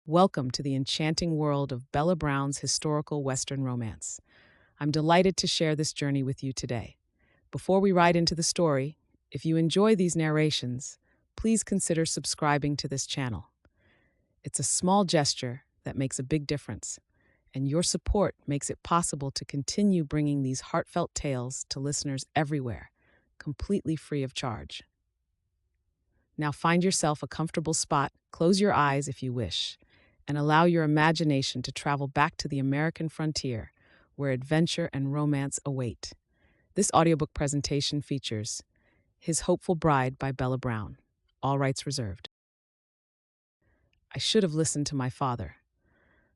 Welcome to the enchanting world of Bella Brown's historical Western romance. I'm delighted to share this journey with you today. Before we ride into the story, if you enjoy these narrations, please consider subscribing to this channel. It's a small gesture that makes a big difference, and your support makes it possible to continue bringing these heartfelt tales to listeners everywhere, completely free of charge. Now find yourself a comfortable spot, close your eyes if you wish, and allow your imagination to travel back to the American frontier, where adventure and romance await. This audiobook presentation features His Hopeful Bride by Bella Brown, all rights reserved. I should have listened to my father.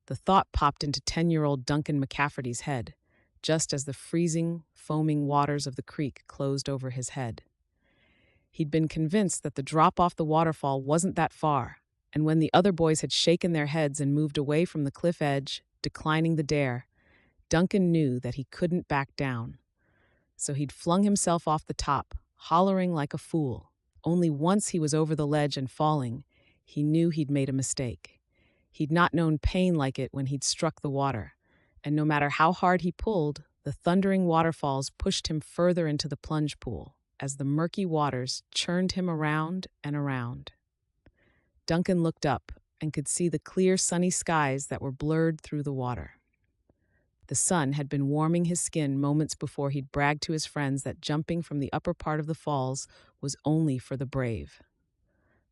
The thought popped into 10-year-old Duncan McCafferty's head, just as the freezing, foaming waters of the creek closed over his head. He'd been convinced that the drop off the waterfall wasn't that far, and when the other boys had shaken their heads and moved away from the cliff edge, declining the dare, Duncan knew that he couldn't back down. So he'd flung himself off the top, hollering like a fool. Only once he was over the ledge and falling, he knew he'd made a mistake. He'd not known pain like it when he'd struck the water, and no matter how hard he pulled, the thundering waterfalls pushed him further into the plunge pool, as the murky waters churned him around and around. Duncan looked up and could see the clear, sunny skies that were blurred through the water. The sun had been warming his skin moments before he'd bragged to his friends that jumping from the upper part of the falls was only for the brave.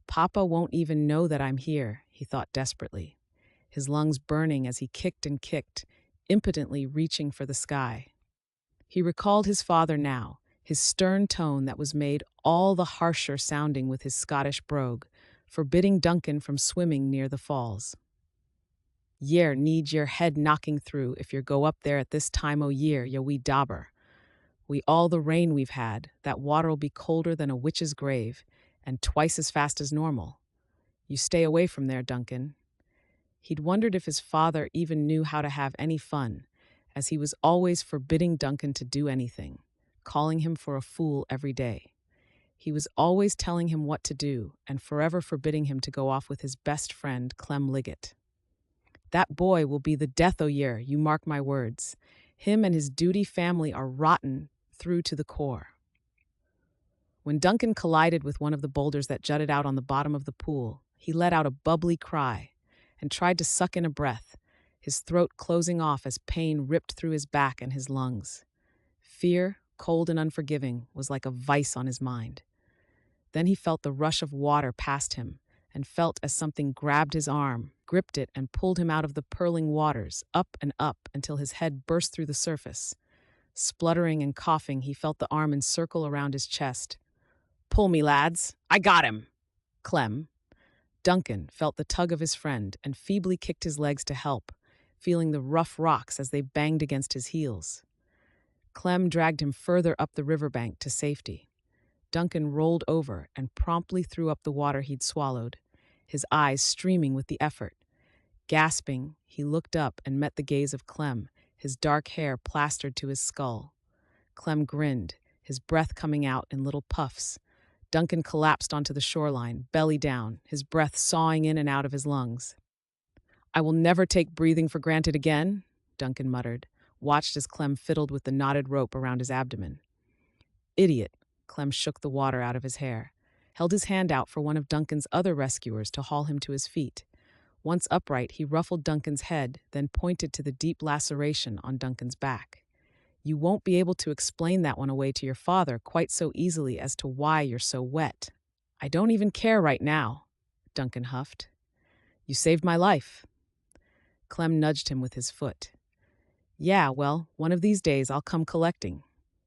"Papa won't even know that I'm here," he thought desperately, his lungs burning as he kicked and kicked, impotently reaching for the sky. He recalled his father now, his stern tone that was made all the harsher sounding with his Scottish brogue, forbidding Duncan from swimming near the falls. "Yer need your head knocking through if yer go up there at this time o' year, ye wee dauber. Wi' all the rain we've had, that water'll be colder than a witch's grave, and twice as fast as normal. You stay away from there, Duncan." He'd wondered if his father even knew how to have any fun, as he was always forbidding Duncan to do anything, calling him for a fool every day. He was always telling him what to do and forever forbidding him to go off with his best friend, Clem Liggett. "That boy will be the death o' yer, you mark my words. Him and his duty family are rotten through to the core." When Duncan collided with one of the boulders that jutted out on the bottom of the pool, he let out a bubbly cry and tried to suck in a breath, his throat closing off as pain ripped through his back and his lungs. Fear, cold and unforgiving, was like a vice on his mind. Then he felt the rush of water past him and felt as something grabbed his arm, gripped it, and pulled him out of the purling waters, up and up until his head burst through the surface. Spluttering and coughing, he felt the arm encircle around his chest. "Pull me, lads. I got him." Clem. Duncan felt the tug of his friend and feebly kicked his legs to help, feeling the rough rocks as they banged against his heels. Clem dragged him further up the riverbank to safety. Duncan rolled over and promptly threw up the water he'd swallowed, his eyes streaming with the effort. Gasping, he looked up and met the gaze of Clem, his dark hair plastered to his skull. Clem grinned, his breath coming out in little puffs. Duncan collapsed onto the shoreline, belly down, his breath sawing in and out of his lungs. "I will never take breathing for granted again," Duncan muttered, watched as Clem fiddled with the knotted rope around his abdomen. "Idiot." Clem shook the water out of his hair, held his hand out for one of Duncan's other rescuers to haul him to his feet. Once upright, he ruffled Duncan's head, then pointed to the deep laceration on Duncan's back. "You won't be able to explain that one away to your father quite so easily as to why you're so wet." "I don't even care right now," Duncan huffed. "You saved my life." Clem nudged him with his foot. "Yeah, well, one of these days I'll come collecting.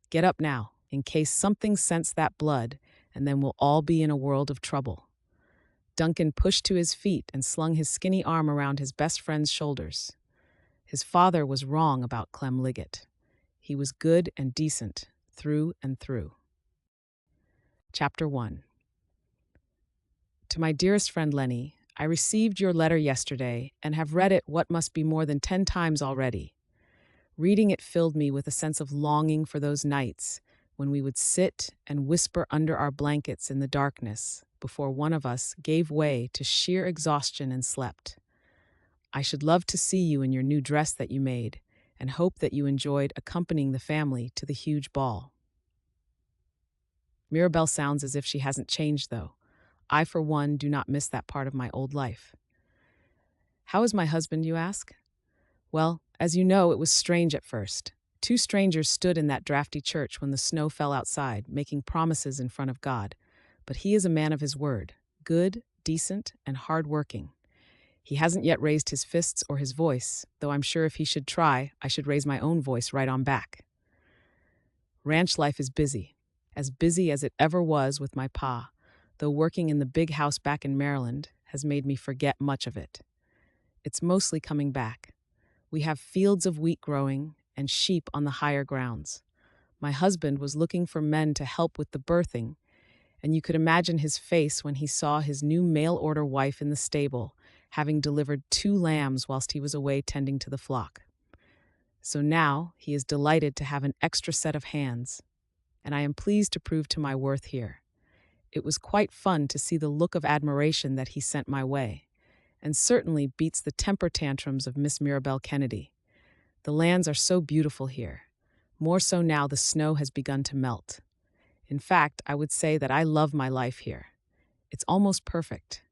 Get up now, in case something scents that blood, and then we'll all be in a world of trouble." Duncan pushed to his feet and slung his skinny arm around his best friend's shoulders. His father was wrong about Clem Liggett. He was good and decent, through and through. Chapter 1. To my dearest friend Lennie, I received your letter yesterday and have read it what must be more than 10 times already. Reading it filled me with a sense of longing for those nights when we would sit and whisper under our blankets in the darkness before one of us gave way to sheer exhaustion and slept. I should love to see you in your new dress that you made, and hope that you enjoyed accompanying the family to the huge ball. Mirabelle sounds as if she hasn't changed, though. I, for one, do not miss that part of my old life. How is my husband, you ask? Well, as you know, it was strange at first. Two strangers stood in that drafty church when the snow fell outside, making promises in front of God. But he is a man of his word, good, decent, and hard-working. He hasn't yet raised his fists or his voice, though I'm sure if he should try, I should raise my own voice right on back. Ranch life is busy as it ever was with my pa, though working in the big house back in Maryland has made me forget much of it. It's mostly coming back. We have fields of wheat growing and sheep on the higher grounds. My husband was looking for men to help with the birthing, and you could imagine his face when he saw his new mail-order wife in the stable, having delivered 2 lambs whilst he was away tending to the flock. So now he is delighted to have an extra set of hands, and I am pleased to prove to my worth here. It was quite fun to see the look of admiration that he sent my way, and certainly beats the temper tantrums of Miss Mirabelle Kennedy. The lands are so beautiful here, more so now the snow has begun to melt. In fact, I would say that I love my life here. It's almost perfect.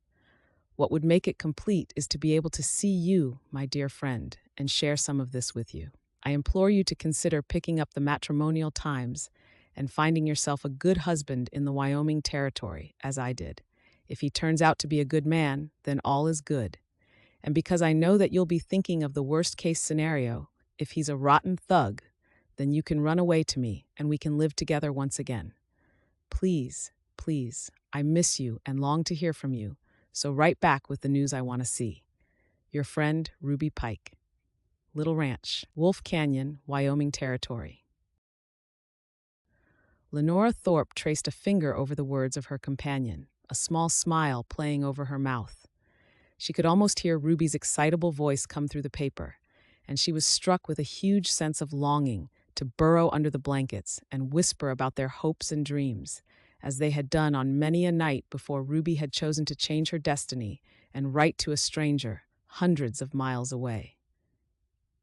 What would make it complete is to be able to see you, my dear friend, and share some of this with you. I implore you to consider picking up the Matrimonial Times and finding yourself a good husband in the Wyoming Territory, as I did. If he turns out to be a good man, then all is good. And because I know that you'll be thinking of the worst-case scenario, if he's a rotten thug, then you can run away to me and we can live together once again. Please, please, I miss you and long to hear from you, so write back with the news I want to see. Your friend, Ruby Pike. Little Ranch, Wolf Canyon, Wyoming Territory. Lenora Thorpe traced a finger over the words of her companion, a small smile playing over her mouth. She could almost hear Ruby's excitable voice come through the paper, and she was struck with a huge sense of longing to burrow under the blankets and whisper about their hopes and dreams, as they had done on many a night before Ruby had chosen to change her destiny and write to a stranger hundreds of miles away.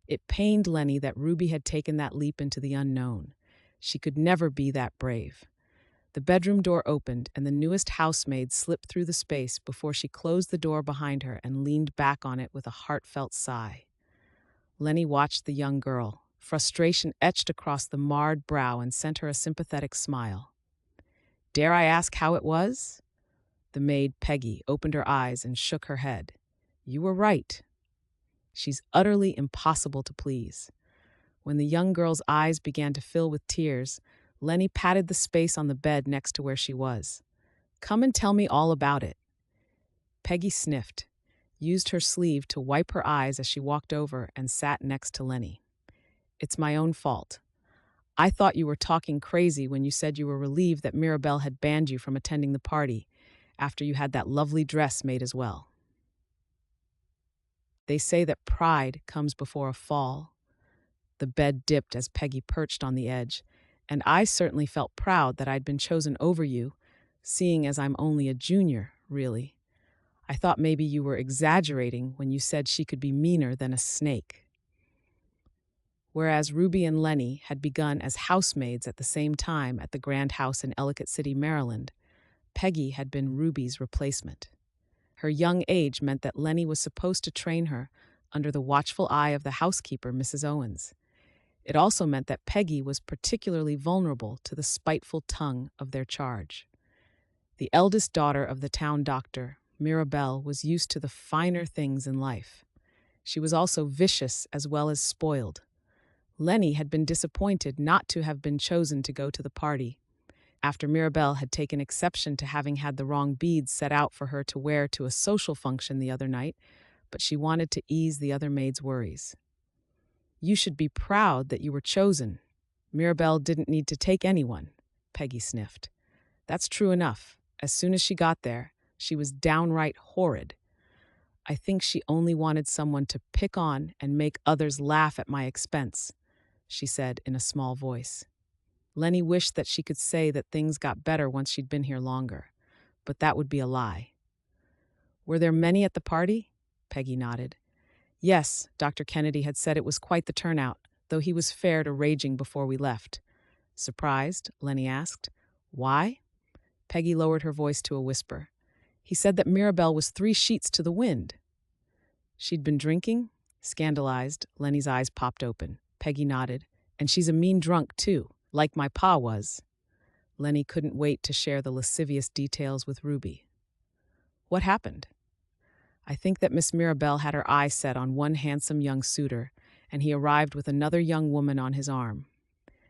It pained Lennie that Ruby had taken that leap into the unknown. She could never be that brave. The bedroom door opened, and the newest housemaid slipped through the space before she closed the door behind her and leaned back on it with a heartfelt sigh. Lennie watched the young girl. Frustration etched across the marred brow and sent her a sympathetic smile. "Dare I ask how it was?" The maid, Peggy, opened her eyes and shook her head. "You were right. She's utterly impossible to please." When the young girl's eyes began to fill with tears, Lennie patted the space on the bed next to where she was. "Come and tell me all about it." Peggy sniffed, used her sleeve to wipe her eyes as she walked over and sat next to Lennie. "It's my own fault. I thought you were talking crazy when you said you were relieved that Mirabelle had banned you from attending the party after you had that lovely dress made as well. They say that pride comes before a fall." The bed dipped as Peggy perched on the edge, and I certainly felt proud that I'd been chosen over you, seeing as I'm only a junior, really. I thought maybe you were exaggerating when you said she could be meaner than a snake. Whereas Ruby and Lennie had begun as housemaids at the same time at the Grand House in Ellicott City, Maryland, Peggy had been Ruby's replacement. Her young age meant that Lennie was supposed to train her under the watchful eye of the housekeeper, Mrs. Owens. It also meant that Peggy was particularly vulnerable to the spiteful tongue of their charge. The eldest daughter of the town doctor, Mirabelle, was used to the finer things in life. She was also vicious as well as spoiled. Lennie had been disappointed not to have been chosen to go to the party, after Mirabelle had taken exception to having had the wrong beads set out for her to wear to a social function the other night, but she wanted to ease the other maid's worries. "You should be proud that you were chosen. Mirabelle didn't need to take anyone," Peggy sniffed. "That's true enough. As soon as she got there, she was downright horrid. I think she only wanted someone to pick on and make others laugh at my expense," she said in a small voice. Lennie wished that she could say that things got better once she'd been here longer, but that would be a lie. "Were there many at the party?" Peggy nodded. Yes, Dr. Kennedy had said it was quite the turnout, though he was fair to raging before we left. Surprised? Lennie asked. Why? Peggy lowered her voice to a whisper. He said that Mirabelle was 3 sheets to the wind. She'd been drinking? Scandalized, Lennie's eyes popped open. Peggy nodded. And she's a mean drunk, too, like my pa was. Lennie couldn't wait to share the lascivious details with Ruby. What happened? I think that Miss Mirabelle had her eye set on one handsome young suitor, and he arrived with another young woman on his arm.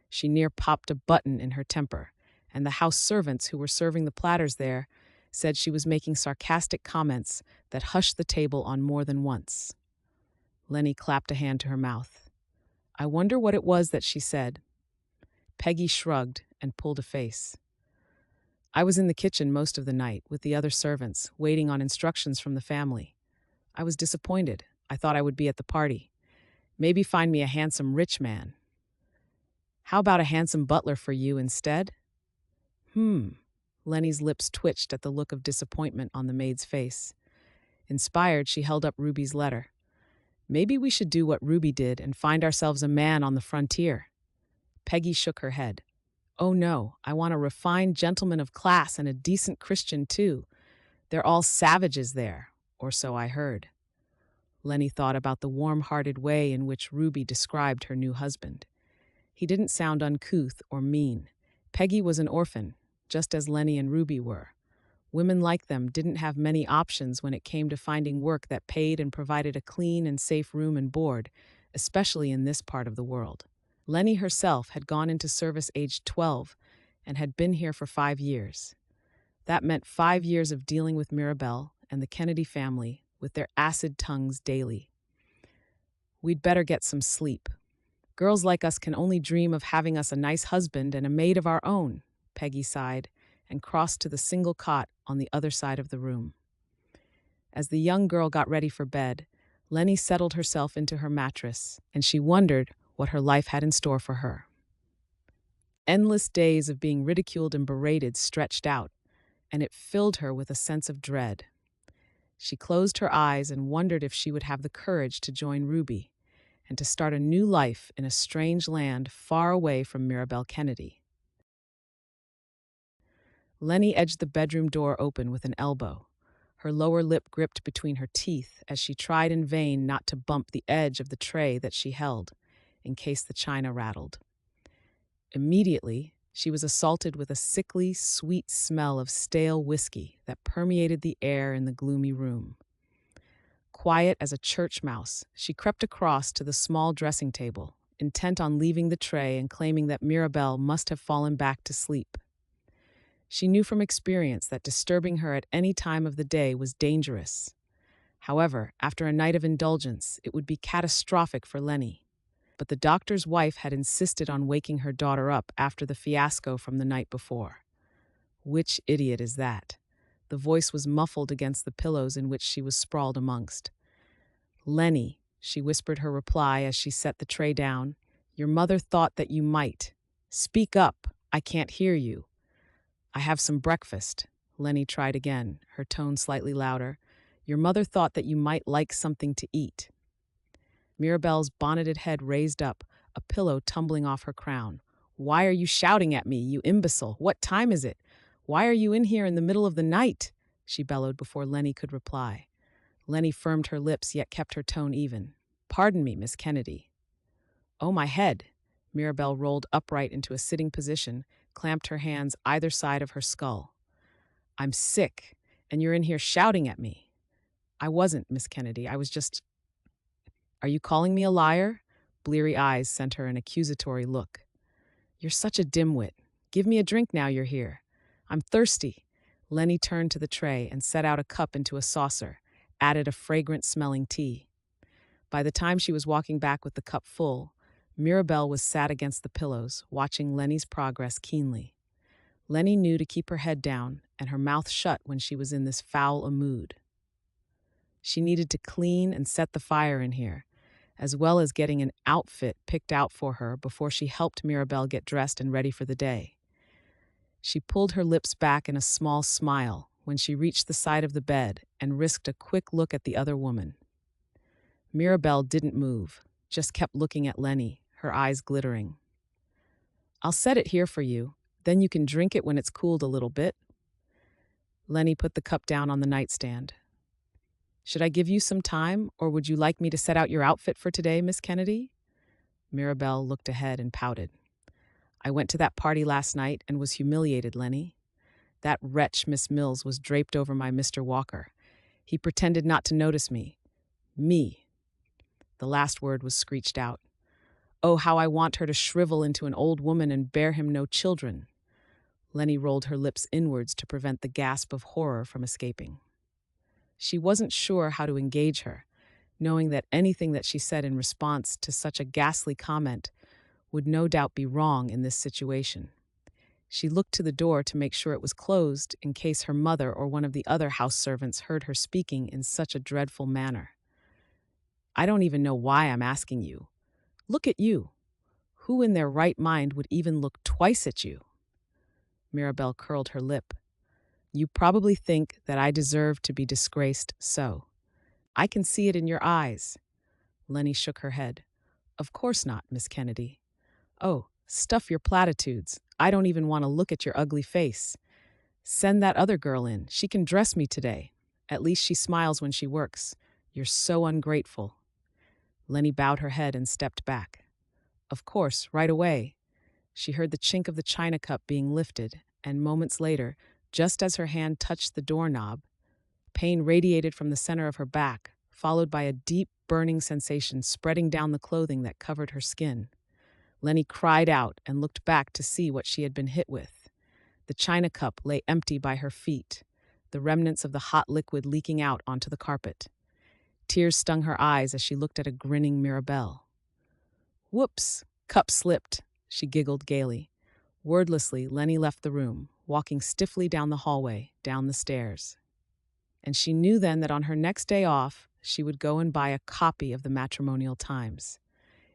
She near popped a button in her temper, and the house servants who were serving the platters there said she was making sarcastic comments that hushed the table on more than once. Lennie clapped a hand to her mouth. I wonder what it was that she said. Peggy shrugged and pulled a face. I was in the kitchen most of the night with the other servants, waiting on instructions from the family. I was disappointed. I thought I would be at the party. Maybe find me a handsome rich man. How about a handsome butler for you instead? Lennie's lips twitched at the look of disappointment on the maid's face. Inspired, she held up Ruby's letter. Maybe we should do what Ruby did and find ourselves a man on the frontier. Peggy shook her head. Oh no, I want a refined gentleman of class and a decent Christian too. They're all savages there, or so I heard. Lennie thought about the warm-hearted way in which Ruby described her new husband. He didn't sound uncouth or mean. Peggy was an orphan, just as Lennie and Ruby were. Women like them didn't have many options when it came to finding work that paid and provided a clean and safe room and board, especially in this part of the world. Lennie herself had gone into service aged 12 and had been here for 5 years. That meant 5 years of dealing with Mirabelle and the Kennedy family with their acid tongues daily. We'd better get some sleep. Girls like us can only dream of having us a nice husband and a maid of our own, Peggy sighed, and crossed to the single cot on the other side of the room. As the young girl got ready for bed, Lennie settled herself into her mattress, and she wondered what her life had in store for her. Endless days of being ridiculed and berated stretched out, and it filled her with a sense of dread. She closed her eyes and wondered if she would have the courage to join Ruby and to start a new life in a strange land far away from Mirabelle Kennedy. Lennie edged the bedroom door open with an elbow, her lower lip gripped between her teeth as she tried in vain not to bump the edge of the tray that she held, in case the china rattled. Immediately, she was assaulted with a sickly, sweet smell of stale whiskey that permeated the air in the gloomy room. Quiet as a church mouse, she crept across to the small dressing table, intent on leaving the tray and claiming that Mirabelle must have fallen back to sleep. She knew from experience that disturbing her at any time of the day was dangerous. However, after a night of indulgence, it would be catastrophic for Lennie. But the doctor's wife had insisted on waking her daughter up after the fiasco from the night before. Which idiot is that? The voice was muffled against the pillows in which she was sprawled amongst. Lennie, she whispered her reply as she set the tray down. Your mother thought that you might. Speak up, I can't hear you. I have some breakfast. Lennie tried again, her tone slightly louder. Your mother thought that you might like something to eat. Mirabelle's bonneted head raised up, a pillow tumbling off her crown. Why are you shouting at me, you imbecile? What time is it? Why are you in here in the middle of the night? She bellowed before Lennie could reply. Lennie firmed her lips yet kept her tone even. Pardon me, Miss Kennedy. Oh, my head. Mirabelle rolled upright into a sitting position, clamped her hands either side of her skull. I'm sick, and you're in here shouting at me. I wasn't, Miss Kennedy. I was just... Are you calling me a liar? Bleary eyes sent her an accusatory look. You're such a dimwit. Give me a drink now you're here. I'm thirsty. Lennie turned to the tray and set out a cup into a saucer, added a fragrant-smelling tea. By the time she was walking back with the cup full, Mirabelle was sat against the pillows, watching Lennie's progress keenly. Lennie knew to keep her head down and her mouth shut when she was in this foul a mood. She needed to clean and set the fire in here, as well as getting an outfit picked out for her before she helped Mirabelle get dressed and ready for the day. She pulled her lips back in a small smile when she reached the side of the bed and risked a quick look at the other woman. Mirabelle didn't move, just kept looking at Lennie, her eyes glittering. "I'll set it here for you, then you can drink it when it's cooled a little bit." Lennie put the cup down on the nightstand. "Should I give you some time, or would you like me to set out your outfit for today, Miss Kennedy?" Mirabelle looked ahead and pouted. "I went to that party last night and was humiliated, Lennie. That wretch, Miss Mills, was draped over my Mr. Walker. He pretended not to notice me. Me." The last word was screeched out. "Oh, how I want her to shrivel into an old woman and bear him no children." Lennie rolled her lips inwards to prevent the gasp of horror from escaping. She wasn't sure how to engage her, knowing that anything that she said in response to such a ghastly comment would no doubt be wrong in this situation. She looked to the door to make sure it was closed in case her mother or one of the other house servants heard her speaking in such a dreadful manner. "I don't even know why I'm asking you. Look at you. Who in their right mind would even look twice at you?" Mirabelle curled her lip. "You probably think that I deserve to be disgraced, so. I can see it in your eyes." Lennie shook her head. "Of course not, Miss Kennedy. Oh, stuff your platitudes. I don't even want to look at your ugly face. Send that other girl in. She can dress me today. At least she smiles when she works. You're so ungrateful." Lennie bowed her head and stepped back. "Of course, right away." She heard the chink of the china cup being lifted, and moments later, just as her hand touched the doorknob, pain radiated from the center of her back, followed by a deep, burning sensation spreading down the clothing that covered her skin. Lennie cried out and looked back to see what she had been hit with. The china cup lay empty by her feet, the remnants of the hot liquid leaking out onto the carpet. Tears stung her eyes as she looked at a grinning Mirabelle. "Whoops, cup slipped," she giggled gaily. Wordlessly, Lennie left the room, walking stiffly down the hallway, down the stairs. And she knew then that on her next day off, she would go and buy a copy of the Matrimonial Times.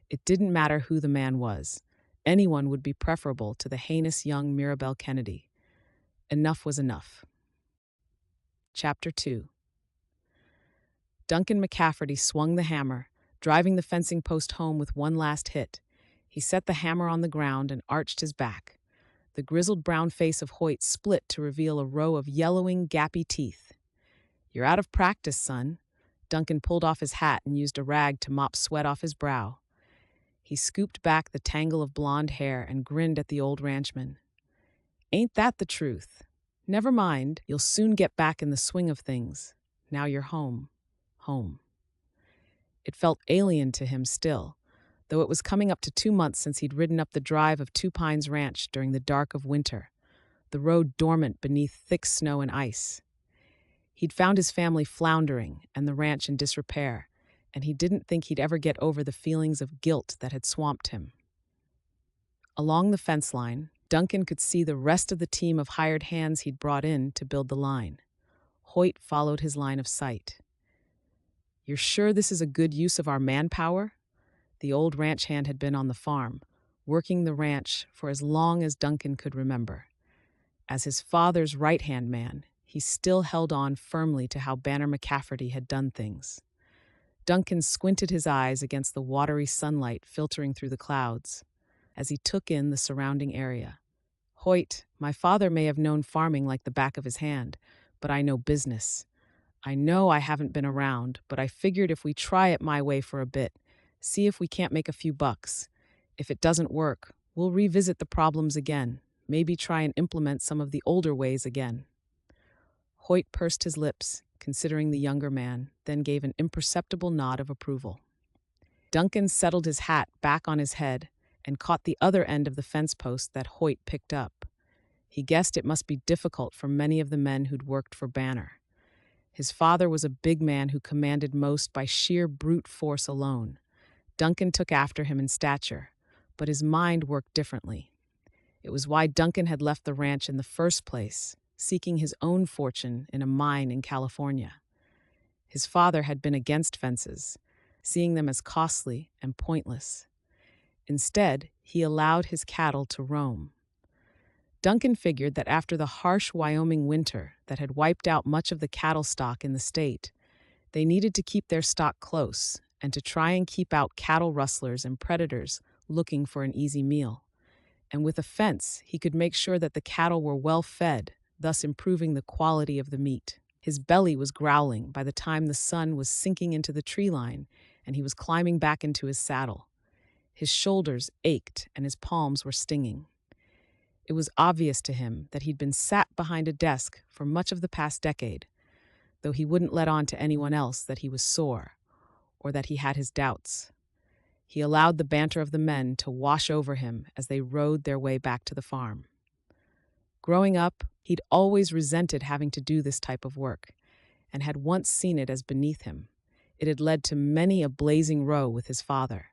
It didn't matter who the man was. Anyone would be preferable to the heinous young Mirabelle Kennedy. Enough was enough. Chapter 2. Duncan McCafferty swung the hammer, driving the fencing post home with one last hit. He set the hammer on the ground and arched his back. The grizzled brown face of Hoyt split to reveal a row of yellowing, gappy teeth. "You're out of practice, son." Duncan pulled off his hat and used a rag to mop sweat off his brow. He scooped back the tangle of blonde hair and grinned at the old ranchman. "Ain't that the truth? Never mind, you'll soon get back in the swing of things. Now you're home. Home." It felt alien to him still, though it was coming up to 2 months since he'd ridden up the drive of Two Pines Ranch during the dark of winter, the road dormant beneath thick snow and ice. He'd found his family floundering and the ranch in disrepair, and he didn't think he'd ever get over the feelings of guilt that had swamped him. Along the fence line, Duncan could see the rest of the team of hired hands he'd brought in to build the line. Hoyt followed his line of sight. "You're sure this is a good use of our manpower?" The old ranch hand had been on the farm, working the ranch for as long as Duncan could remember. As his father's right-hand man, he still held on firmly to how Banner McCafferty had done things. Duncan squinted his eyes against the watery sunlight filtering through the clouds as he took in the surrounding area. "Hoyt, my father may have known farming like the back of his hand, but I know business. I know I haven't been around, but I figured if we try it my way for a bit, see if we can't make a few bucks. If it doesn't work, we'll revisit the problems again, maybe try and implement some of the older ways again." Hoyt pursed his lips, considering the younger man, then gave an imperceptible nod of approval. Duncan settled his hat back on his head and caught the other end of the fence post that Hoyt picked up. He guessed it must be difficult for many of the men who'd worked for Banner. His father was a big man who commanded most by sheer brute force alone. Duncan took after him in stature, but his mind worked differently. It was why Duncan had left the ranch in the first place, seeking his own fortune in a mine in California. His father had been against fences, seeing them as costly and pointless. Instead, he allowed his cattle to roam. Duncan figured that after the harsh Wyoming winter that had wiped out much of the cattle stock in the state, they needed to keep their stock close, and to try and keep out cattle rustlers and predators looking for an easy meal. And with a fence, he could make sure that the cattle were well fed, thus improving the quality of the meat. His belly was growling by the time the sun was sinking into the tree line and he was climbing back into his saddle. His shoulders ached and his palms were stinging. It was obvious to him that he'd been sat behind a desk for much of the past decade, though he wouldn't let on to anyone else that he was sore or that he had his doubts. He allowed the banter of the men to wash over him as they rode their way back to the farm. Growing up, he'd always resented having to do this type of work and had once seen it as beneath him. It had led to many a blazing row with his father.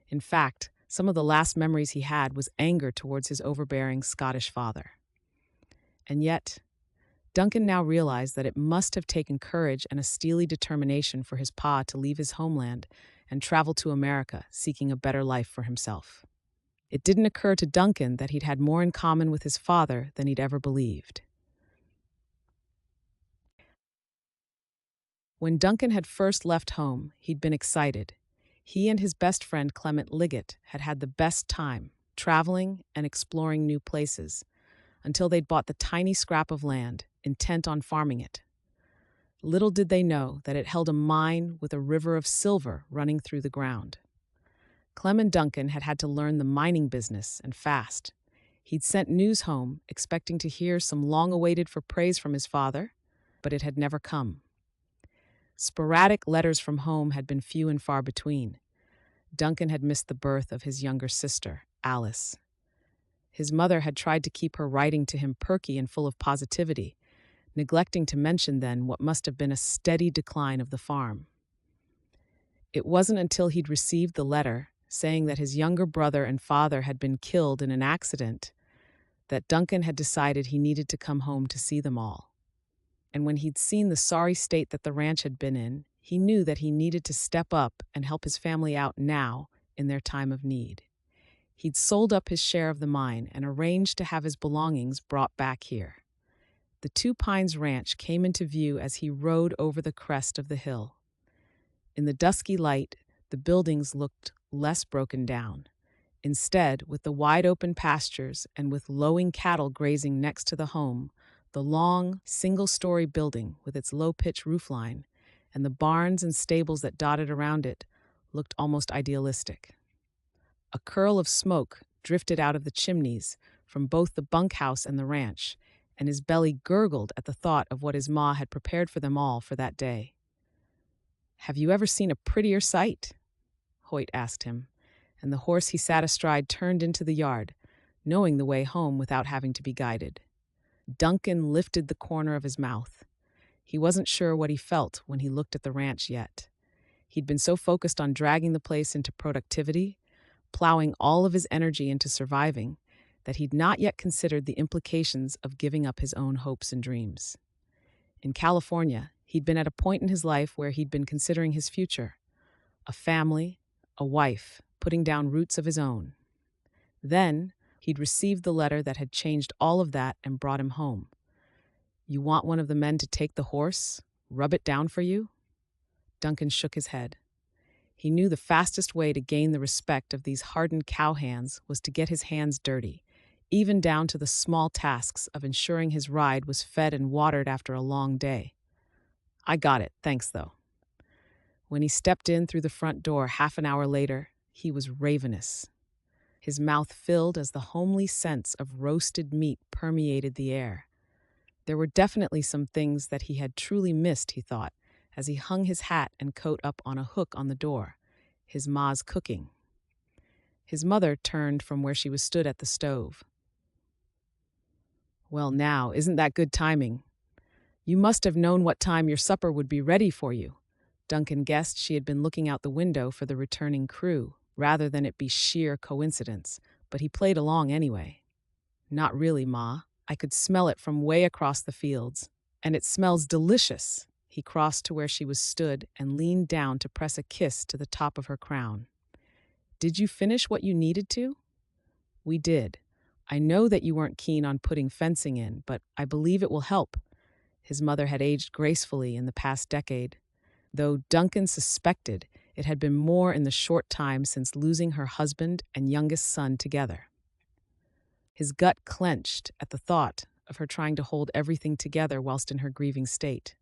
In fact, some of the last memories he had was anger towards his overbearing Scottish father. And yet, Duncan now realized that it must have taken courage and a steely determination for his pa to leave his homeland and travel to America, seeking a better life for himself. It didn't occur to Duncan that he'd had more in common with his father than he'd ever believed. When Duncan had first left home, he'd been excited. He and his best friend Clement Liggett had had the best time, traveling and exploring new places, until they'd bought the tiny scrap of land, intent on farming it. Little did they know that it held a mine with a river of silver running through the ground. Clem and Duncan had had to learn the mining business, and fast. He'd sent news home, expecting to hear some long-awaited for praise from his father, but it had never come. Sporadic letters from home had been few and far between. Duncan had missed the birth of his younger sister, Alice. His mother had tried to keep her writing to him perky and full of positivity, neglecting to mention then what must have been a steady decline of the farm. It wasn't until he'd received the letter saying that his younger brother and father had been killed in an accident that Duncan had decided he needed to come home to see them all. And when he'd seen the sorry state that the ranch had been in, he knew that he needed to step up and help his family out now in their time of need. He'd sold up his share of the mine and arranged to have his belongings brought back here. The Two Pines Ranch came into view as he rode over the crest of the hill. In the dusky light, the buildings looked less broken down. Instead, with the wide-open pastures and with lowing cattle grazing next to the home, the long, single-story building with its low-pitch roofline and the barns and stables that dotted around it looked almost idealistic. A curl of smoke drifted out of the chimneys from both the bunkhouse and the ranch, and his belly gurgled at the thought of what his ma had prepared for them all for that day. "Have you ever seen a prettier sight?" Hoyt asked him, and the horse he sat astride turned into the yard, knowing the way home without having to be guided. Duncan lifted the corner of his mouth. He wasn't sure what he felt when he looked at the ranch yet. He'd been so focused on dragging the place into productivity, plowing all of his energy into surviving, that he'd not yet considered the implications of giving up his own hopes and dreams. In California, he'd been at a point in his life where he'd been considering his future, a family, a wife, putting down roots of his own. Then, he'd received the letter that had changed all of that and brought him home. "You want one of the men to take the horse, rub it down for you?" Duncan shook his head. He knew the fastest way to gain the respect of these hardened cowhands was to get his hands dirty, even down to the small tasks of ensuring his ride was fed and watered after a long day. "I got it, thanks though." When he stepped in through the front door half an hour later, he was ravenous. His mouth filled as the homely scents of roasted meat permeated the air. There were definitely some things that he had truly missed, he thought, as he hung his hat and coat up on a hook on the door. His ma's cooking. His mother turned from where she was stood at the stove. "Well now, isn't that good timing? You must have known what time your supper would be ready for you." Duncan guessed she had been looking out the window for the returning crew, rather than it be sheer coincidence, but he played along anyway. "Not really, Ma. I could smell it from way across the fields. And it smells delicious." He crossed to where she was stood and leaned down to press a kiss to the top of her crown. "Did you finish what you needed to?" "We did. I know that you weren't keen on putting fencing in, but I believe it will help." His mother had aged gracefully in the past decade, though Duncan suspected It had been more in the short time since losing her husband and youngest son together. His gut clenched at the thought of her trying to hold everything together whilst in her grieving state.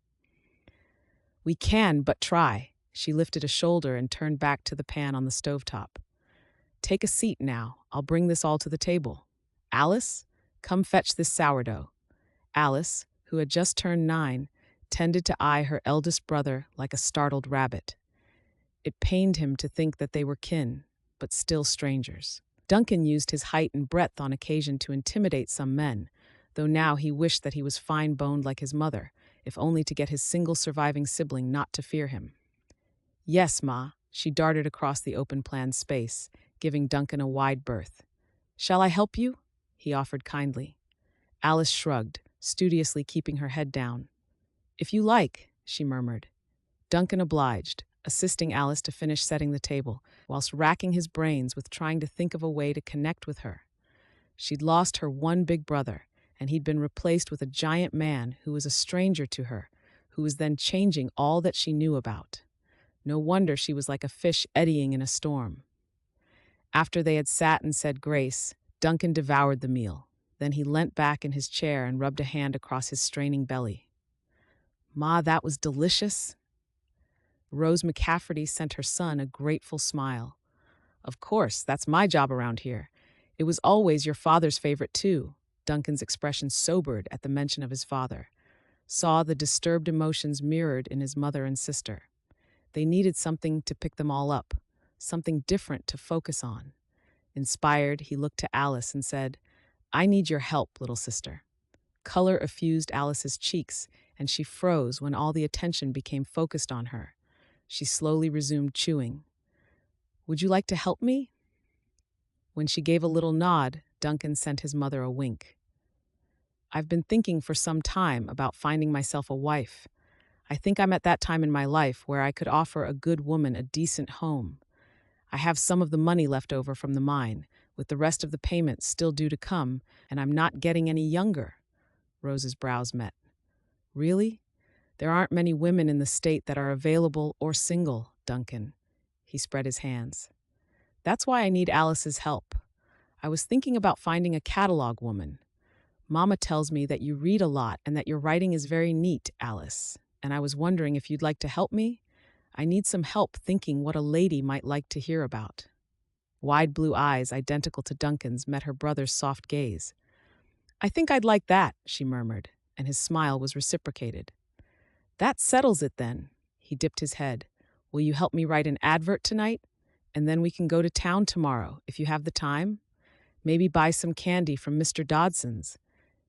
"We can but try." She lifted a shoulder and turned back to the pan on the stovetop. "Take a seat now. I'll bring this all to the table. Alice, come fetch this sourdough." Alice, who had just turned 9, tended to eye her eldest brother like a startled rabbit. It pained him to think that they were kin, but still strangers. Duncan used his height and breadth on occasion to intimidate some men, though now he wished that he was fine-boned like his mother, if only to get his single surviving sibling not to fear him. "Yes, Ma." She darted across the open-plan space, giving Duncan a wide berth. "Shall I help you?" he offered kindly. Alice shrugged, studiously keeping her head down. "If you like," she murmured. Duncan obliged, assisting Alice to finish setting the table, whilst racking his brains with trying to think of a way to connect with her. She'd lost her one big brother, and he'd been replaced with a giant man who was a stranger to her, who was then changing all that she knew about. No wonder she was like a fish eddying in a storm. After they had sat and said grace, Duncan devoured the meal. Then he leant back in his chair and rubbed a hand across his straining belly. "Ma, that was delicious." Rose McCafferty sent her son a grateful smile. "Of course, that's my job around here. It was always your father's favorite, too." Duncan's expression sobered at the mention of his father, saw the disturbed emotions mirrored in his mother and sister. They needed something to pick them all up, something different to focus on. Inspired, he looked to Alice and said, "I need your help, little sister." Color effused Alice's cheeks, and she froze when all the attention became focused on her. She slowly resumed chewing. "Would you like to help me?" When she gave a little nod, Duncan sent his mother a wink. "I've been thinking for some time about finding myself a wife. I think I'm at that time in my life where I could offer a good woman a decent home. I have some of the money left over from the mine, with the rest of the payments still due to come, and I'm not getting any younger." Rose's brows met. "Really? There aren't many women in the state that are available or single, Duncan." He spread his hands. "That's why I need Alice's help. I was thinking about finding a catalog woman. Mama tells me that you read a lot and that your writing is very neat, Alice, and I was wondering if you'd like to help me? I need some help thinking what a lady might like to hear about." Wide blue eyes, identical to Duncan's, met her brother's soft gaze. "I think I'd like that," she murmured, and his smile was reciprocated. "That settles it then." He dipped his head. "Will you help me write an advert tonight? And then we can go to town tomorrow, if you have the time. Maybe buy some candy from Mr. Dodson's."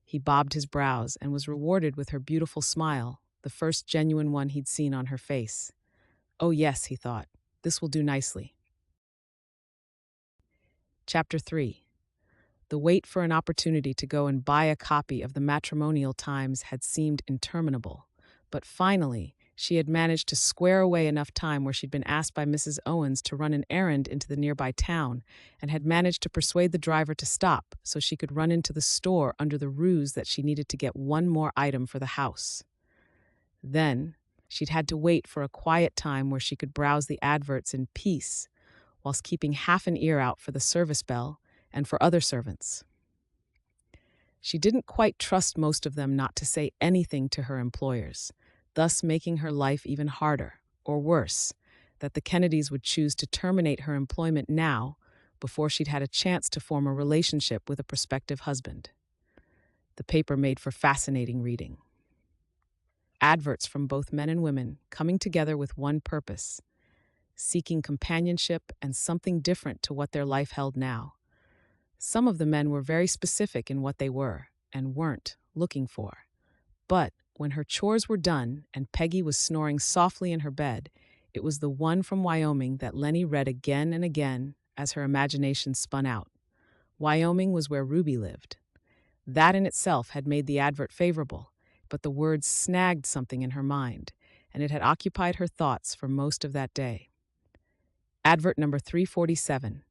He bobbed his brows and was rewarded with her beautiful smile, the first genuine one he'd seen on her face. "Oh yes," he thought, "this will do nicely." Chapter 3. The wait for an opportunity to go and buy a copy of the Matrimonial Times had seemed interminable, but finally she had managed to square away enough time where she'd been asked by Mrs. Owens to run an errand into the nearby town and had managed to persuade the driver to stop so she could run into the store under the ruse that she needed to get one more item for the house. Then she'd had to wait for a quiet time where she could browse the adverts in peace, whilst keeping half an ear out for the service bell and for other servants. She didn't quite trust most of them not to say anything to her employers, thus making her life even harder, or worse, that the Kennedys would choose to terminate her employment now before she'd had a chance to form a relationship with a prospective husband. The paper made for fascinating reading. Adverts from both men and women coming together with one purpose, seeking companionship and something different to what their life held now. Some of the men were very specific in what they were and weren't looking for. But when her chores were done and Peggy was snoring softly in her bed, it was the one from Wyoming that Lennie read again and again as her imagination spun out. Wyoming was where Ruby lived. That in itself had made the advert favorable, but the words snagged something in her mind, and it had occupied her thoughts for most of that day. Advert number 347.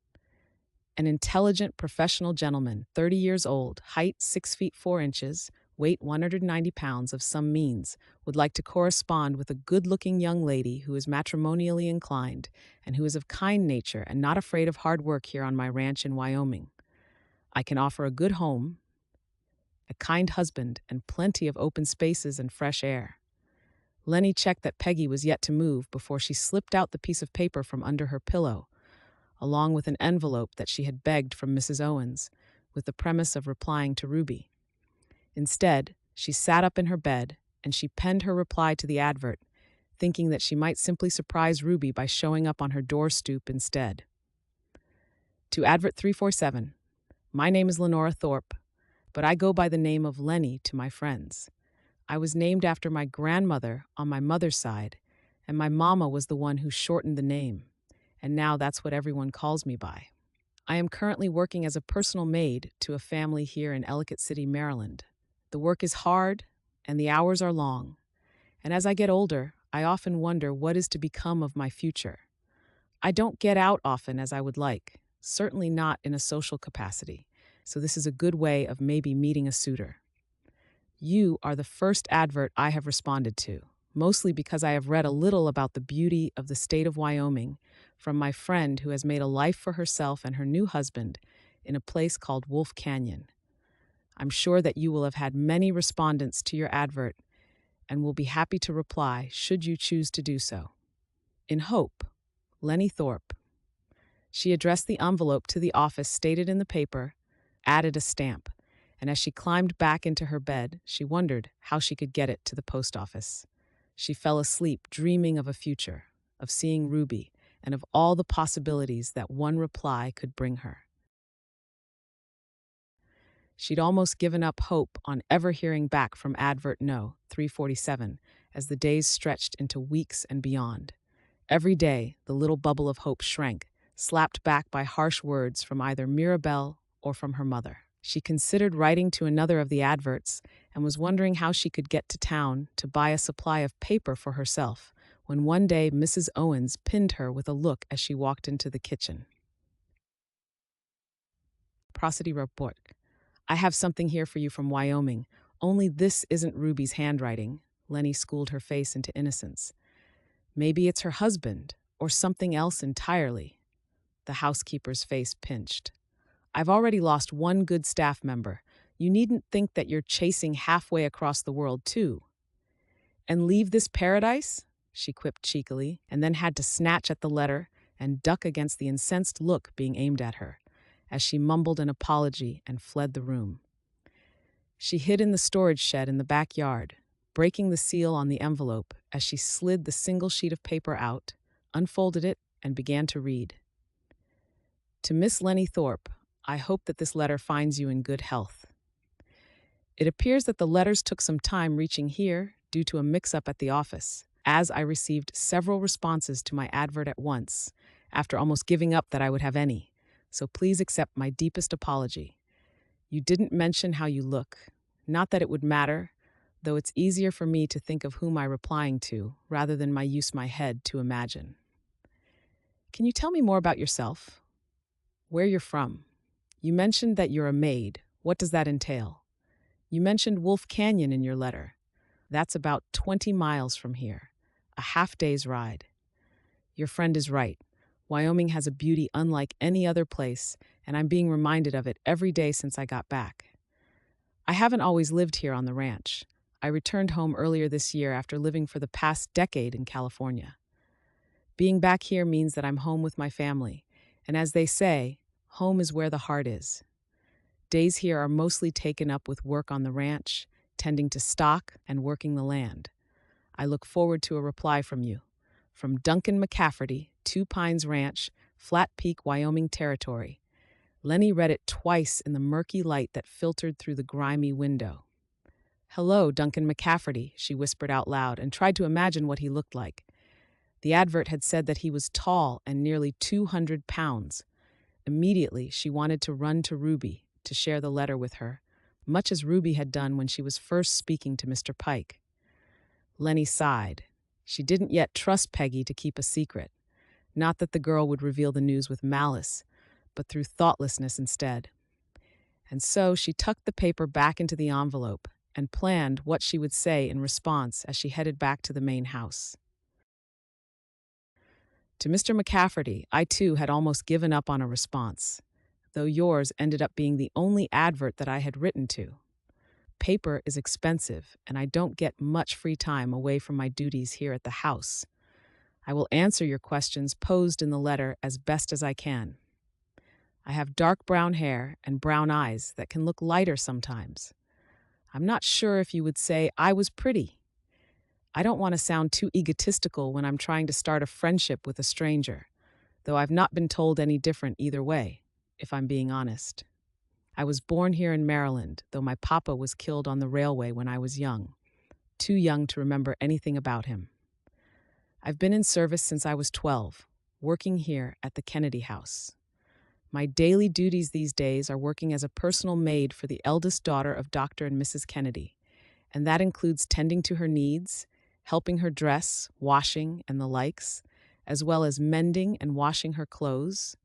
An intelligent professional gentleman, 30 years old, height 6 feet 4 inches, weight 190 pounds of some means, would like to correspond with a good-looking young lady who is matrimonially inclined and who is of kind nature and not afraid of hard work here on my ranch in Wyoming. I can offer a good home, a kind husband, and plenty of open spaces and fresh air. Lennie checked that Peggy was yet to move before she slipped out the piece of paper from under her pillow, along with an envelope that she had begged from Mrs. Owens, with the premise of replying to Ruby. Instead, she sat up in her bed and she penned her reply to the advert, thinking that she might simply surprise Ruby by showing up on her door stoop instead. To Advert 347, my name is Lenora Thorpe, but I go by the name of Lennie to my friends. I was named after my grandmother on my mother's side, and my mama was the one who shortened the name, and now that's what everyone calls me by. I am currently working as a personal maid to a family here in Ellicott City, Maryland. The work is hard, and the hours are long, and as I get older, I often wonder what is to become of my future. I don't get out often as I would like, certainly not in a social capacity, so this is a good way of maybe meeting a suitor. You are the first advert I have responded to, mostly because I have read a little about the beauty of the state of Wyoming from my friend who has made a life for herself and her new husband in a place called Wolf Canyon. I'm sure that you will have had many respondents to your advert and will be happy to reply should you choose to do so. In hope, Lennie Thorpe. She addressed the envelope to the office stated in the paper, added a stamp, and as she climbed back into her bed, she wondered how she could get it to the post office. She fell asleep dreaming of a future, of seeing Ruby, and of all the possibilities that one reply could bring her. She'd almost given up hope on ever hearing back from Advert No. 347 as the days stretched into weeks and beyond. Every day, the little bubble of hope shrank, slapped back by harsh words from either Mirabelle or from her mother. She considered writing to another of the adverts and was wondering how she could get to town to buy a supply of paper for herself when one day Mrs. Owens pinned her with a look as she walked into the kitchen. Prosody report. I have something here for you from Wyoming, only this isn't Ruby's handwriting. Lennie schooled her face into innocence. Maybe it's her husband, or something else entirely. The housekeeper's face pinched. I've already lost one good staff member. You needn't think that you're chasing halfway across the world, too. And leave this paradise? She quipped cheekily, and then had to snatch at the letter and duck against the incensed look being aimed at her, as she mumbled an apology and fled the room. She hid in the storage shed in the backyard, breaking the seal on the envelope as she slid the single sheet of paper out, unfolded it, and began to read. To Miss Lennie Thorpe, I hope that this letter finds you in good health. It appears that the letters took some time reaching here due to a mix-up at the office, as I received several responses to my advert at once, after almost giving up that I would have any, so please accept my deepest apology. You didn't mention how you look. Not that it would matter, though it's easier for me to think of whom I'm replying to, rather than use my head to imagine. Can you tell me more about yourself? Where you're from? You mentioned that you're a maid. What does that entail? You mentioned Wolf Canyon in your letter. That's about 20 miles from here, a half-day's ride. Your friend is right. Wyoming has a beauty unlike any other place, and I'm being reminded of it every day since I got back. I haven't always lived here on the ranch. I returned home earlier this year after living for the past decade in California. Being back here means that I'm home with my family, and as they say, home is where the heart is. Days here are mostly taken up with work on the ranch, tending to stock, and working the land. I look forward to a reply from you. From Duncan McCafferty, Two Pines Ranch, Flat Peak, Wyoming Territory. Lennie read it twice in the murky light that filtered through the grimy window. Hello, Duncan McCafferty, she whispered out loud and tried to imagine what he looked like. The advert had said that he was tall and nearly 200 pounds. Immediately, she wanted to run to Ruby to share the letter with her, much as Ruby had done when she was first speaking to Mr. Pike. Lennie sighed. She didn't yet trust Peggy to keep a secret. Not that the girl would reveal the news with malice, but through thoughtlessness instead. And so she tucked the paper back into the envelope and planned what she would say in response as she headed back to the main house. To Mr. McCafferty, I too had almost given up on a response, though yours ended up being the only advert that I had written to. Paper is expensive, and I don't get much free time away from my duties here at the house. I will answer your questions posed in the letter as best as I can. I have dark brown hair and brown eyes that can look lighter sometimes. I'm not sure if you would say I was pretty. I don't want to sound too egotistical when I'm trying to start a friendship with a stranger, though I've not been told any different either way, if I'm being honest. I was born here in Maryland, though my papa was killed on the railway when I was young, too young to remember anything about him. I've been in service since I was 12, working here at the Kennedy house. My daily duties these days are working as a personal maid for the eldest daughter of Dr. and Mrs. Kennedy, and that includes tending to her needs, helping her dress, washing, and the likes, as well as mending and washing her clothes,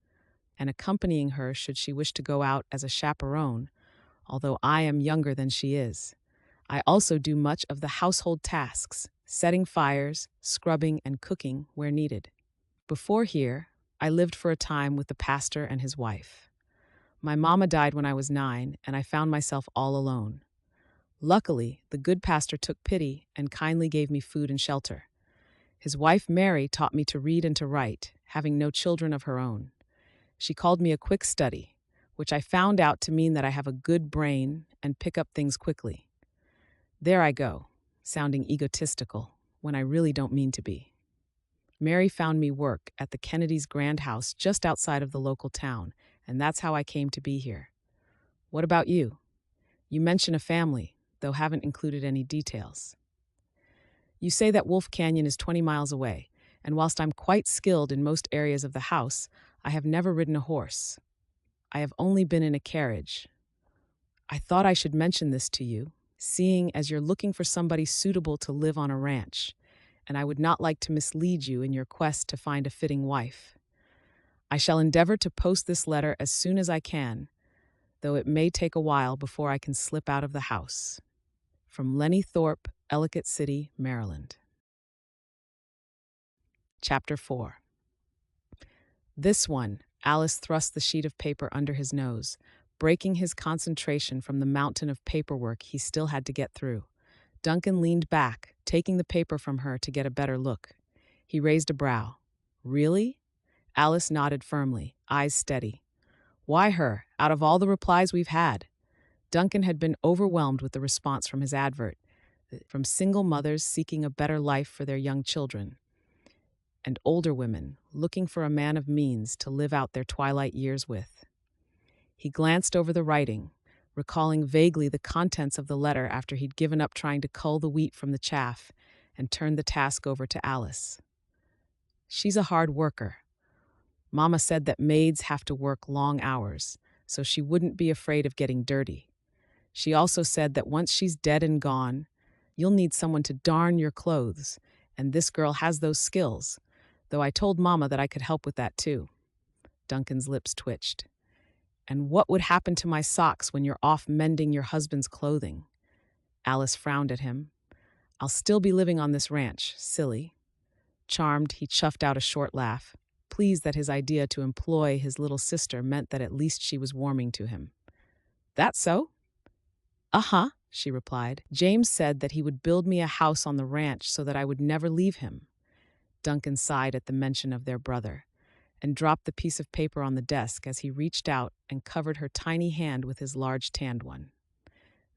and accompanying her should she wish to go out as a chaperone, although I am younger than she is. I also do much of the household tasks, setting fires, scrubbing, and cooking where needed. Before here, I lived for a time with the pastor and his wife. My mama died when I was 9, and I found myself all alone. Luckily, the good pastor took pity and kindly gave me food and shelter. His wife, Mary, taught me to read and to write, having no children of her own. She called me a quick study, which I found out to mean that I have a good brain and pick up things quickly. There I go, sounding egotistical, when I really don't mean to be. Mary found me work at the Kennedy's grand house just outside of the local town, and that's how I came to be here. What about you? You mention a family, though haven't included any details. You say that Wolf Canyon is 20 miles away, and whilst I'm quite skilled in most areas of the house, I have never ridden a horse. I have only been in a carriage. I thought I should mention this to you, seeing as you're looking for somebody suitable to live on a ranch, and I would not like to mislead you in your quest to find a fitting wife. I shall endeavor to post this letter as soon as I can, though it may take a while before I can slip out of the house. From Lennie Thorpe, Ellicott City, Maryland. Chapter 4. This one, Alice thrust the sheet of paper under his nose, breaking his concentration from the mountain of paperwork he still had to get through. Duncan leaned back, taking the paper from her to get a better look. He raised a brow. Really? Alice nodded firmly, eyes steady. Why her, out of all the replies we've had? Duncan had been overwhelmed with the response from his advert, from single mothers seeking a better life for their young children, and older women looking for a man of means to live out their twilight years with. He glanced over the writing, recalling vaguely the contents of the letter after he'd given up trying to cull the wheat from the chaff and turned the task over to Alice. She's a hard worker. Mama said that maids have to work long hours, so she wouldn't be afraid of getting dirty. She also said that once she's dead and gone, you'll need someone to darn your clothes, and this girl has those skills, though I told Mama that I could help with that too. Duncan's lips twitched. And what would happen to my socks when you're off mending your husband's clothing? Alice frowned at him. I'll still be living on this ranch, silly. Charmed, he chuffed out a short laugh, pleased that his idea to employ his little sister meant that at least she was warming to him. That so? Uh-huh, she replied. James said that he would build me a house on the ranch so that I would never leave him. Duncan sighed at the mention of their brother, and dropped the piece of paper on the desk as he reached out and covered her tiny hand with his large tanned one.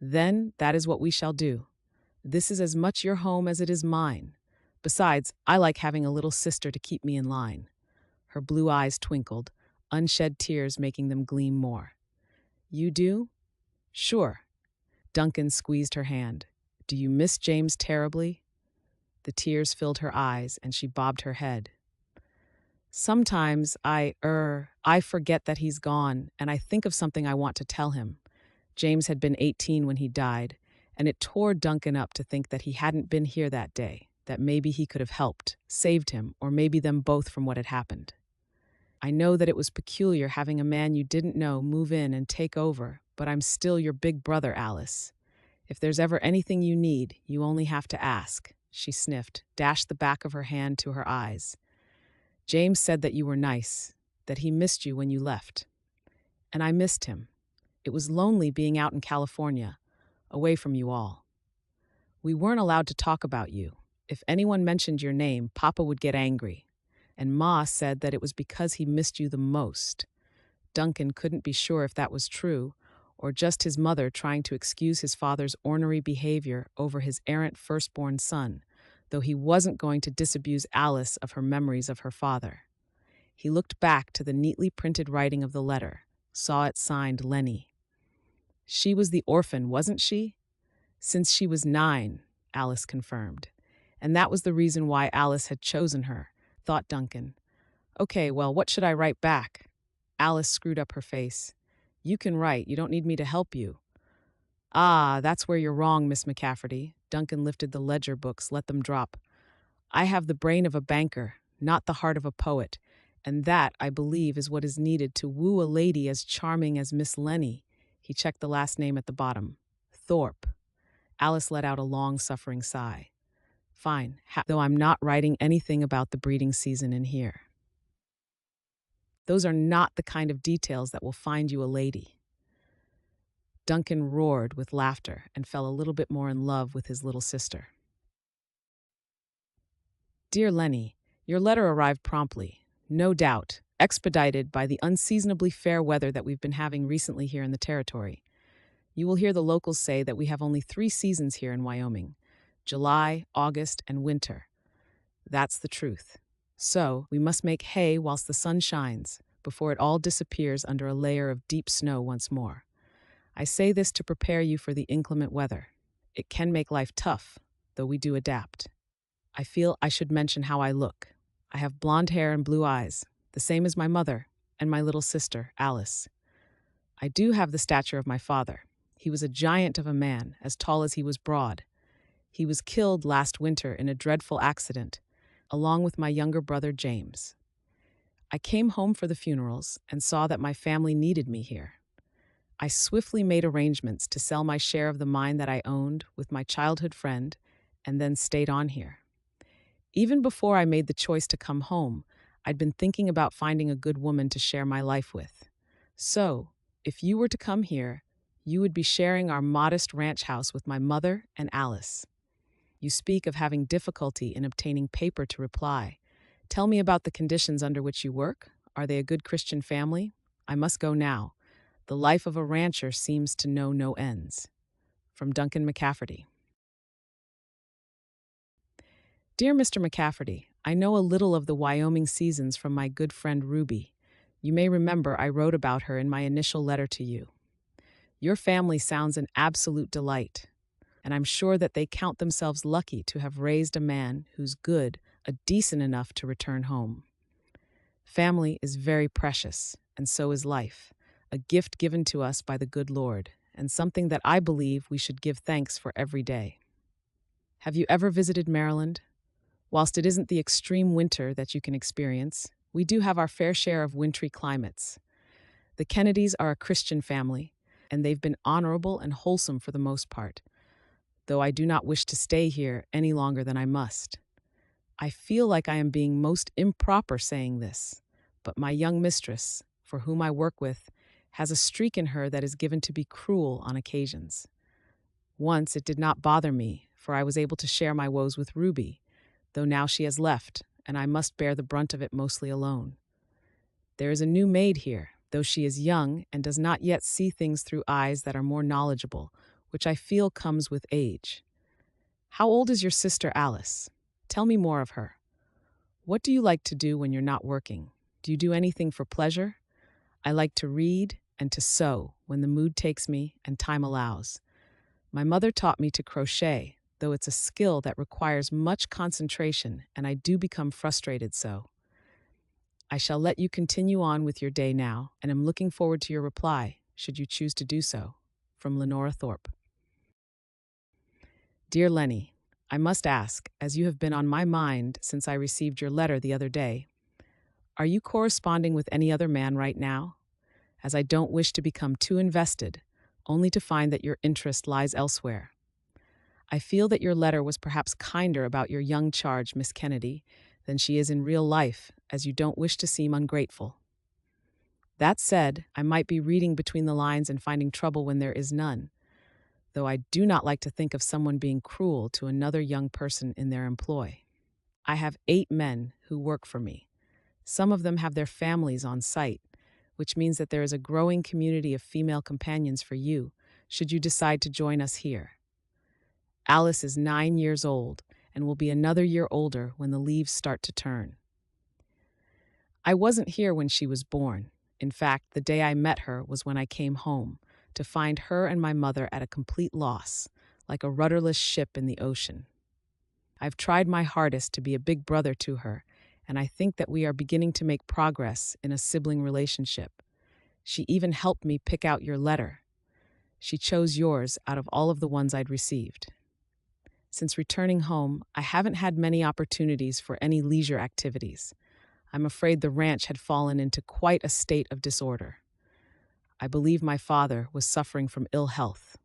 Then that is what we shall do. This is as much your home as it is mine. Besides, I like having a little sister to keep me in line. Her blue eyes twinkled, unshed tears making them gleam more. You do? Sure. Duncan squeezed her hand. Do you miss James terribly? The tears filled her eyes, and she bobbed her head. Sometimes I forget that he's gone, and I think of something I want to tell him. James had been 18 when he died, and it tore Duncan up to think that he hadn't been here that day, that maybe he could have helped, saved him, or maybe them both from what had happened. I know that it was peculiar having a man you didn't know move in and take over, but I'm still your big brother, Alice. If there's ever anything you need, you only have to ask. She sniffed, dashed the back of her hand to her eyes. James said that you were nice, that he missed you when you left. And I missed him. It was lonely being out in California, away from you all. We weren't allowed to talk about you. If anyone mentioned your name, Papa would get angry. And Ma said that it was because he missed you the most. Duncan couldn't be sure if that was true, or just his mother trying to excuse his father's ornery behavior over his errant firstborn son, though he wasn't going to disabuse Alice of her memories of her father. He looked back to the neatly printed writing of the letter, saw it signed Lennie. She was the orphan, wasn't she? Since she was 9, Alice confirmed. And that was the reason why Alice had chosen her, thought Duncan. Okay, well, what should I write back? Alice screwed up her face. You can write, you don't need me to help you. Ah, that's where you're wrong, Miss McCafferty. Duncan lifted the ledger books, let them drop. I have the brain of a banker, not the heart of a poet, and that, I believe, is what is needed to woo a lady as charming as Miss Lennie. He checked the last name at the bottom. Thorpe. Alice let out a long-suffering sigh. Fine, though I'm not writing anything about the breeding season in here. Those are not the kind of details that will find you a lady. Duncan roared with laughter and fell a little bit more in love with his little sister. Dear Lennie, your letter arrived promptly, no doubt, expedited by the unseasonably fair weather that we've been having recently here in the territory. You will hear the locals say that we have only 3 seasons here in Wyoming: July, August, and winter. That's the truth. So, we must make hay whilst the sun shines, before it all disappears under a layer of deep snow once more. I say this to prepare you for the inclement weather. It can make life tough, though we do adapt. I feel I should mention how I look. I have blonde hair and blue eyes, the same as my mother and my little sister, Alice. I do have the stature of my father. He was a giant of a man, as tall as he was broad. He was killed last winter in a dreadful accident, along with my younger brother James. I came home for the funerals and saw that my family needed me here. I swiftly made arrangements to sell my share of the mine that I owned with my childhood friend and then stayed on here. Even before I made the choice to come home, I'd been thinking about finding a good woman to share my life with. So, if you were to come here, you would be sharing our modest ranch house with my mother and Alice. You speak of having difficulty in obtaining paper to reply. Tell me about the conditions under which you work. Are they a good Christian family? I must go now. The life of a rancher seems to know no ends. From Duncan McCafferty. Dear Mr. McCafferty, I know a little of the Wyoming seasons from my good friend Ruby. You may remember I wrote about her in my initial letter to you. Your family sounds an absolute delight, and I'm sure that they count themselves lucky to have raised a man who's good, decent enough to return home. Family is very precious, and so is life, a gift given to us by the good Lord, and something that I believe we should give thanks for every day. Have you ever visited Maryland? Whilst it isn't the extreme winter that you can experience, we do have our fair share of wintry climates. The Kennedys are a Christian family, and they've been honorable and wholesome for the most part, though I do not wish to stay here any longer than I must. I feel like I am being most improper saying this, but my young mistress, for whom I work with, has a streak in her that is given to be cruel on occasions. Once it did not bother me, for I was able to share my woes with Ruby, though now she has left, and I must bear the brunt of it mostly alone. There is a new maid here, though she is young and does not yet see things through eyes that are more knowledgeable, which I feel comes with age. How old is your sister Alice? Tell me more of her. What do you like to do when you're not working? Do you do anything for pleasure? I like to read and to sew when the mood takes me and time allows. My mother taught me to crochet, though it's a skill that requires much concentration and I do become frustrated so. I shall let you continue on with your day now and am looking forward to your reply, should you choose to do so. From Lenore Thorpe. Dear Lennie, I must ask, as you have been on my mind since I received your letter the other day, are you corresponding with any other man right now? As I don't wish to become too invested, only to find that your interest lies elsewhere. I feel that your letter was perhaps kinder about your young charge, Miss Kennedy, than she is in real life, as you don't wish to seem ungrateful. That said, I might be reading between the lines and finding trouble when there is none, though I do not like to think of someone being cruel to another young person in their employ. I have 8 men who work for me. Some of them have their families on site, which means that there is a growing community of female companions for you, should you decide to join us here. Alice is 9 years old and will be another year older when the leaves start to turn. I wasn't here when she was born. In fact, the day I met her was when I came home, to find her and my mother at a complete loss, like a rudderless ship in the ocean. I've tried my hardest to be a big brother to her, and I think that we are beginning to make progress in a sibling relationship. She even helped me pick out your letter. She chose yours out of all of the ones I'd received. Since returning home, I haven't had many opportunities for any leisure activities. I'm afraid the ranch had fallen into quite a state of disorder. I believe my father was suffering from ill health,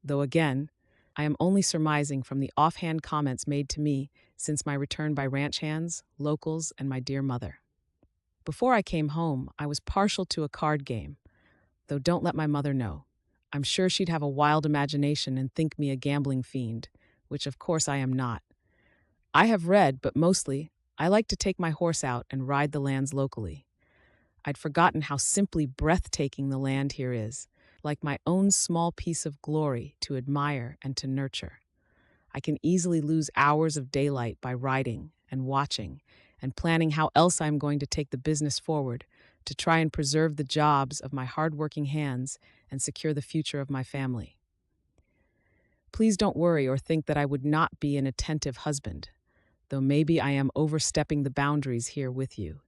though again, I am only surmising from the offhand comments made to me since my return by ranch hands, locals, and my dear mother. Before I came home, I was partial to a card game, though don't let my mother know. I'm sure she'd have a wild imagination and think me a gambling fiend, which of course I am not. I have read, but mostly, I like to take my horse out and ride the lands locally. I'd forgotten how simply breathtaking the land here is, like my own small piece of glory to admire and to nurture. I can easily lose hours of daylight by riding and watching and planning how else I'm going to take the business forward to try and preserve the jobs of my hard-working hands and secure the future of my family. Please don't worry or think that I would not be an attentive husband, though maybe I am overstepping the boundaries here with you.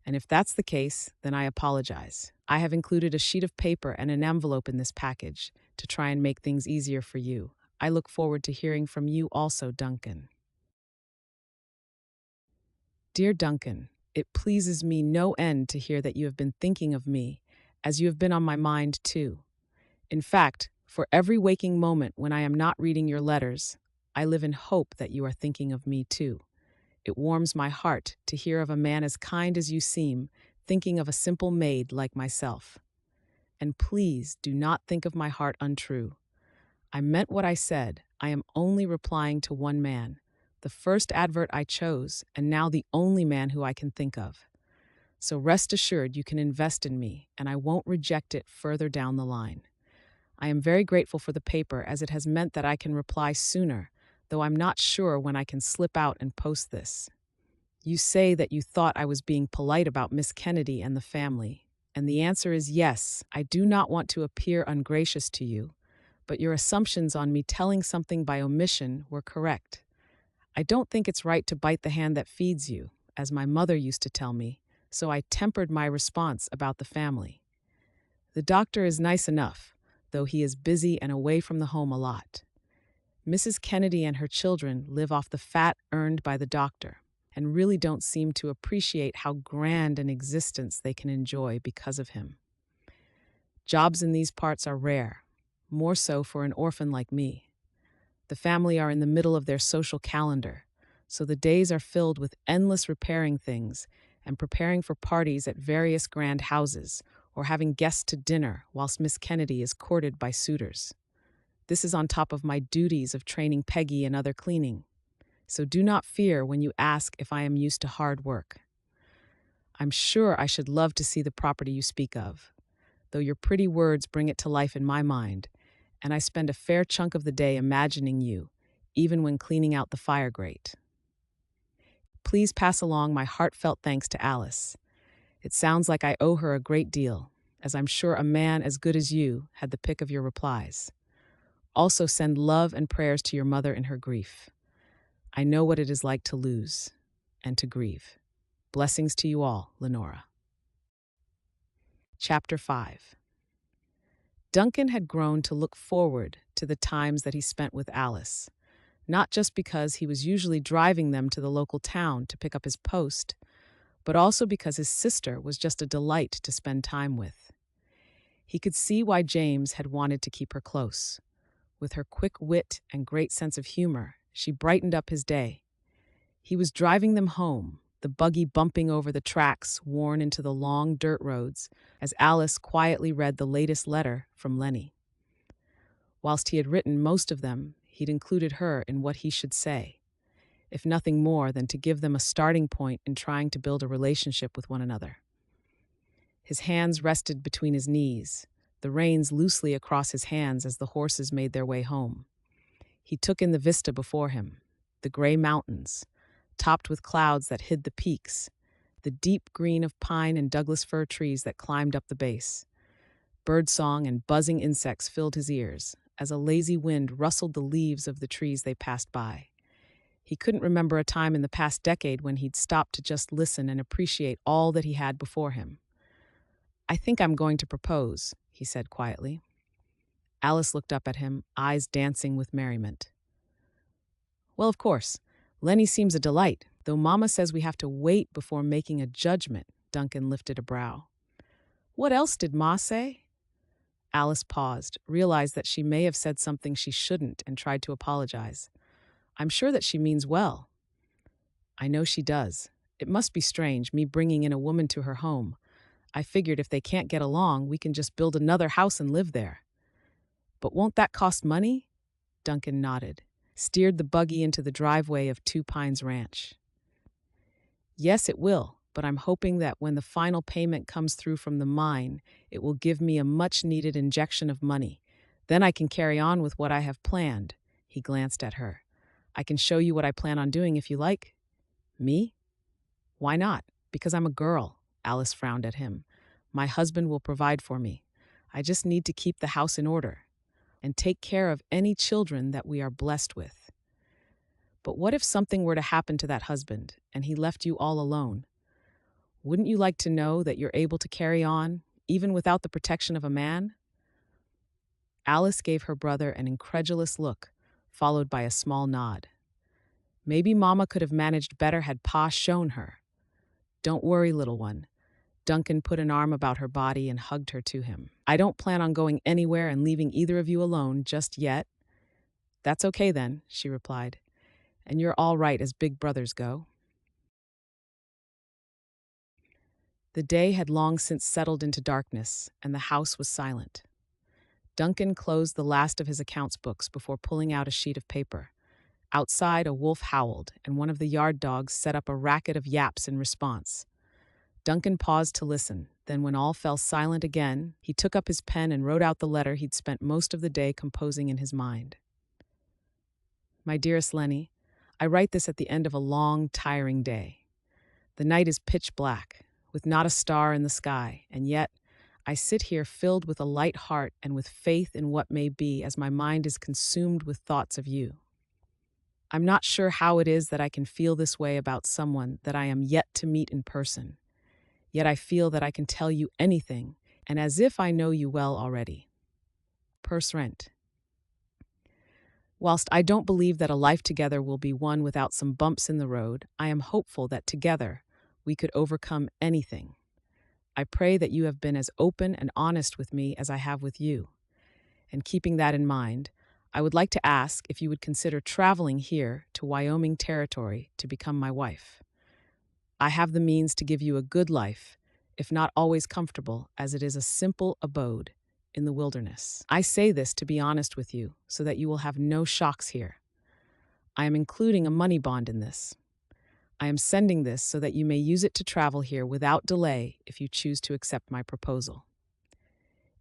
And if that's the case, then I apologize. I have included a sheet of paper and an envelope in this package to try and make things easier for you. I look forward to hearing from you also, Duncan. Dear Duncan, it pleases me no end to hear that you have been thinking of me, as you have been on my mind too. In fact, for every waking moment when I am not reading your letters, I live in hope that you are thinking of me too. It warms my heart to hear of a man as kind as you seem, thinking of a simple maid like myself. And please do not think of my heart untrue. I meant what I said. I am only replying to one man, the first advert I chose, and now the only man who I can think of. So rest assured you can invest in me, and I won't reject it further down the line. I am very grateful for the paper, as it has meant that I can reply sooner, though I'm not sure when I can slip out and post this. You say that you thought I was being polite about Miss Kennedy and the family, and the answer is yes. I do not want to appear ungracious to you, but your assumptions on me telling something by omission were correct. I don't think it's right to bite the hand that feeds you, as my mother used to tell me, so I tempered my response about the family. The doctor is nice enough, though he is busy and away from the home a lot. Mrs. Kennedy and her children live off the fat earned by the doctor, and really don't seem to appreciate how grand an existence they can enjoy because of him. Jobs in these parts are rare, more so for an orphan like me. The family are in the middle of their social calendar, so the days are filled with endless repairing things and preparing for parties at various grand houses or having guests to dinner whilst Miss Kennedy is courted by suitors. This is on top of my duties of training Peggy and other cleaning. So do not fear when you ask if I am used to hard work. I'm sure I should love to see the property you speak of, though your pretty words bring it to life in my mind, and I spend a fair chunk of the day imagining you, even when cleaning out the fire grate. Please pass along my heartfelt thanks to Alice. It sounds like I owe her a great deal, as I'm sure a man as good as you had the pick of your replies. Also send love and prayers to your mother in her grief. I know what it is like to lose and to grieve. Blessings to you all, Lenora. Chapter 5. Duncan had grown to look forward to the times that he spent with Alice, not just because he was usually driving them to the local town to pick up his post, but also because his sister was just a delight to spend time with. He could see why James had wanted to keep her close. With her quick wit and great sense of humor, she brightened up his day. He was driving them home, the buggy bumping over the tracks worn into the long dirt roads, as Alice quietly read the latest letter from Lennie. Whilst he had written most of them, he'd included her in what he should say, if nothing more than to give them a starting point in trying to build a relationship with one another. His hands rested between his knees, the reins loosely across his hands as the horses made their way home. He took in the vista before him, the gray mountains, topped with clouds that hid the peaks, the deep green of pine and Douglas fir trees that climbed up the base. Birdsong and buzzing insects filled his ears as a lazy wind rustled the leaves of the trees they passed by. He couldn't remember a time in the past decade when he'd stopped to just listen and appreciate all that he had before him. "I think I'm going to propose," he said quietly. Alice looked up at him, eyes dancing with merriment. "Well, of course. Lennie seems a delight, though Mama says we have to wait before making a judgment." Duncan lifted a brow. "What else did Ma say?" Alice paused, realized that she may have said something she shouldn't, and tried to apologize. "I'm sure that she means well." "I know she does. It must be strange, me bringing in a woman to her home. I figured if they can't get along, we can just build another house and live there." "But won't that cost money?" Duncan nodded, steered the buggy into the driveway of Two Pines Ranch. "Yes, it will, but I'm hoping that when the final payment comes through from the mine, it will give me a much-needed injection of money. Then I can carry on with what I have planned." He glanced at her. "I can show you what I plan on doing if you like." "Me? Why not?" "Because I'm a girl." Alice frowned at him. "My husband will provide for me. I just need to keep the house in order and take care of any children that we are blessed with." "But what if something were to happen to that husband and he left you all alone? Wouldn't you like to know that you're able to carry on, even without the protection of a man?" Alice gave her brother an incredulous look, followed by a small nod. Maybe Mama could have managed better had Pa shown her. "Don't worry, little one." Duncan put an arm about her body and hugged her to him. "I don't plan on going anywhere and leaving either of you alone just yet." "That's okay then," she replied. "And you're all right as big brothers go." The day had long since settled into darkness, and the house was silent. Duncan closed the last of his accounts books before pulling out a sheet of paper. Outside, a wolf howled, and one of the yard dogs set up a racket of yaps in response. Duncan paused to listen. Then, when all fell silent again, he took up his pen and wrote out the letter he'd spent most of the day composing in his mind. "My dearest Lennie, I write this at the end of a long, tiring day. The night is pitch black, with not a star in the sky, and yet I sit here filled with a light heart and with faith in what may be as my mind is consumed with thoughts of you. I'm not sure how it is that I can feel this way about someone that I am yet to meet in person. Yet I feel that I can tell you anything, and as if I know you well already. Purse rent. Whilst I don't believe that a life together will be one without some bumps in the road, I am hopeful that together we could overcome anything. I pray that you have been as open and honest with me as I have with you. And keeping that in mind, I would like to ask if you would consider traveling here to Wyoming Territory to become my wife. I have the means to give you a good life, if not always comfortable, as it is a simple abode in the wilderness. I say this to be honest with you, so that you will have no shocks here. I am including a money bond in this. I am sending this so that you may use it to travel here without delay if you choose to accept my proposal.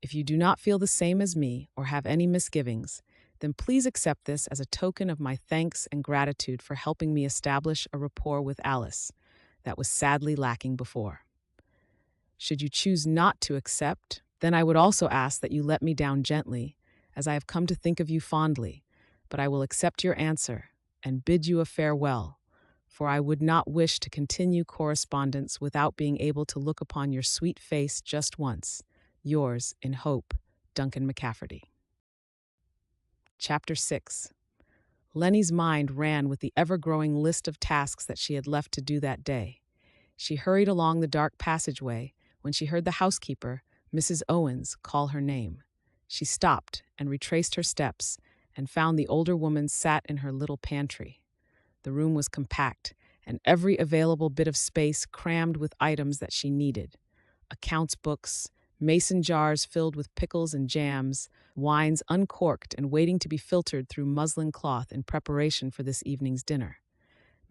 If you do not feel the same as me or have any misgivings, then please accept this as a token of my thanks and gratitude for helping me establish a rapport with Alice that was sadly lacking before. Should you choose not to accept, then I would also ask that you let me down gently, as I have come to think of you fondly, but I will accept your answer and bid you a farewell, for I would not wish to continue correspondence without being able to look upon your sweet face just once. Yours, in hope, Duncan McCafferty. Chapter 6. Lennie's mind ran with the ever-growing list of tasks that she had left to do that day. She hurried along the dark passageway when she heard the housekeeper, Mrs. Owens, call her name. She stopped and retraced her steps, and found the older woman sat in her little pantry. The room was compact, and every available bit of space crammed with items that she needed: accounts books, mason jars filled with pickles and jams, wines uncorked and waiting to be filtered through muslin cloth in preparation for this evening's dinner.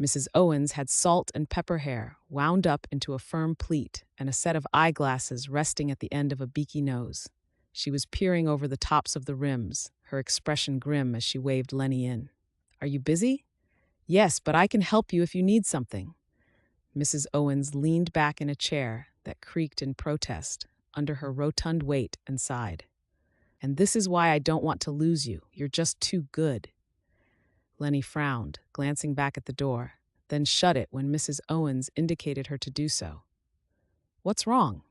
Mrs. Owens had salt and pepper hair wound up into a firm pleat and a set of eyeglasses resting at the end of a beaky nose. She was peering over the tops of the rims, her expression grim as she waved Lennie in. "Are you busy?" "Yes, but I can help you if you need something." Mrs. Owens leaned back in a chair that creaked in protest under her rotund weight and sighed. "And this is why I don't want to lose you. You're just too good." Lennie frowned, glancing back at the door, then shut it when Mrs. Owens indicated her to do so. "What's wrong?"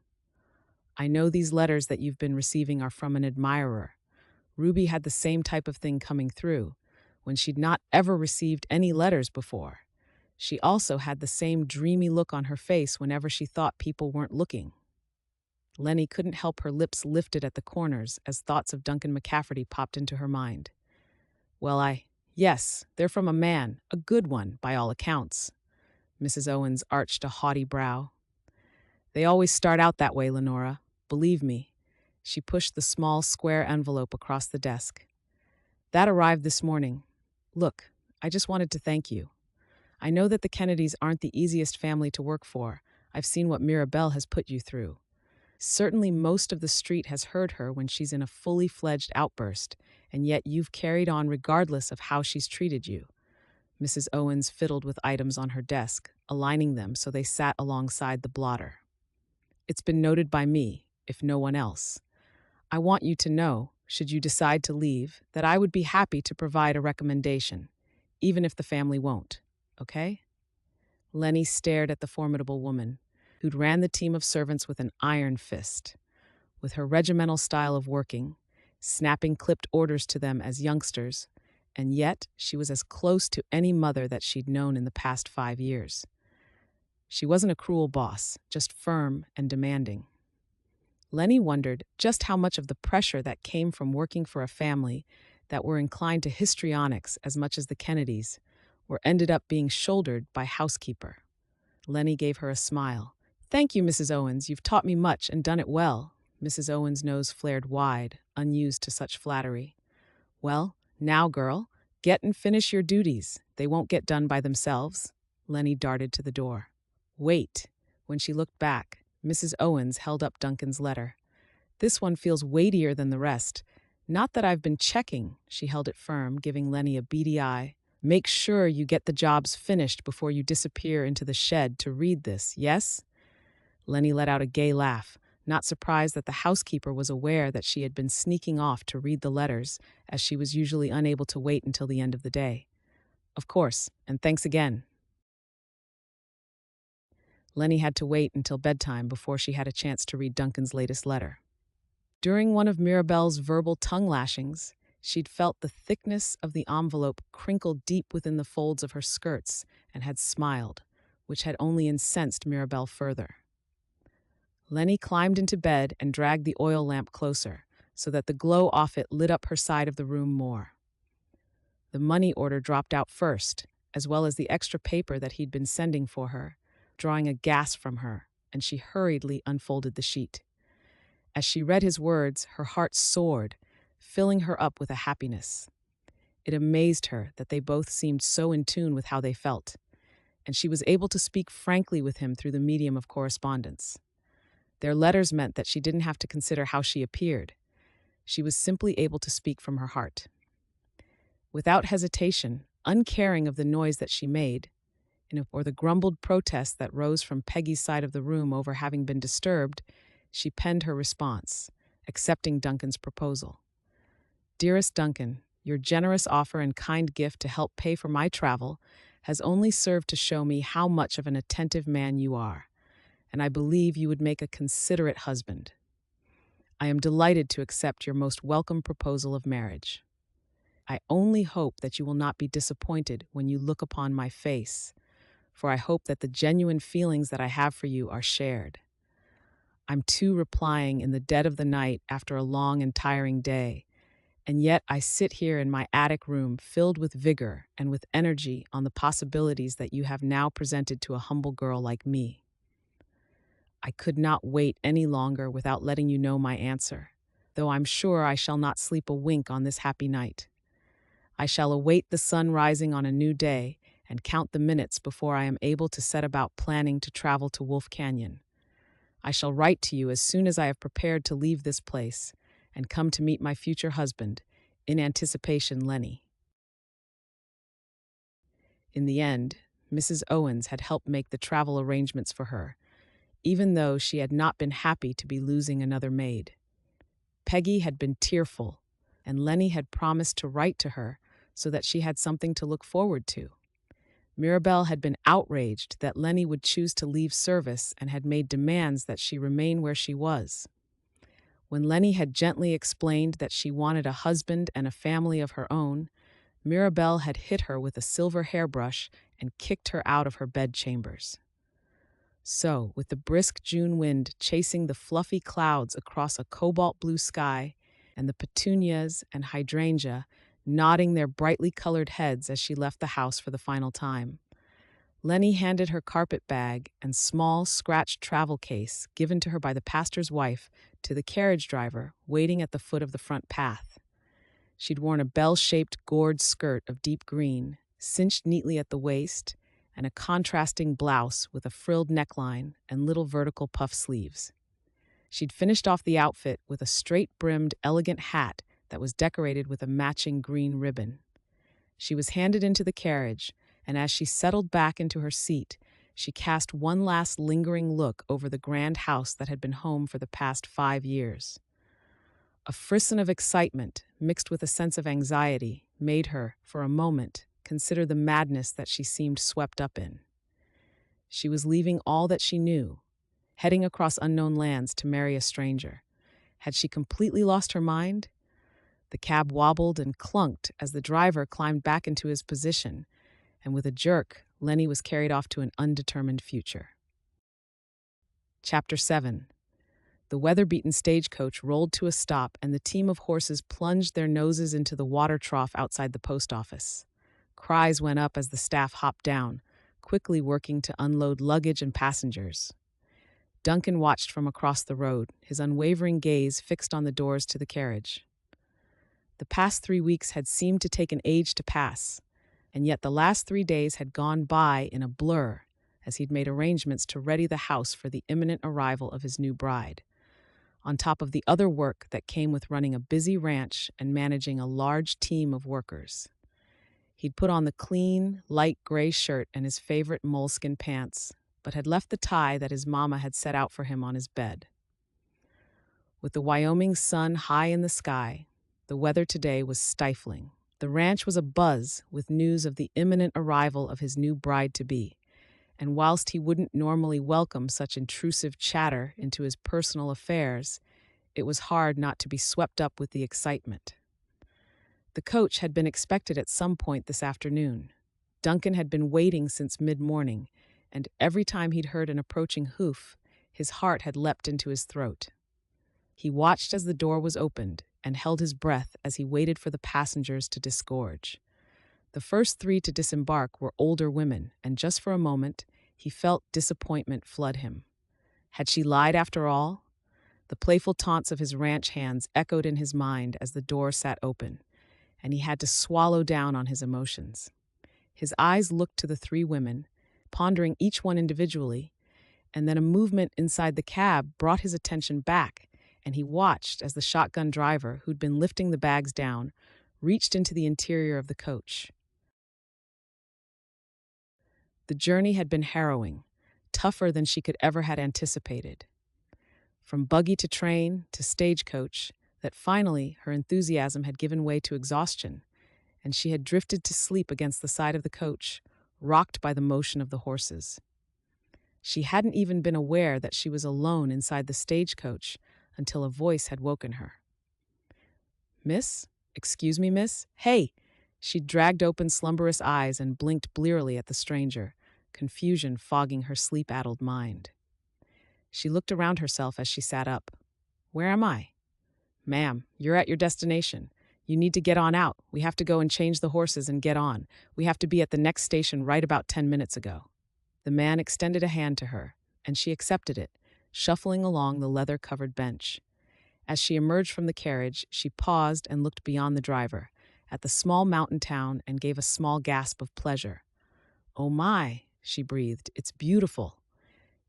"I know these letters that you've been receiving are from an admirer." Ruby had the same type of thing coming through, when she'd not ever received any letters before. She also had the same dreamy look on her face whenever she thought people weren't looking. Lennie couldn't help her lips lifted at the corners as thoughts of Duncan McCafferty popped into her mind. Yes, they're from a man, a good one, by all accounts." Mrs. Owens arched a haughty brow. "They always start out that way, Lenora. Believe me." She pushed the small, square envelope across the desk. "That arrived this morning. Look, I just wanted to thank you. I know that the Kennedys aren't the easiest family to work for. I've seen what Mirabelle has put you through. Certainly most of the street has heard her when she's in a fully fledged outburst, and yet you've carried on regardless of how she's treated you." Mrs. Owens fiddled with items on her desk, aligning them so they sat alongside the blotter. "It's been noted by me, if no one else. I want you to know, should you decide to leave, that I would be happy to provide a recommendation, even if the family won't. Okay?" Lennie stared at the formidable woman, who'd ran the team of servants with an iron fist. With her regimental style of working, snapping clipped orders to them as youngsters, and yet she was as close to any mother that she'd known in the past 5 years. She wasn't a cruel boss, just firm and demanding. Lennie wondered just how much of the pressure that came from working for a family that were inclined to histrionics as much as the Kennedys were ended up being shouldered by housekeeper. Lennie gave her a smile. "Thank you, Mrs. Owens. You've taught me much and done it well." Mrs. Owens' nose flared wide, unused to such flattery. "Well, now, girl, get and finish your duties. They won't get done by themselves." Lennie darted to the door. "Wait." When she looked back, Mrs. Owens held up Duncan's letter. "This one feels weightier than the rest. Not that I've been checking." She held it firm, giving Lennie a beady eye. "Make sure you get the jobs finished before you disappear into the shed to read this, yes?" Lennie let out a gay laugh, not surprised that the housekeeper was aware that she had been sneaking off to read the letters, as she was usually unable to wait until the end of the day. "Of course, and thanks again." Lennie had to wait until bedtime before she had a chance to read Duncan's latest letter. During one of Mirabelle's verbal tongue-lashings, she'd felt the thickness of the envelope crinkle deep within the folds of her skirts and had smiled, which had only incensed Mirabelle further. Lennie climbed into bed and dragged the oil lamp closer, so that the glow off it lit up her side of the room more. The money order dropped out first, as well as the extra paper that he'd been sending for her, drawing a gasp from her, and she hurriedly unfolded the sheet. As she read his words, her heart soared, filling her up with a happiness. It amazed her that they both seemed so in tune with how they felt, and she was able to speak frankly with him through the medium of correspondence. Their letters meant that she didn't have to consider how she appeared. She was simply able to speak from her heart. Without hesitation, uncaring of the noise that she made, or the grumbled protest that rose from Peggy's side of the room over having been disturbed, she penned her response, accepting Duncan's proposal. "Dearest Duncan, your generous offer and kind gift to help pay for my travel has only served to show me how much of an attentive man you are, and I believe you would make a considerate husband. I am delighted to accept your most welcome proposal of marriage. I only hope that you will not be disappointed when you look upon my face, for I hope that the genuine feelings that I have for you are shared. I'm too replying in the dead of the night after a long and tiring day, And yet I sit here in my attic room filled with vigor and with energy on the possibilities that you have now presented to a humble girl like me. I could not wait any longer without letting you know my answer, though I'm sure I shall not sleep a wink on this happy night. I shall await the sun rising on a new day and count the minutes before I am able to set about planning to travel to Wolf Canyon. I shall write to you as soon as I have prepared to leave this place and come to meet my future husband, in anticipation, Lennie. In the end, Mrs. Owens had helped make the travel arrangements for her, even though she had not been happy to be losing another maid. Peggy had been tearful, and Lennie had promised to write to her so that she had something to look forward to. Mirabelle had been outraged that Lennie would choose to leave service and had made demands that she remain where she was. When Lennie had gently explained that she wanted a husband and a family of her own, Mirabelle had hit her with a silver hairbrush and kicked her out of her bedchambers. So, with the brisk June wind chasing the fluffy clouds across a cobalt blue sky, and the petunias and hydrangea nodding their brightly colored heads as she left the house for the final time, Lennie handed her carpet bag and small, scratched travel case given to her by the pastor's wife to the carriage driver waiting at the foot of the front path. She'd worn a bell-shaped gored skirt of deep green, cinched neatly at the waist, and a contrasting blouse with a frilled neckline and little vertical puff sleeves. She'd finished off the outfit with a straight-brimmed, elegant hat that was decorated with a matching green ribbon. She was handed into the carriage, and as she settled back into her seat, she cast one last lingering look over the grand house that had been home for the past 5 years. A frisson of excitement, mixed with a sense of anxiety, made her, for a moment, consider the madness that she seemed swept up in. She was leaving all that she knew, heading across unknown lands to marry a stranger. Had she completely lost her mind? The cab wobbled and clunked as the driver climbed back into his position, and with a jerk, Lennie was carried off to an undetermined future. Chapter 7. The weather-beaten stagecoach rolled to a stop, and the team of horses plunged their noses into the water trough outside the post office. Cries went up as the staff hopped down, quickly working to unload luggage and passengers. Duncan watched from across the road, his unwavering gaze fixed on the doors to the carriage. The past 3 weeks had seemed to take an age to pass, and yet the last 3 days had gone by in a blur as he'd made arrangements to ready the house for the imminent arrival of his new bride, on top of the other work that came with running a busy ranch and managing a large team of workers. He'd put on the clean, light gray shirt and his favorite moleskin pants, but had left the tie that his mama had set out for him on his bed. With the Wyoming sun high in the sky, the weather today was stifling. The ranch was abuzz with news of the imminent arrival of his new bride-to-be, and whilst he wouldn't normally welcome such intrusive chatter into his personal affairs, it was hard not to be swept up with the excitement. The coach had been expected at some point this afternoon. Duncan had been waiting since mid-morning, and every time he'd heard an approaching hoof, his heart had leapt into his throat. He watched as the door was opened and held his breath as he waited for the passengers to disgorge. The first 3 to disembark were older women, and just for a moment, he felt disappointment flood him. Had she lied after all? The playful taunts of his ranch hands echoed in his mind as the door sat open, and he had to swallow down on his emotions. His eyes looked to the 3 women, pondering each one individually, and then a movement inside the cab brought his attention back, and he watched as the shotgun driver, who'd been lifting the bags down, reached into the interior of the coach. The journey had been harrowing, tougher than she could ever had anticipated. From buggy to train to stagecoach, that finally her enthusiasm had given way to exhaustion, and she had drifted to sleep against the side of the coach, rocked by the motion of the horses. She hadn't even been aware that she was alone inside the stagecoach until a voice had woken her. "Miss? Excuse me, miss? Hey!" She dragged open slumberous eyes and blinked blearily at the stranger, confusion fogging her sleep-addled mind. She looked around herself as she sat up. "Where am I?" "Ma'am, you're at your destination. You need to get on out. We have to go and change the horses and get on. We have to be at the next station right about 10 minutes ago." The man extended a hand to her, and she accepted it, shuffling along the leather-covered bench. As she emerged from the carriage, she paused and looked beyond the driver, at the small mountain town, and gave a small gasp of pleasure. "Oh my," she breathed, "it's beautiful."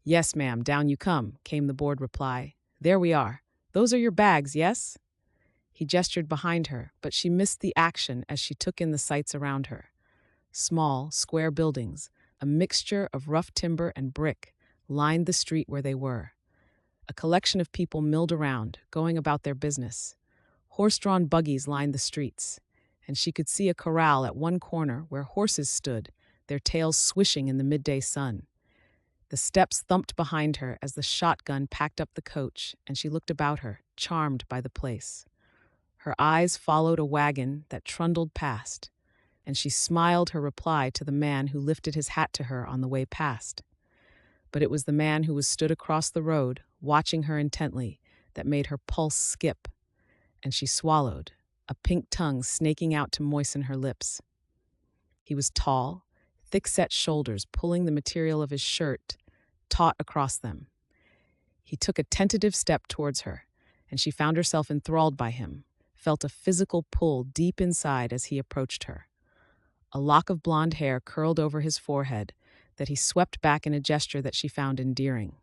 "Yes, ma'am, down you come," came the bored reply. "There we are. Those are your bags, yes?" He gestured behind her, but she missed the action as she took in the sights around her. Small, square buildings, a mixture of rough timber and brick, lined the street where they were. A collection of people milled around, going about their business. Horse-drawn buggies lined the streets, and she could see a corral at one corner where horses stood, their tails swishing in the midday sun. The steps thumped behind her as the shotgun packed up the coach, and she looked about her, charmed by the place. Her eyes followed a wagon that trundled past, and she smiled her reply to the man who lifted his hat to her on the way past. But it was the man who was stood across the road, watching her intently, that made her pulse skip, and she swallowed, a pink tongue snaking out to moisten her lips. He was tall, thick-set shoulders pulling the material of his shirt taut across them. He took a tentative step towards her, and she found herself enthralled by him, felt a physical pull deep inside as he approached her. A lock of blonde hair curled over his forehead that he swept back in a gesture that she found endearing.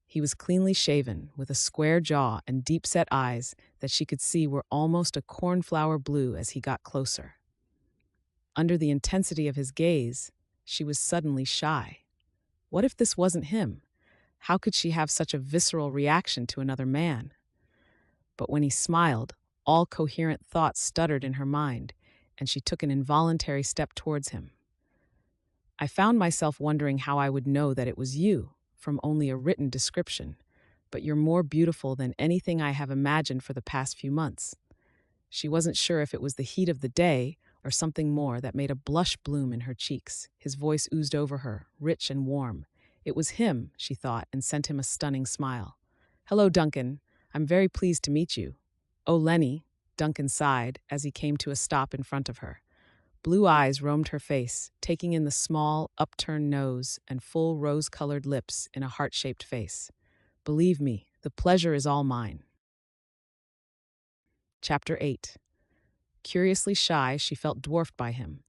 He was cleanly shaven, with a square jaw and deep-set eyes that she could see were almost a cornflower blue as he got closer. Under the intensity of his gaze, she was suddenly shy. What if this wasn't him? How could she have such a visceral reaction to another man? But when he smiled, all coherent thoughts stuttered in her mind, and she took an involuntary step towards him. "I found myself wondering how I would know that it was you, from only a written description, but you're more beautiful than anything I have imagined for the past few months." She wasn't sure if it was the heat of the day or something more that made a blush bloom in her cheeks. His voice oozed over her, rich and warm. It was him, she thought, and sent him a stunning smile. "Hello, Duncan. I'm very pleased to meet you." "Oh, Lennie," Duncan sighed as he came to a stop in front of her. Blue eyes roamed her face, taking in the small, upturned nose and full rose-colored lips in a heart-shaped face. "Believe me, the pleasure is all mine." Chapter 8. Curiously shy, she felt dwarfed by him.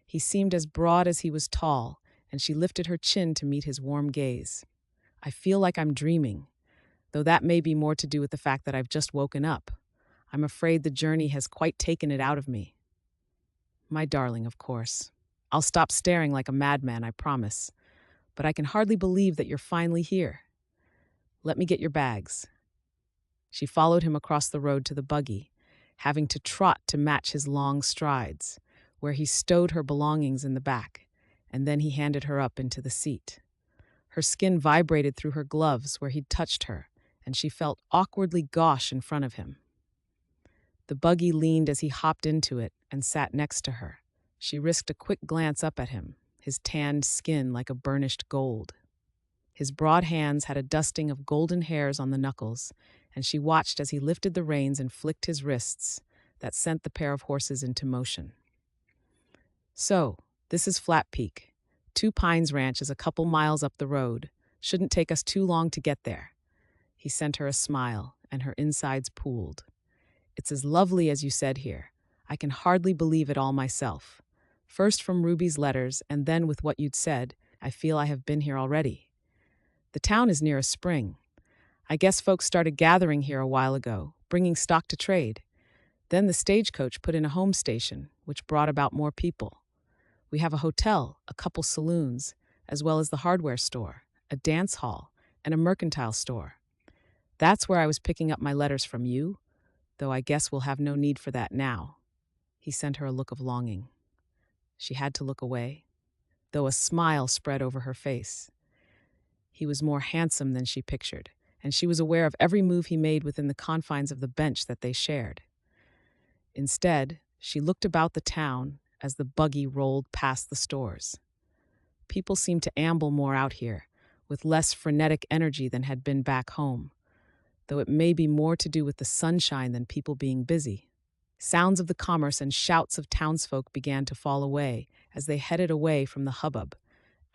He seemed as broad as he was tall, and she lifted her chin to meet his warm gaze. "I feel like I'm dreaming, though that may be more to do with the fact that I've just woken up. I'm afraid the journey has quite taken it out of me." "My darling, of course. I'll stop staring like a madman, I promise. But I can hardly believe that you're finally here. Let me get your bags." She followed him across the road to the buggy, having to trot to match his long strides, where he stowed her belongings in the back, and then he handed her up into the seat. Her skin vibrated through her gloves where he'd touched her, and she felt awkwardly gauche in front of him. The buggy leaned as he hopped into it and sat next to her. She risked a quick glance up at him, his tanned skin like a burnished gold. His broad hands had a dusting of golden hairs on the knuckles, and she watched as he lifted the reins and flicked his wrists that sent the pair of horses into motion. "So, this is Flat Peak. Two Pines Ranch is a couple miles up the road. Shouldn't take us too long to get there." He sent her a smile, and her insides pooled. "It's as lovely as you said here. I can hardly believe it all myself. First from Ruby's letters, and then with what you'd said, I feel I have been here already. The town is near a spring. I guess folks started gathering here a while ago, bringing stock to trade. Then the stagecoach put in a home station, which brought about more people. We have a hotel, a couple saloons, as well as the hardware store, a dance hall, and a mercantile store. That's where I was picking up my letters from you, though I guess we'll have no need for that now." He sent her a look of longing. She had to look away, though a smile spread over her face. He was more handsome than she pictured, and she was aware of every move he made within the confines of the bench that they shared. Instead, she looked about the town as the buggy rolled past the stores. People seemed to amble more out here, with less frenetic energy than had been back home, though it may be more to do with the sunshine than people being busy. Sounds of the commerce and shouts of townsfolk began to fall away as they headed away from the hubbub,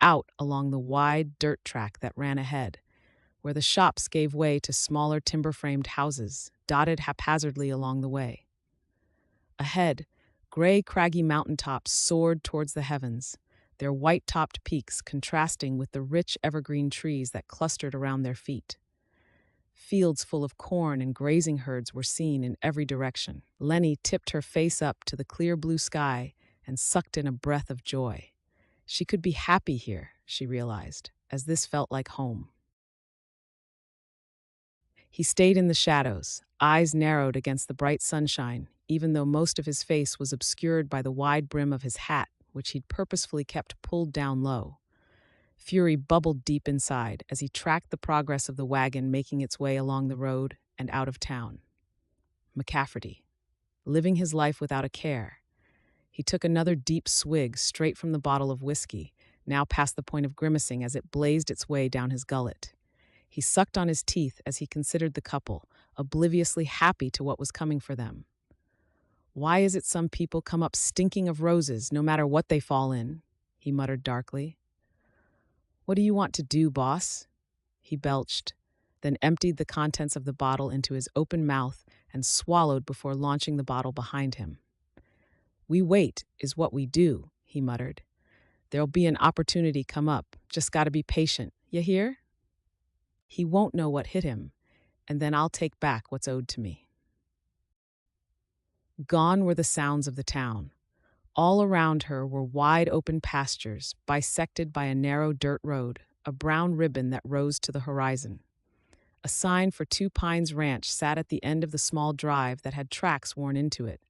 out along the wide dirt track that ran ahead, where the shops gave way to smaller timber-framed houses, dotted haphazardly along the way. Ahead, gray, craggy mountaintops soared towards the heavens, their white-topped peaks contrasting with the rich evergreen trees that clustered around their feet. Fields full of corn and grazing herds were seen in every direction. Lennie tipped her face up to the clear blue sky and sucked in a breath of joy. She could be happy here, she realized, as this felt like home. He stayed in the shadows, eyes narrowed against the bright sunshine, even though most of his face was obscured by the wide brim of his hat, which he'd purposefully kept pulled down low. Fury bubbled deep inside as he tracked the progress of the wagon making its way along the road and out of town. McCafferty, living his life without a care. He took another deep swig straight from the bottle of whiskey, now past the point of grimacing as it blazed its way down his gullet. He sucked on his teeth as he considered the couple, obliviously happy to what was coming for them. "Why is it some people come up stinking of roses no matter what they fall in?" he muttered darkly. "What do you want to do, boss?" he belched, then emptied the contents of the bottle into his open mouth and swallowed before launching the bottle behind him. "We wait is what we do," he muttered. "There'll be an opportunity come up. Just gotta be patient. You hear? He won't know what hit him, and then I'll take back what's owed to me." Gone were the sounds of the town. All around her were wide-open pastures, bisected by a narrow dirt road, a brown ribbon that rose to the horizon. A sign for Two Pines Ranch sat at the end of the small drive that had tracks worn into it.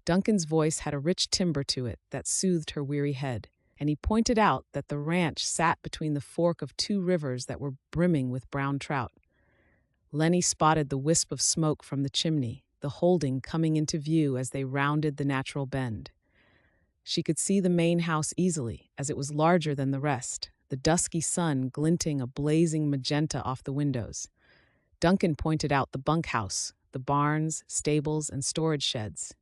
Duncan's voice had a rich timbre to it that soothed her weary head, and he pointed out that the ranch sat between the fork of two rivers that were brimming with brown trout. Lennie spotted the wisp of smoke from the chimney, the holding coming into view as they rounded the natural bend. She could see the main house easily, as it was larger than the rest, the dusky sun glinting a blazing magenta off the windows. Duncan pointed out the bunkhouse, the barns, stables, and storage sheds.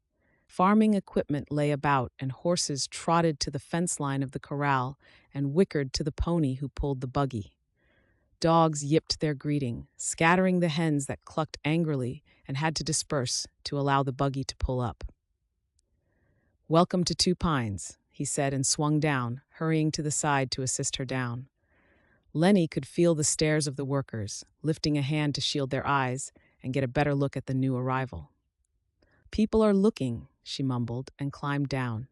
Farming equipment lay about, and horses trotted to the fence line of the corral and whickered to the pony who pulled the buggy. Dogs yipped their greeting, scattering the hens that clucked angrily and had to disperse to allow the buggy to pull up. "Welcome to Two Pines," he said and swung down, hurrying to the side to assist her down. Lennie could feel the stares of the workers, lifting a hand to shield their eyes and get a better look at the new arrival. "People are looking," she mumbled and climbed down.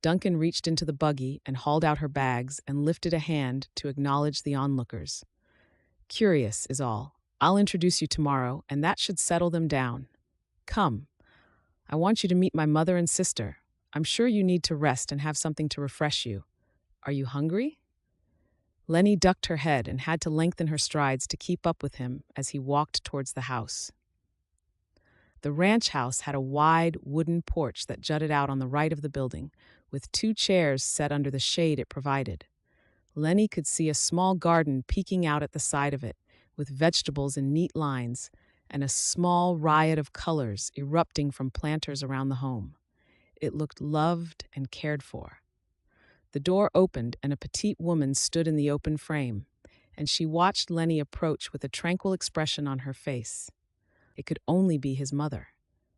Duncan reached into the buggy and hauled out her bags and lifted a hand to acknowledge the onlookers. "Curious is all. I'll introduce you tomorrow, and that should settle them down. Come. I want you to meet my mother and sister. I'm sure you need to rest and have something to refresh you. Are you hungry?" Lennie ducked her head and had to lengthen her strides to keep up with him as he walked towards the house. The ranch house had a wide wooden porch that jutted out on the right of the building, with two chairs set under the shade it provided. Lennie could see a small garden peeking out at the side of it, with vegetables in neat lines, and a small riot of colors erupting from planters around the home. It looked loved and cared for. The door opened and a petite woman stood in the open frame, and she watched Lennie approach with a tranquil expression on her face. It could only be his mother.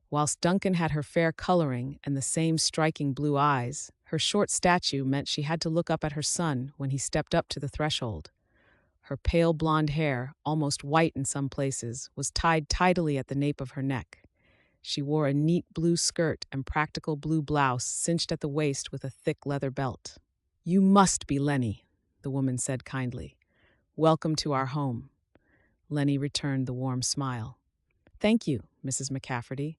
Whilst Duncan had her fair coloring and the same striking blue eyes, her short stature meant she had to look up at her son when he stepped up to the threshold. Her pale blonde hair, almost white in some places, was tied tidily at the nape of her neck. She wore a neat blue skirt and practical blue blouse cinched at the waist with a thick leather belt. "You must be Lennie," the woman said kindly. "Welcome to our home." Lennie returned the warm smile. "Thank you, Mrs. McCafferty.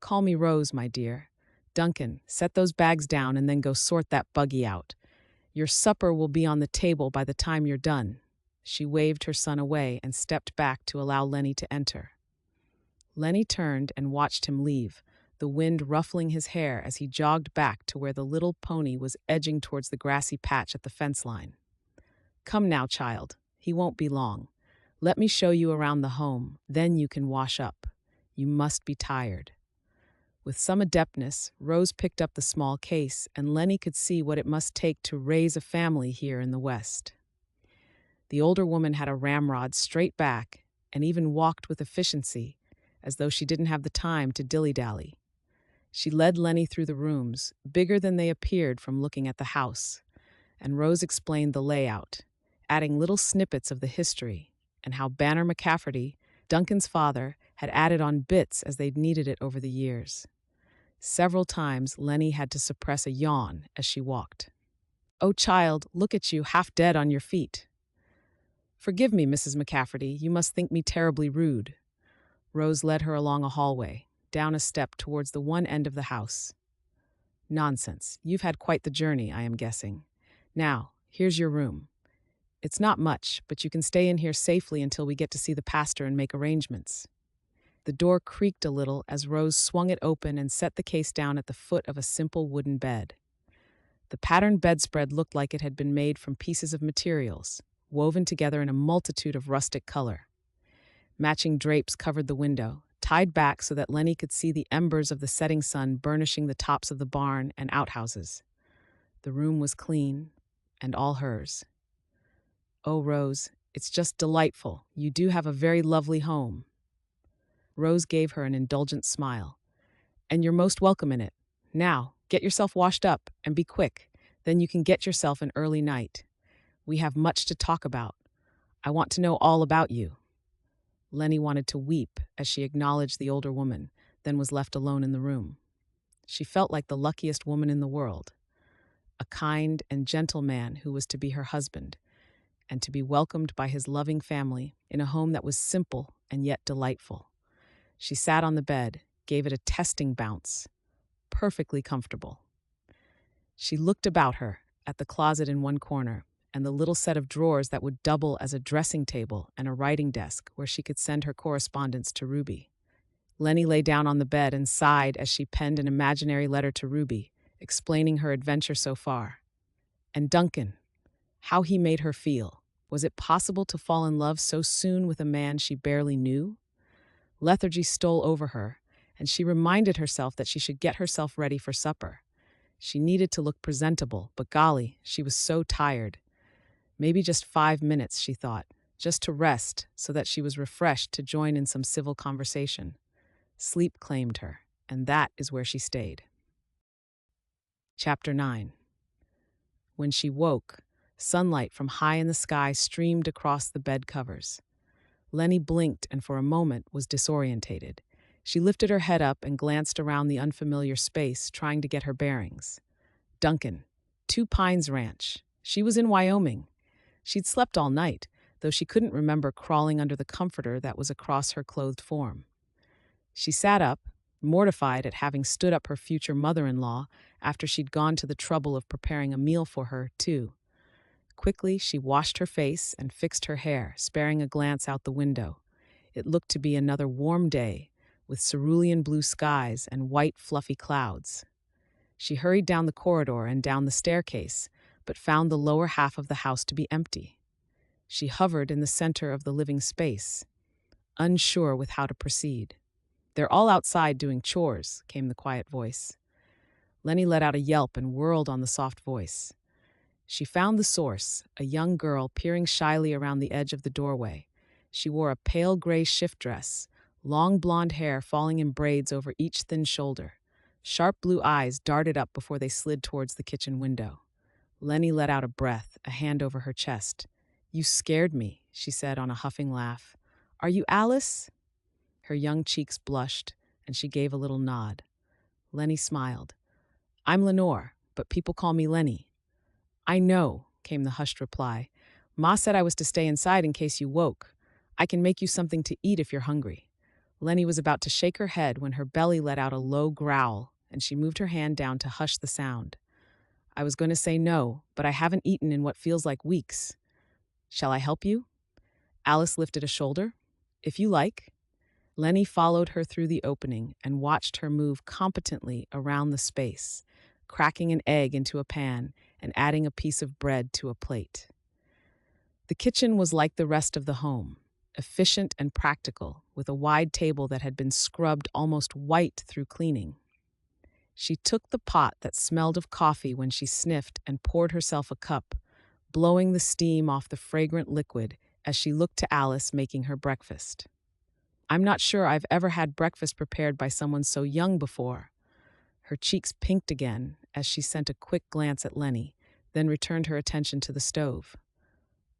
Call me Rose, my dear. Duncan, set those bags down and then go sort that buggy out. Your supper will be on the table by the time you're done." She waved her son away and stepped back to allow Lennie to enter. Lennie turned and watched him leave, the wind ruffling his hair as he jogged back to where the little pony was edging towards the grassy patch at the fence line. "Come now, child. He won't be long. Let me show you around the home, then you can wash up. You must be tired." With some adeptness, Rose picked up the small case, and Lennie could see what it must take to raise a family here in the West. The older woman had a ramrod straight back and even walked with efficiency, as though she didn't have the time to dilly-dally. She led Lennie through the rooms, bigger than they appeared from looking at the house, and Rose explained the layout, adding little snippets of the history and how Banner McCafferty, Duncan's father, had added on bits as they'd needed it over the years. Several times, Lennie had to suppress a yawn as she walked. "Oh, child, look at you, half dead on your feet." "Forgive me, Mrs. McCafferty, you must think me terribly rude." Rose led her along a hallway, down a step towards the one end of the house. "Nonsense, you've had quite the journey, I am guessing. Now, here's your room. It's not much, but you can stay in here safely until we get to see the pastor and make arrangements." The door creaked a little as Rose swung it open and set the case down at the foot of a simple wooden bed. The patterned bedspread looked like it had been made from pieces of materials, woven together in a multitude of rustic color. Matching drapes covered the window, tied back so that Lennie could see the embers of the setting sun burnishing the tops of the barn and outhouses. The room was clean, and all hers. "Oh, Rose, it's just delightful. You do have a very lovely home." Rose gave her an indulgent smile. "And you're most welcome in it. Now, get yourself washed up, and be quick. Then you can get yourself an early night. We have much to talk about. I want to know all about you." Lennie wanted to weep as she acknowledged the older woman, then was left alone in the room. She felt like the luckiest woman in the world. A kind and gentle man who was to be her husband, and to be welcomed by his loving family in a home that was simple and yet delightful. She sat on the bed, gave it a testing bounce. Perfectly comfortable. She looked about her, at the closet in one corner, and the little set of drawers that would double as a dressing table and a writing desk where she could send her correspondence to Ruby. Lennie lay down on the bed and sighed as she penned an imaginary letter to Ruby, explaining her adventure so far. And Duncan, how he made her feel. Was it possible to fall in love so soon with a man she barely knew? Lethargy stole over her, and she reminded herself that she should get herself ready for supper. She needed to look presentable, but golly, she was so tired. Maybe just 5 minutes, she thought, just to rest so that she was refreshed to join in some civil conversation. Sleep claimed her, and that is where she stayed. Chapter 9. When she woke, sunlight from high in the sky streamed across the bed covers. Lennie blinked and for a moment was disorientated. She lifted her head up and glanced around the unfamiliar space, trying to get her bearings. Duncan, Two Pines Ranch. She was in Wyoming. She'd slept all night, though she couldn't remember crawling under the comforter that was across her clothed form. She sat up, mortified at having stood up her future mother-in-law after she'd gone to the trouble of preparing a meal for her, too. Quickly, she washed her face and fixed her hair, sparing a glance out the window. It looked to be another warm day, with cerulean blue skies and white, fluffy clouds. She hurried down the corridor and down the staircase, but found the lower half of the house to be empty. She hovered in the center of the living space, unsure with how to proceed. "They're all outside doing chores," came the quiet voice. Lennie let out a yelp and whirled on the soft voice. She found the source, a young girl peering shyly around the edge of the doorway. She wore a pale gray shift dress, long blonde hair falling in braids over each thin shoulder. Sharp blue eyes darted up before they slid towards the kitchen window. Lennie let out a breath, a hand over her chest. "You scared me," she said on a huffing laugh. "Are you Alice?" Her young cheeks blushed, and she gave a little nod. Lennie smiled. "I'm Lenore, but people call me Lennie." "I know," came the hushed reply. "Ma said I was to stay inside in case you woke. I can make you something to eat if you're hungry." Lennie was about to shake her head when her belly let out a low growl, and she moved her hand down to hush the sound. "I was going to say no, but I haven't eaten in what feels like weeks. Shall I help you?" Alice lifted a shoulder. "If you like." Lennie followed her through the opening and watched her move competently around the space, cracking an egg into a pan and adding a piece of bread to a plate. The kitchen was like the rest of the home, efficient and practical, with a wide table that had been scrubbed almost white through cleaning. She took the pot that smelled of coffee when she sniffed and poured herself a cup, blowing the steam off the fragrant liquid as she looked to Alice making her breakfast. I'm not sure I've ever had breakfast prepared by someone so young before. Her cheeks pinked again as she sent a quick glance at Lennie, then returned her attention to the stove.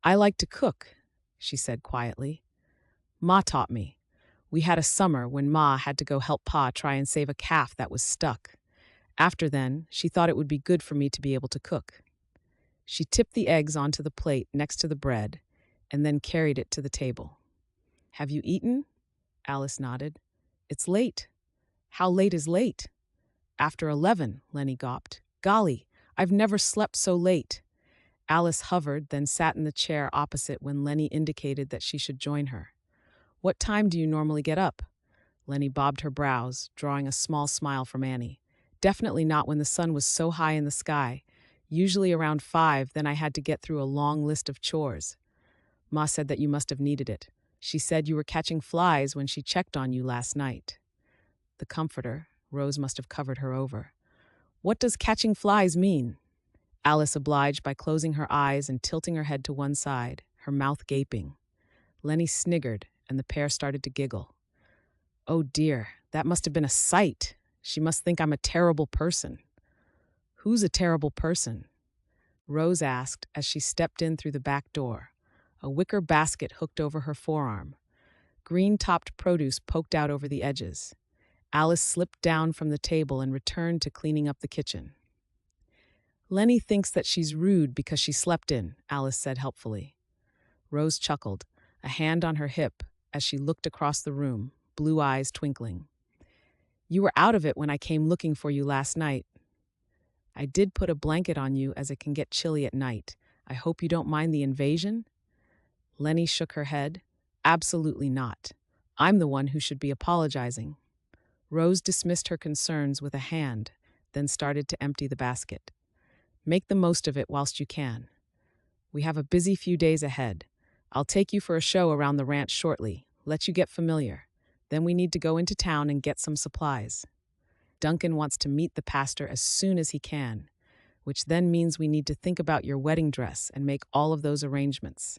I like to cook, she said quietly. Ma taught me. We had a summer when Ma had to go help Pa try and save a calf that was stuck. After then, she thought it would be good for me to be able to cook. She tipped the eggs onto the plate next to the bread and then carried it to the table. Have you eaten? Alice nodded. It's late. How late is late? After 11, Lennie gawped. Golly, I've never slept so late. Alice hovered, then sat in the chair opposite when Lennie indicated that she should join her. What time do you normally get up? Lennie bobbed her brows, drawing a small smile from Annie. Definitely not when the sun was so high in the sky. Usually around 5, then I had to get through a long list of chores. Ma said that you must have needed it. She said you were catching flies when she checked on you last night. The comforter, Rose must have covered her over. What does catching flies mean? Alice obliged by closing her eyes and tilting her head to one side, her mouth gaping. Lennie sniggered, and the pair started to giggle. Oh dear, that must have been a sight. She must think I'm a terrible person. Who's a terrible person? Rose asked as she stepped in through the back door, a wicker basket hooked over her forearm. Green-topped produce poked out over the edges. Alice slipped down from the table and returned to cleaning up the kitchen. Lennie thinks that she's rude because she slept in, Alice said helpfully. Rose chuckled, a hand on her hip, as she looked across the room, blue eyes twinkling. You were out of it when I came looking for you last night. I did put a blanket on you as it can get chilly at night. I hope you don't mind the invasion? Lennie shook her head. Absolutely not. I'm the one who should be apologizing. Rose dismissed her concerns with a hand, then started to empty the basket. Make the most of it whilst you can. We have a busy few days ahead. I'll take you for a show around the ranch shortly, let you get familiar. Then we need to go into town and get some supplies. Duncan wants to meet the pastor as soon as he can, which then means we need to think about your wedding dress and make all of those arrangements.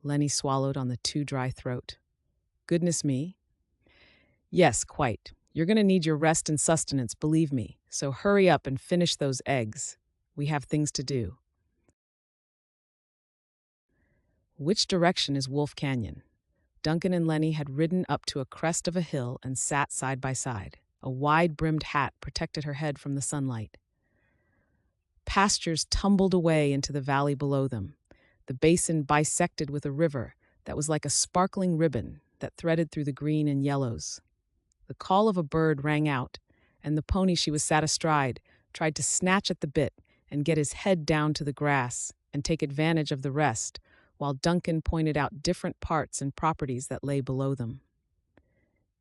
Lennie swallowed on the too dry throat. Goodness me. Yes, quite. You're going to need your rest and sustenance, believe me, so hurry up and finish those eggs. We have things to do. Which direction is Wolf Canyon? Duncan and Lennie had ridden up to a crest of a hill and sat side by side. A wide-brimmed hat protected her head from the sunlight. Pastures tumbled away into the valley below them, the basin bisected with a river that was like a sparkling ribbon that threaded through the green and yellows. The call of a bird rang out, and the pony she was sat astride tried to snatch at the bit and get his head down to the grass and take advantage of the rest, while Duncan pointed out different parts and properties that lay below them.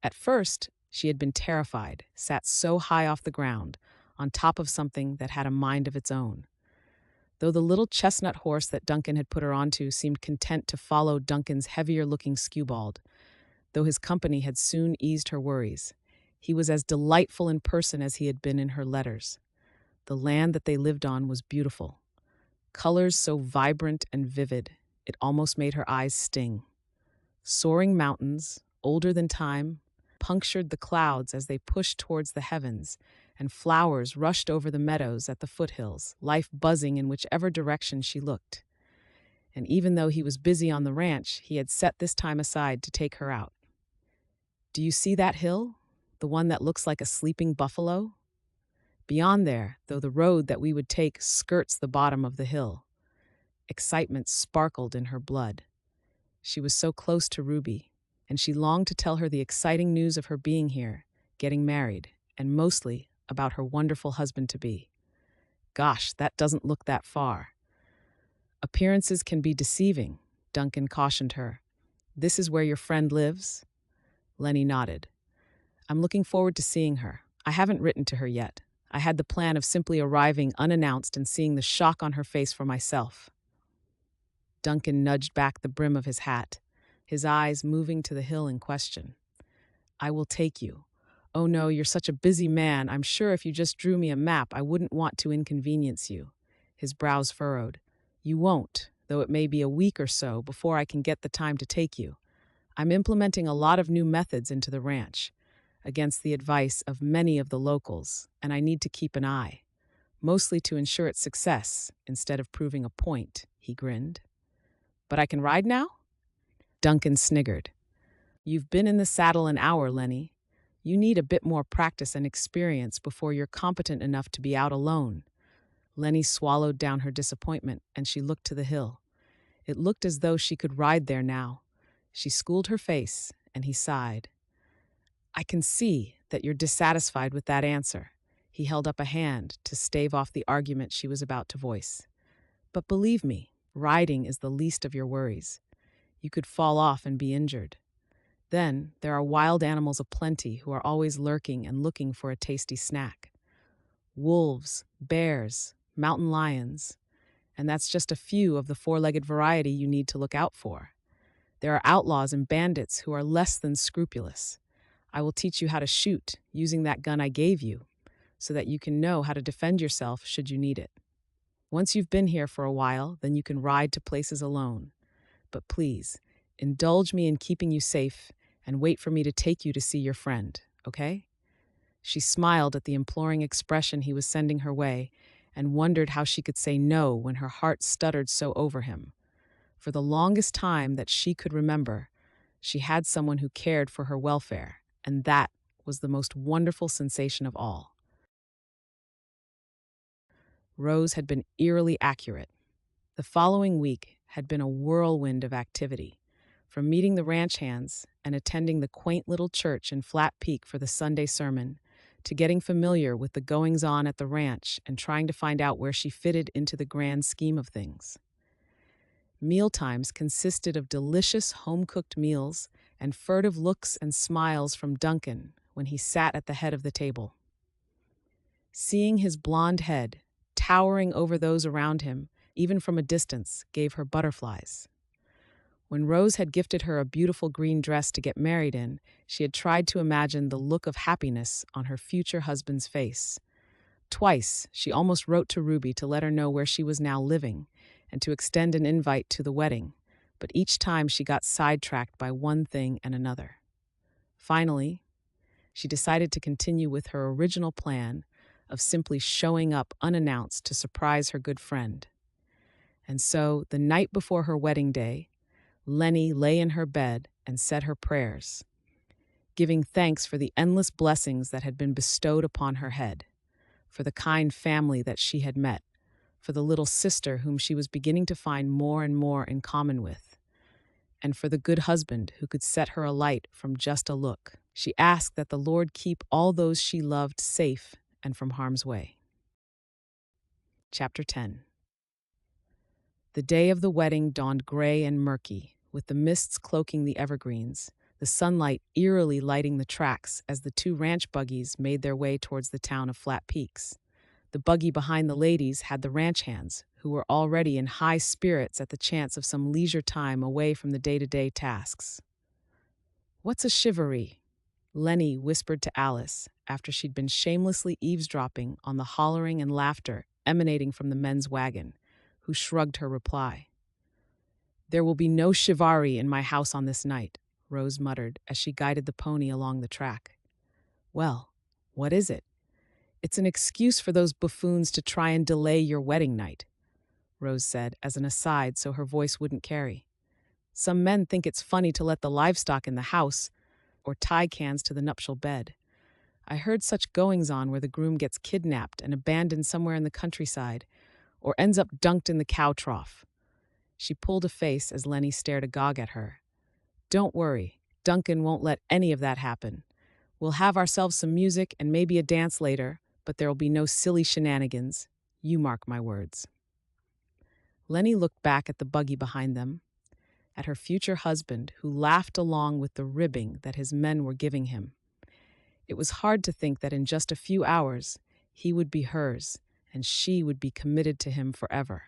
At first, she had been terrified, sat so high off the ground, on top of something that had a mind of its own. Though the little chestnut horse that Duncan had put her onto seemed content to follow Duncan's heavier-looking skewbald, though his company had soon eased her worries. He was as delightful in person as he had been in her letters. The land that they lived on was beautiful. Colors so vibrant and vivid, it almost made her eyes sting. Soaring mountains, older than time, punctured the clouds as they pushed towards the heavens, and flowers rushed over the meadows at the foothills, life buzzing in whichever direction she looked. And even though he was busy on the ranch, he had set this time aside to take her out. Do you see that hill? The one that looks like a sleeping buffalo? Beyond there, though the road that we would take skirts the bottom of the hill. Excitement sparkled in her blood. She was so close to Ruby, and she longed to tell her the exciting news of her being here, getting married, and mostly about her wonderful husband-to-be. Gosh, that doesn't look that far. Appearances can be deceiving, Duncan cautioned her. This is where your friend lives? Lennie nodded. I'm looking forward to seeing her. I haven't written to her yet. I had the plan of simply arriving unannounced and seeing the shock on her face for myself. Duncan nudged back the brim of his hat, his eyes moving to the hill in question. I will take you. Oh no, you're such a busy man. I'm sure if you just drew me a map, I wouldn't want to inconvenience you. His brows furrowed. You won't, though it may be a week or so before I can get the time to take you. I'm implementing a lot of new methods into the ranch, against the advice of many of the locals, and I need to keep an eye, mostly to ensure its success instead of proving a point, he grinned. But I can ride now? Duncan sniggered. You've been in the saddle an hour, Lennie. You need a bit more practice and experience before you're competent enough to be out alone. Lennie swallowed down her disappointment, and she looked to the hill. It looked as though she could ride there now. She schooled her face, and he sighed. I can see that you're dissatisfied with that answer. He held up a hand to stave off the argument she was about to voice. But believe me, riding is the least of your worries. You could fall off and be injured. Then there are wild animals aplenty who are always lurking and looking for a tasty snack. Wolves, bears, mountain lions, and that's just a few of the four-legged variety you need to look out for. There are outlaws and bandits who are less than scrupulous. I will teach you how to shoot using that gun I gave you, so that you can know how to defend yourself should you need it. Once you've been here for a while, then you can ride to places alone. But please, indulge me in keeping you safe and wait for me to take you to see your friend, okay? She smiled at the imploring expression he was sending her way and wondered how she could say no when her heart stuttered so over him. For the longest time that she could remember, she had someone who cared for her welfare, and that was the most wonderful sensation of all. Rose had been eerily accurate. The following week had been a whirlwind of activity, from meeting the ranch hands and attending the quaint little church in Flat Peak for the Sunday sermon, to getting familiar with the goings-on at the ranch and trying to find out where she fitted into the grand scheme of things. Mealtimes consisted of delicious home-cooked meals and furtive looks and smiles from Duncan when he sat at the head of the table. Seeing his blonde head, towering over those around him, even from a distance, gave her butterflies. When Rose had gifted her a beautiful green dress to get married in, she had tried to imagine the look of happiness on her future husband's face. Twice, she almost wrote to Ruby to let her know where she was now living and to extend an invite to the wedding, but each time she got sidetracked by one thing and another. Finally, she decided to continue with her original plan of simply showing up unannounced to surprise her good friend. And so, the night before her wedding day, Lennie lay in her bed and said her prayers, giving thanks for the endless blessings that had been bestowed upon her head, for the kind family that she had met, for the little sister whom she was beginning to find more and more in common with, and for the good husband who could set her alight from just a look. She asked that the Lord keep all those she loved safe and from harm's way. Chapter 10. The day of the wedding dawned gray and murky, with the mists cloaking the evergreens, the sunlight eerily lighting the tracks as the two ranch buggies made their way towards the town of Flat Peaks. The buggy behind the ladies had the ranch hands, who were already in high spirits at the chance of some leisure time away from the day-to-day tasks. "What's a chivalry?" Lennie whispered to Alice after she'd been shamelessly eavesdropping on the hollering and laughter emanating from the men's wagon, who shrugged her reply. "There will be no chivalry in my house on this night," Rose muttered as she guided the pony along the track. "Well, what is it?" "It's an excuse for those buffoons to try and delay your wedding night," Rose said as an aside so her voice wouldn't carry. "Some men think it's funny to let the livestock in the house or tie cans to the nuptial bed. I heard such goings-on where the groom gets kidnapped and abandoned somewhere in the countryside, or ends up dunked in the cow trough." She pulled a face as Lennie stared agog at her. "Don't worry, Duncan won't let any of that happen. We'll have ourselves some music and maybe a dance later, but there'll be no silly shenanigans. You mark my words." Lennie looked back at the buggy behind them, at her future husband, who laughed along with the ribbing that his men were giving him. It was hard to think that in just a few hours he would be hers, and she would be committed to him forever.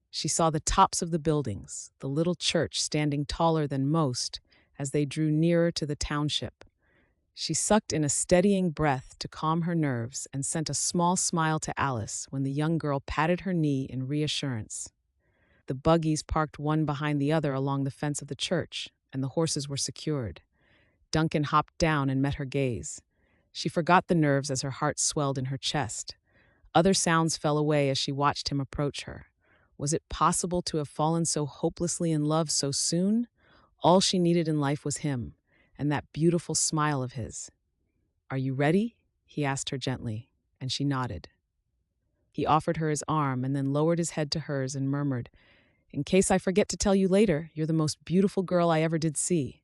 She saw the tops of the buildings, the little church standing taller than most as they drew nearer to the township. She sucked in a steadying breath to calm her nerves and sent a small smile to Alice when the young girl patted her knee in reassurance. The buggies parked one behind the other along the fence of the church, and the horses were secured. Duncan hopped down and met her gaze. She forgot the nerves as her heart swelled in her chest. Other sounds fell away as she watched him approach her. Was it possible to have fallen so hopelessly in love so soon? All she needed in life was him, and that beautiful smile of his. "Are you ready?" he asked her gently, and she nodded. He offered her his arm and then lowered his head to hers and murmured, "In case I forget to tell you later, you're the most beautiful girl I ever did see."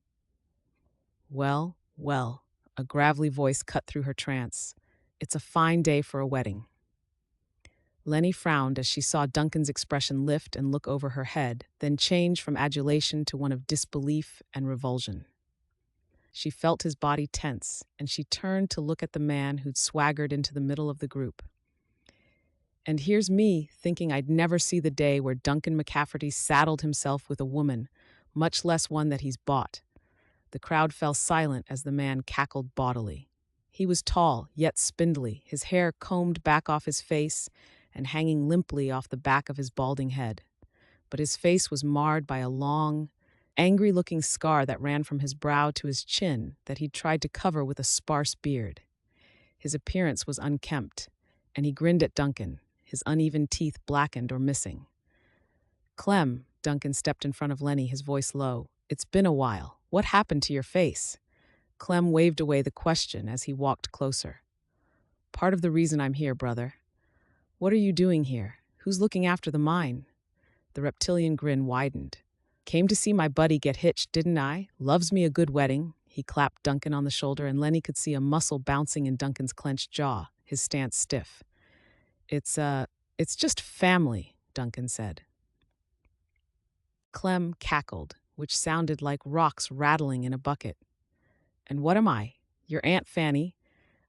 "Well, well," a gravelly voice cut through her trance. "It's a fine day for a wedding." Lennie frowned as she saw Duncan's expression lift and look over her head, then change from adulation to one of disbelief and revulsion. She felt his body tense, and she turned to look at the man who'd swaggered into the middle of the group. And here's me, thinking I'd never see the day where Duncan McCafferty saddled himself with a woman, much less one that he's bought. The crowd fell silent as the man cackled bodily. He was tall, yet spindly, his hair combed back off his face and hanging limply off the back of his balding head. But his face was marred by a long, angry-looking scar that ran from his brow to his chin that he'd tried to cover with a sparse beard. His appearance was unkempt, and he grinned at Duncan, his uneven teeth blackened or missing. "Clem," Duncan stepped in front of Lennie, his voice low. "It's been a while. What happened to your face?" Clem waved away the question as he walked closer. "Part of the reason I'm here, brother." "What are you doing here? Who's looking after the mine?" The reptilian grin widened. "Came to see my buddy get hitched, didn't I? Loves me a good wedding." He clapped Duncan on the shoulder, and Lennie could see a muscle bouncing in Duncan's clenched jaw, his stance stiff. It's just family," Duncan said. Clem cackled, which sounded like rocks rattling in a bucket. "And what am I? Your Aunt Fanny?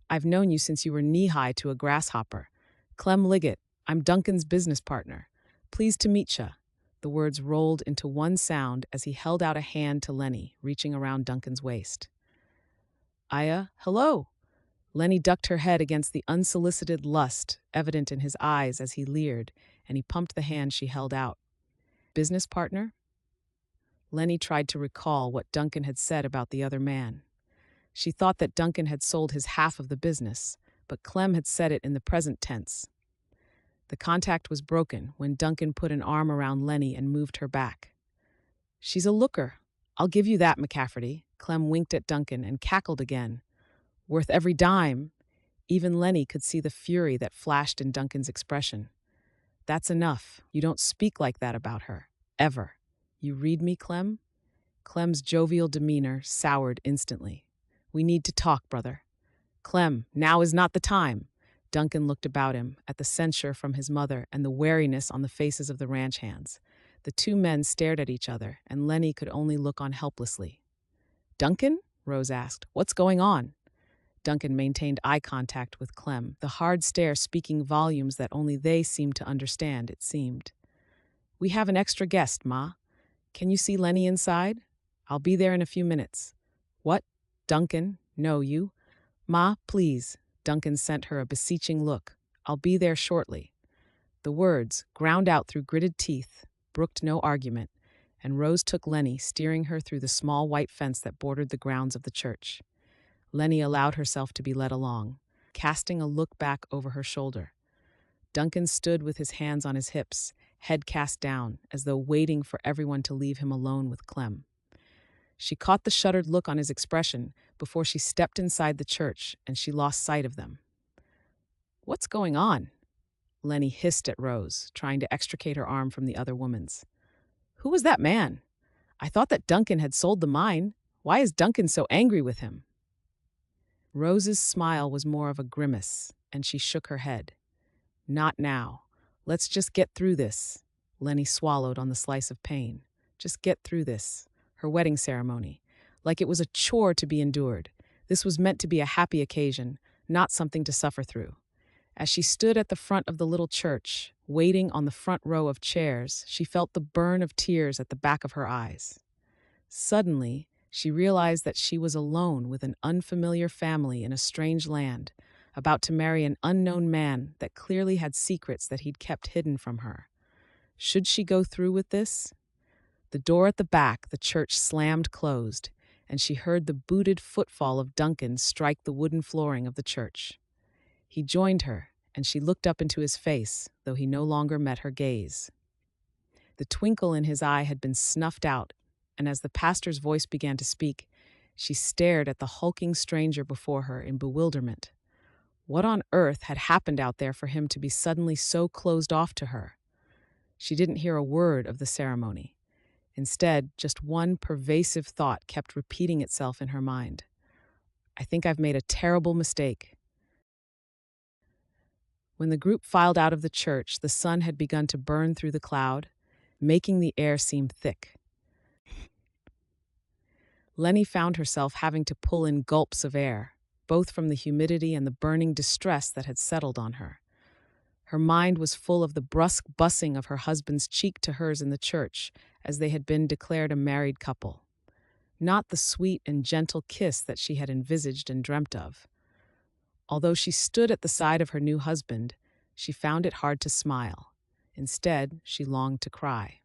I've known you since you were knee-high to a grasshopper. Clem Liggett, I'm Duncan's business partner. Pleased to meet ya." The words rolled into one sound as he held out a hand to Lennie, reaching around Duncan's waist. Hello." Lennie ducked her head against the unsolicited lust evident in his eyes as he leered, and he pumped the hand she held out. "Business partner?" Lennie tried to recall what Duncan had said about the other man. She thought that Duncan had sold his half of the business, but Clem had said it in the present tense. The contact was broken when Duncan put an arm around Lennie and moved her back. "She's a looker. I'll give you that, McCafferty." Clem winked at Duncan and cackled again. "Worth every dime." Even Lennie could see the fury that flashed in Duncan's expression. "That's enough. You don't speak like that about her. Ever. You read me, Clem?" Clem's jovial demeanor soured instantly. "We need to talk, brother." "Clem, now is not the time." Duncan looked about him, at the censure from his mother and the wariness on the faces of the ranch hands. The two men stared at each other, and Lennie could only look on helplessly. "Duncan?" Rose asked. "What's going on?" Duncan maintained eye contact with Clem, the hard stare speaking volumes that only they seemed to understand, it seemed. "We have an extra guest, Ma. Can you see Lennie inside? I'll be there in a few minutes." "What? Duncan? No, you?" "Ma, please." Duncan sent her a beseeching look. "I'll be there shortly." The words, ground out through gritted teeth, brooked no argument, and Rose took Lennie, steering her through the small white fence that bordered the grounds of the church. Lennie allowed herself to be led along, casting a look back over her shoulder. Duncan stood with his hands on his hips, head cast down, as though waiting for everyone to leave him alone with Clem. She caught the shuttered look on his expression before she stepped inside the church, and she lost sight of them. "What's going on?" Lennie hissed at Rose, trying to extricate her arm from the other woman's. "Who was that man? I thought that Duncan had sold the mine. Why is Duncan so angry with him?" Rose's smile was more of a grimace, and she shook her head. "Not now. Let's just get through this." Lennie swallowed on the slice of pain. Just get through this. Her wedding ceremony. Like it was a chore to be endured. This was meant to be a happy occasion, not something to suffer through. As she stood at the front of the little church, waiting on the front row of chairs, she felt the burn of tears at the back of her eyes. Suddenly, She realized that she was alone with an unfamiliar family in a strange land, about to marry an unknown man that clearly had secrets that he'd kept hidden from her. Should she go through with this? The door at the back, the church slammed closed, and she heard the booted footfall of Duncan strike the wooden flooring of the church. He joined her, and she looked up into his face, though he no longer met her gaze. The twinkle in his eye had been snuffed out, and as the pastor's voice began to speak, she stared at the hulking stranger before her in bewilderment. What on earth had happened out there for him to be suddenly so closed off to her? She didn't hear a word of the ceremony. Instead, just one pervasive thought kept repeating itself in her mind. I think I've made a terrible mistake. When the group filed out of the church, the sun had begun to burn through the cloud, making the air seem thick. Lennie found herself having to pull in gulps of air, both from the humidity and the burning distress that had settled on her. Her mind was full of the brusque bussing of her husband's cheek to hers in the church, as they had been declared a married couple. Not the sweet and gentle kiss that she had envisaged and dreamt of. Although she stood at the side of her new husband, she found it hard to smile. Instead, she longed to cry.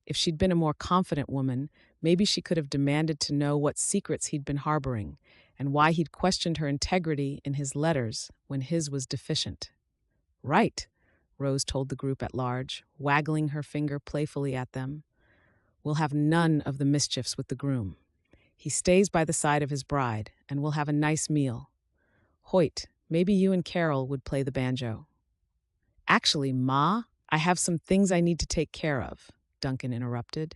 If she'd been a more confident woman, maybe she could have demanded to know what secrets he'd been harboring, and why he'd questioned her integrity in his letters when his was deficient. Right, Rose told the group at large, waggling her finger playfully at them. We'll have none of the mischiefs with the groom. He stays by the side of his bride, and we'll have a nice meal. Hoyt, maybe you and Carol would play the banjo. Actually, Ma, I have some things I need to take care of, Duncan interrupted.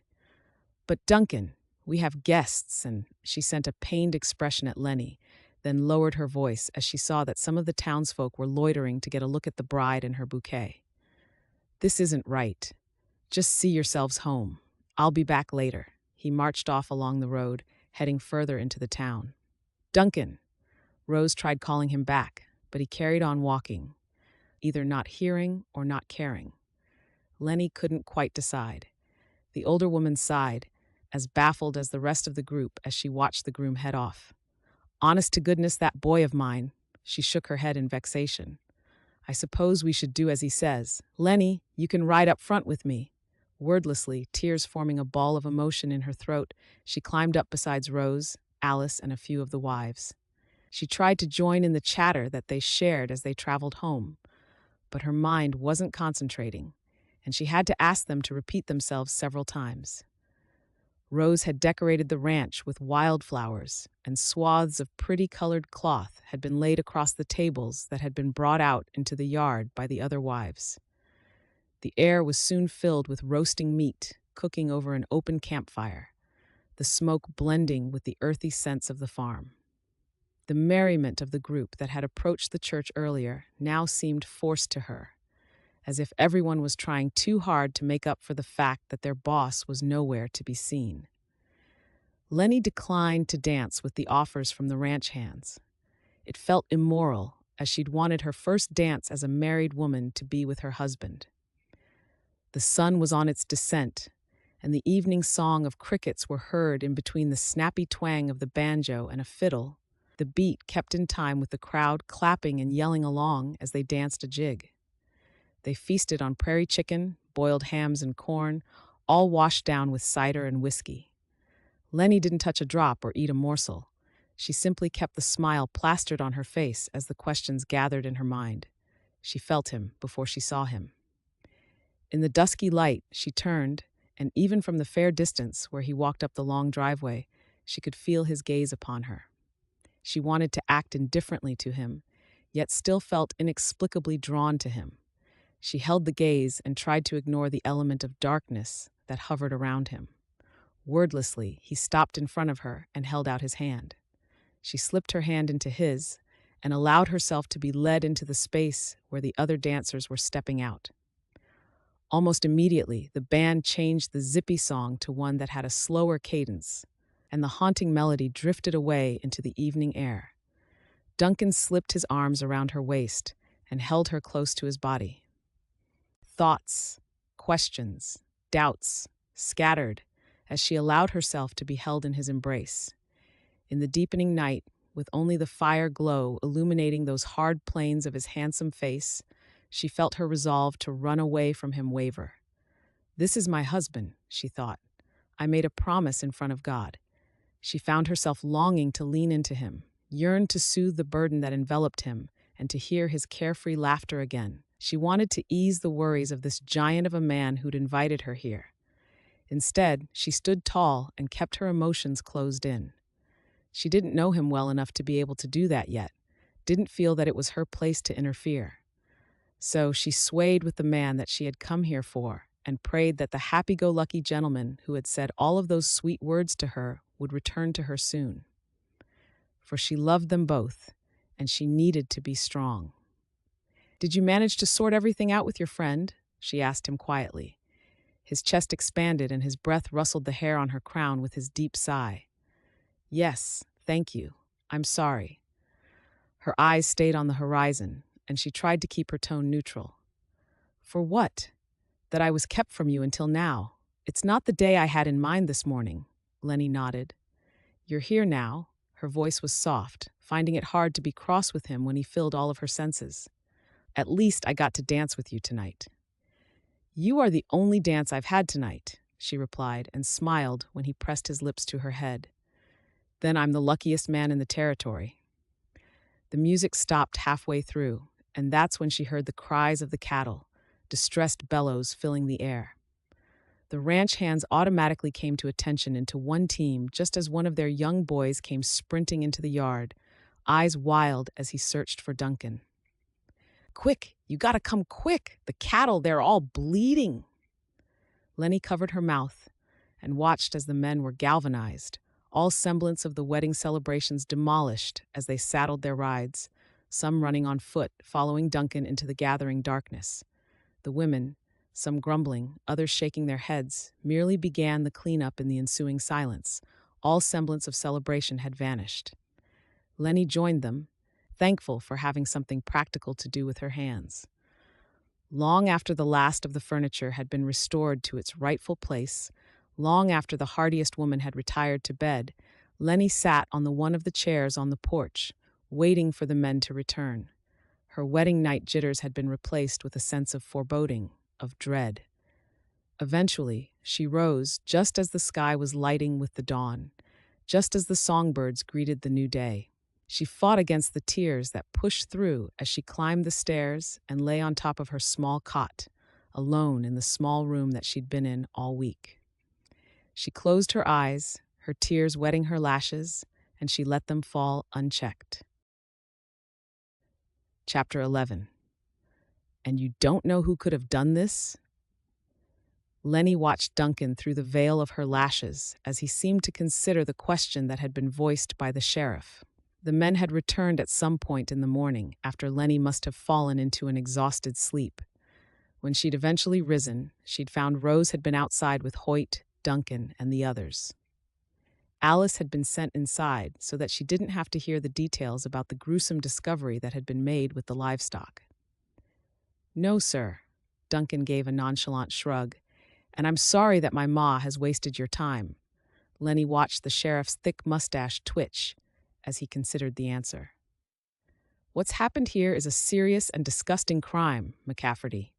But Duncan, we have guests, and she sent a pained expression at Lennie, then lowered her voice as she saw that some of the townsfolk were loitering to get a look at the bride and her bouquet. This isn't right. Just see yourselves home. I'll be back later. He marched off along the road, heading further into the town. Duncan! Rose tried calling him back, but he carried on walking, either not hearing or not caring. Lennie couldn't quite decide. The older woman sighed, as baffled as the rest of the group as she watched the groom head off. Honest to goodness, that boy of mine. She shook her head in vexation. I suppose we should do as he says. Lennie, you can ride up front with me. Wordlessly, tears forming a ball of emotion in her throat, she climbed up beside Rose, Alice, and a few of the wives. She tried to join in the chatter that they shared as they traveled home, but her mind wasn't concentrating, and she had to ask them to repeat themselves several times. Rose had decorated the ranch with wildflowers, and swaths of pretty-colored cloth had been laid across the tables that had been brought out into the yard by the other wives. The air was soon filled with roasting meat, cooking over an open campfire, the smoke blending with the earthy scents of the farm. The merriment of the group that had approached the church earlier now seemed forced to her, as if everyone was trying too hard to make up for the fact that their boss was nowhere to be seen. Lennie declined to dance with the offers from the ranch hands. It felt immoral, as she'd wanted her first dance as a married woman to be with her husband. The sun was on its descent, and the evening song of crickets were heard in between the snappy twang of the banjo and a fiddle. The beat kept in time with the crowd clapping and yelling along as they danced a jig. They feasted on prairie chicken, boiled hams and corn, all washed down with cider and whiskey. Lennie didn't touch a drop or eat a morsel. She simply kept the smile plastered on her face as the questions gathered in her mind. She felt him before she saw him. In the dusky light, she turned, and even from the fair distance where he walked up the long driveway, she could feel his gaze upon her. She wanted to act indifferently to him, yet still felt inexplicably drawn to him. She held the gaze and tried to ignore the element of darkness that hovered around him. Wordlessly, he stopped in front of her and held out his hand. She slipped her hand into his and allowed herself to be led into the space where the other dancers were stepping out. Almost immediately, the band changed the zippy song to one that had a slower cadence, and the haunting melody drifted away into the evening air. Duncan slipped his arms around her waist and held her close to his body. Thoughts, questions, doubts scattered as she allowed herself to be held in his embrace. In the deepening night, with only the fire glow illuminating those hard planes of his handsome face, she felt her resolve to run away from him waver. "This is my husband," she thought. "I made a promise in front of God." She found herself longing to lean into him, yearned to soothe the burden that enveloped him, and to hear his carefree laughter again. She wanted to ease the worries of this giant of a man who'd invited her here. Instead, she stood tall and kept her emotions closed in. She didn't know him well enough to be able to do that yet, didn't feel that it was her place to interfere. So she swayed with the man that she had come here for and prayed that the happy-go-lucky gentleman who had said all of those sweet words to her would return to her soon. For she loved them both, and she needed to be strong. "Did you manage to sort everything out with your friend?" she asked him quietly. His chest expanded and his breath rustled the hair on her crown with his deep sigh. "Yes, thank you. I'm sorry." Her eyes stayed on the horizon, and she tried to keep her tone neutral. "For what?" "That I was kept from you until now. It's not the day I had in mind this morning," Lennie nodded. "You're here now." Her voice was soft, finding it hard to be cross with him when he filled all of her senses. "At least I got to dance with you tonight." "You are the only dance I've had tonight," she replied, and smiled when he pressed his lips to her head. "Then I'm the luckiest man in the territory." The music stopped halfway through, and that's when she heard the cries of the cattle, distressed bellows filling the air. The ranch hands automatically came to attention into one team just as one of their young boys came sprinting into the yard, eyes wild as he searched for Duncan. "Quick, you gotta come quick! The cattle, they're all bleeding!" Lennie covered her mouth and watched as the men were galvanized, all semblance of the wedding celebrations demolished as they saddled their rides, some running on foot, following Duncan into the gathering darkness. The women, some grumbling, others shaking their heads, merely began the cleanup in the ensuing silence. All semblance of celebration had vanished. Lennie joined them, thankful for having something practical to do with her hands. Long after the last of the furniture had been restored to its rightful place, long after the hardiest woman had retired to bed, Lennie sat on the one of the chairs on the porch, waiting for the men to return. Her wedding night jitters had been replaced with a sense of foreboding, of dread. Eventually, she rose just as the sky was lighting with the dawn, just as the songbirds greeted the new day. She fought against the tears that pushed through as she climbed the stairs and lay on top of her small cot, alone in the small room that she'd been in all week. She closed her eyes, her tears wetting her lashes, and she let them fall unchecked. Chapter 11. "And you don't know who could have done this?" Lennie watched Duncan through the veil of her lashes as he seemed to consider the question that had been voiced by the sheriff. The men had returned at some point in the morning after Lennie must have fallen into an exhausted sleep. When she'd eventually risen, she'd found Rose had been outside with Hoyt, Duncan, and the others. Alice had been sent inside so that she didn't have to hear the details about the gruesome discovery that had been made with the livestock. "No, sir," Duncan gave a nonchalant shrug, "and I'm sorry that my ma has wasted your time." Lennie watched the sheriff's thick mustache twitch as he considered the answer. "What's happened here is a serious and disgusting crime, McCafferty.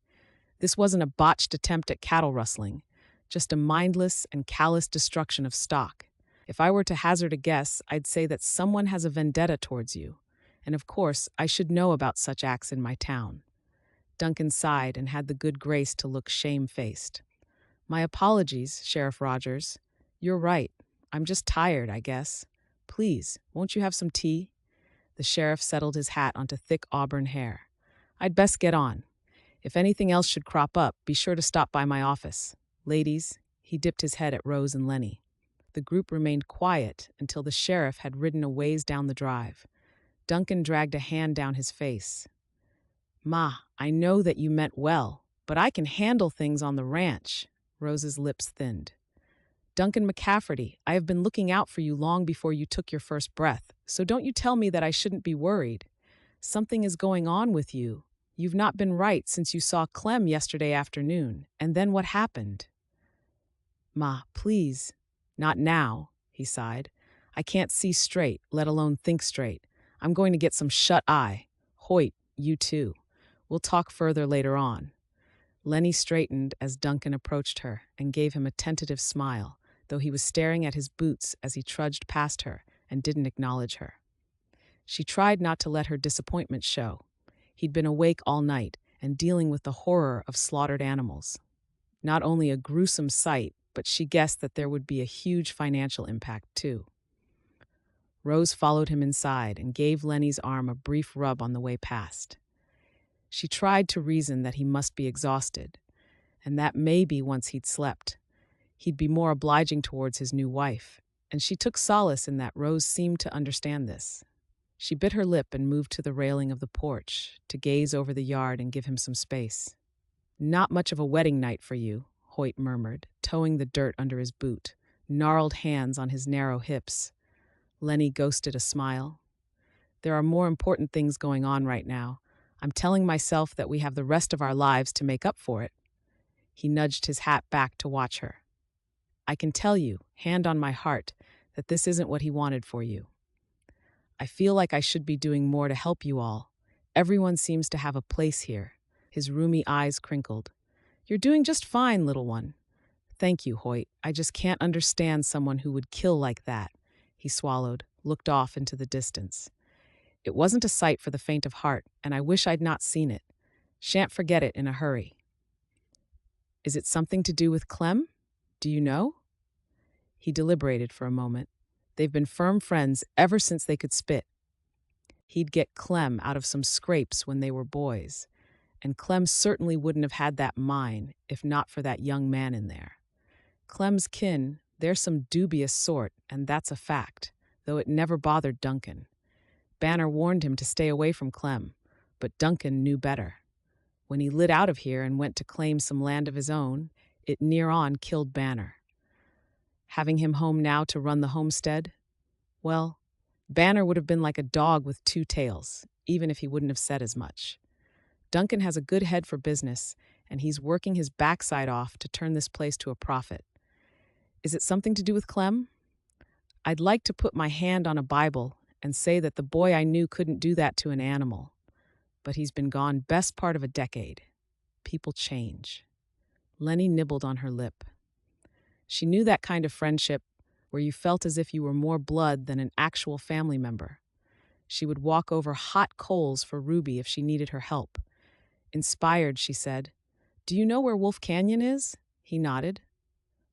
This wasn't a botched attempt at cattle rustling, just a mindless and callous destruction of stock. If I were to hazard a guess, I'd say that someone has a vendetta towards you, and of course, I should know about such acts in my town." Duncan sighed and had the good grace to look shame-faced. "My apologies, Sheriff Rogers. You're right. I'm just tired, I guess. Please, won't you have some tea?" The sheriff settled his hat onto thick auburn hair. "I'd best get on. If anything else should crop up, be sure to stop by my office. Ladies," he dipped his head at Rose and Lennie. The group remained quiet until the sheriff had ridden a ways down the drive. Duncan dragged a hand down his face. "Ma, I know that you meant well, but I can handle things on the ranch." Rose's lips thinned. "Duncan McCafferty, I have been looking out for you long before you took your first breath, so don't you tell me that I shouldn't be worried. Something is going on with you. You've not been right since you saw Clem yesterday afternoon, and then what happened?" "Ma, please." "Not now," he sighed. I can't see straight, let alone think straight. I'm going to get some shut-eye. Hoyt, you too. We'll talk further later on. Lennie straightened as Duncan approached her and gave him a tentative smile, though he was staring at his boots as he trudged past her and didn't acknowledge her. She tried not to let her disappointment show. He'd been awake all night and dealing with the horror of slaughtered animals. Not only a gruesome sight, but she guessed that there would be a huge financial impact too. Rose followed him inside and gave Lennie's arm a brief rub on the way past. She tried to reason that he must be exhausted, and that maybe once he'd slept, he'd be more obliging towards his new wife, and she took solace in that Rose seemed to understand this. She bit her lip and moved to the railing of the porch to gaze over the yard and give him some space. "Not much of a wedding night for you," Hoyt murmured, toeing the dirt under his boot, gnarled hands on his narrow hips. Lennie ghosted a smile. "There are more important things going on right now. I'm telling myself that we have the rest of our lives to make up for it." He nudged his hat back to watch her. "I can tell you, hand on my heart, that this isn't what he wanted for you. I feel like I should be doing more to help you all. Everyone seems to have a place here." His roomy eyes crinkled. "You're doing just fine, little one." "Thank you, Hoyt. I just can't understand someone who would kill like that." He swallowed, looked off into the distance. "It wasn't a sight for the faint of heart, and I wish I'd not seen it. Shan't forget it in a hurry." "Is it something to do with Clem? Do you know?" He deliberated for a moment. They've been firm friends ever since they could spit. He'd get Clem out of some scrapes when they were boys, and Clem certainly wouldn't have had that mine if not for that young man in there. Clem's kin, they're some dubious sort, and that's a fact, though it never bothered Duncan. Banner warned him to stay away from Clem, but Duncan knew better. When he lit out of here and went to claim some land of his own, it near on killed Banner. Having him home now to run the homestead? Well, Banner would have been like a dog with two tails, even if he wouldn't have said as much. Duncan has a good head for business, and he's working his backside off to turn this place to a profit. Is it something to do with Clem? I'd like to put my hand on a Bible and say that the boy I knew couldn't do that to an animal, but he's been gone best part of a decade. People change. Lennie nibbled on her lip. She knew that kind of friendship where you felt as if you were more blood than an actual family member. She would walk over hot coals for Ruby if she needed her help. Inspired, she said, "Do you know where Wolf Canyon is?" He nodded.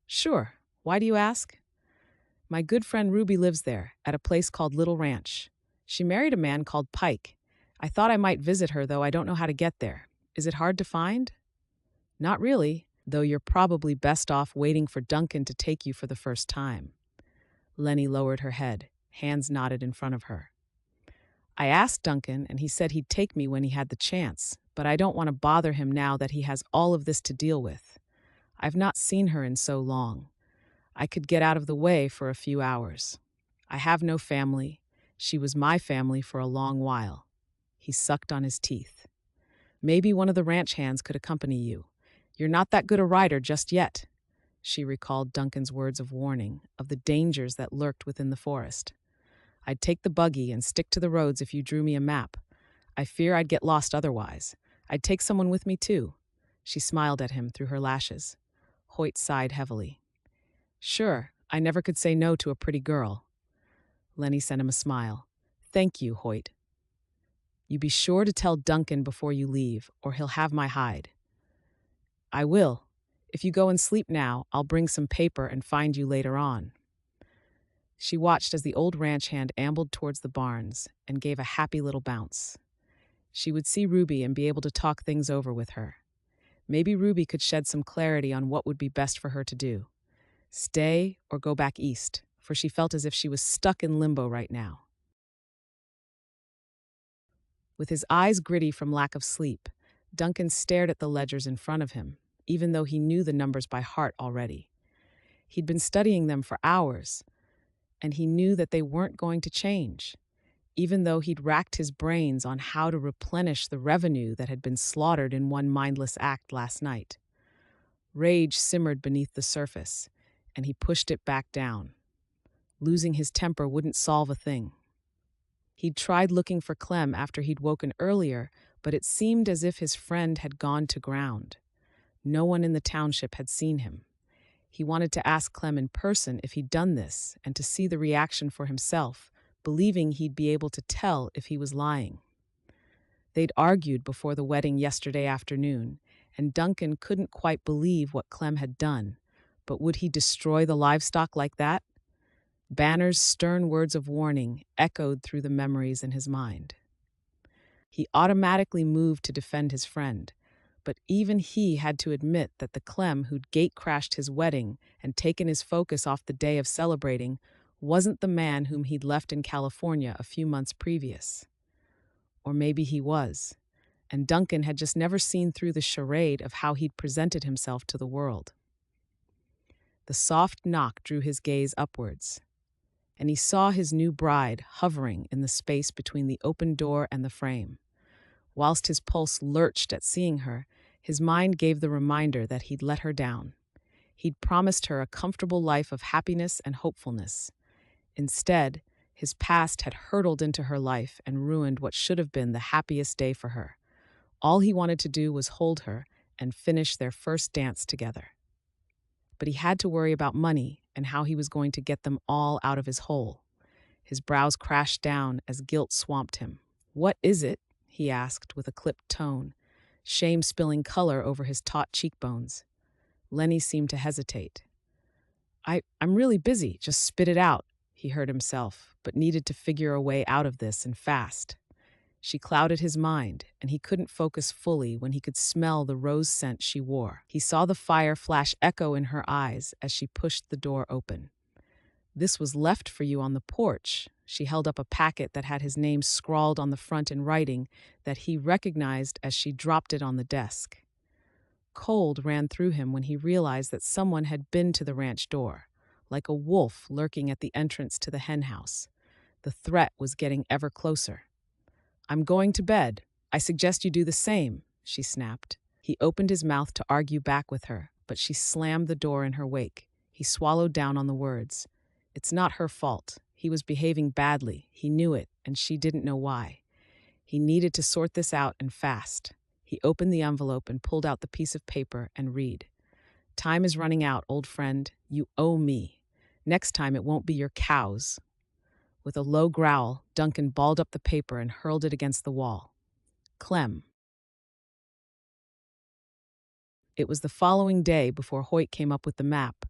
"Sure. Why do you ask?" "My good friend Ruby lives there, at a place called Little Ranch. She married a man called Pike. I thought I might visit her, though I don't know how to get there. Is it hard to find?" "Not really, though you're probably best off waiting for Duncan to take you for the first time." Lennie lowered her head, hands knotted in front of her. "I asked Duncan, and he said he'd take me when he had the chance, but I don't want to bother him now that he has all of this to deal with. I've not seen her in so long. I could get out of the way for a few hours. I have no family. She was my family for a long while." He sucked on his teeth. "Maybe one of the ranch hands could accompany you. You're not that good a rider just yet." She recalled Duncan's words of warning, of the dangers that lurked within the forest. "I'd take the buggy and stick to the roads if you drew me a map. I fear I'd get lost otherwise. I'd take someone with me, too." She smiled at him through her lashes. Hoyt sighed heavily. "Sure, I never could say no to a pretty girl." Lennie sent him a smile. "Thank you, Hoyt. You be sure to tell Duncan before you leave, or he'll have my hide." "I will. If you go and sleep now, I'll bring some paper and find you later on." She watched as the old ranch hand ambled towards the barns and gave a happy little bounce. She would see Ruby and be able to talk things over with her. Maybe Ruby could shed some clarity on what would be best for her to do. Stay or go back east, for she felt as if she was stuck in limbo right now. With his eyes gritty from lack of sleep, Duncan stared at the ledgers in front of him, even though he knew the numbers by heart already. He'd been studying them for hours, and he knew that they weren't going to change, even though he'd racked his brains on how to replenish the revenue that had been slaughtered in one mindless act last night. Rage simmered beneath the surface, and he pushed it back down. Losing his temper wouldn't solve a thing. He'd tried looking for Clem after he'd woken earlier, but it seemed as if his friend had gone to ground. No one in the township had seen him. He wanted to ask Clem in person if he'd done this and to see the reaction for himself, believing he'd be able to tell if he was lying. They'd argued before the wedding yesterday afternoon, and Duncan couldn't quite believe what Clem had done. But would he destroy the livestock like that? Banner's stern words of warning echoed through the memories in his mind. He automatically moved to defend his friend, but even he had to admit that the Clem who'd gate-crashed his wedding and taken his focus off the day of celebrating wasn't the man whom he'd left in California a few months previous. Or maybe he was, and Duncan had just never seen through the charade of how he'd presented himself to the world. The soft knock drew his gaze upwards, and he saw his new bride hovering in the space between the open door and the frame. Whilst his pulse lurched at seeing her, his mind gave the reminder that he'd let her down. He'd promised her a comfortable life of happiness and hopefulness. Instead, his past had hurtled into her life and ruined what should have been the happiest day for her. All he wanted to do was hold her and finish their first dance together. But he had to worry about money and how he was going to get them all out of his hole. His brows crashed down as guilt swamped him. "What is it?" he asked with a clipped tone, shame spilling color over his taut cheekbones. Lennie seemed to hesitate. I'm really busy, just spit it out," he heard himself, but needed to figure a way out of this and fast. She clouded his mind, and he couldn't focus fully when he could smell the rose scent she wore. He saw the fire flash echo in her eyes as she pushed the door open. "This was left for you on the porch." She held up a packet that had his name scrawled on the front in writing that he recognized as she dropped it on the desk. Cold ran through him when he realized that someone had been to the ranch door, like a wolf lurking at the entrance to the henhouse. The threat was getting ever closer. "I'm going to bed. I suggest you do the same," she snapped. He opened his mouth to argue back with her, but she slammed the door in her wake. He swallowed down on the words. It's not her fault. He was behaving badly. He knew it, and she didn't know why. He needed to sort this out and fast. He opened the envelope and pulled out the piece of paper and read. "Time is running out, old friend. You owe me. Next time it won't be your cows." With a low growl, Duncan balled up the paper and hurled it against the wall. Clem. It was the following day before Hoyt came up with the map.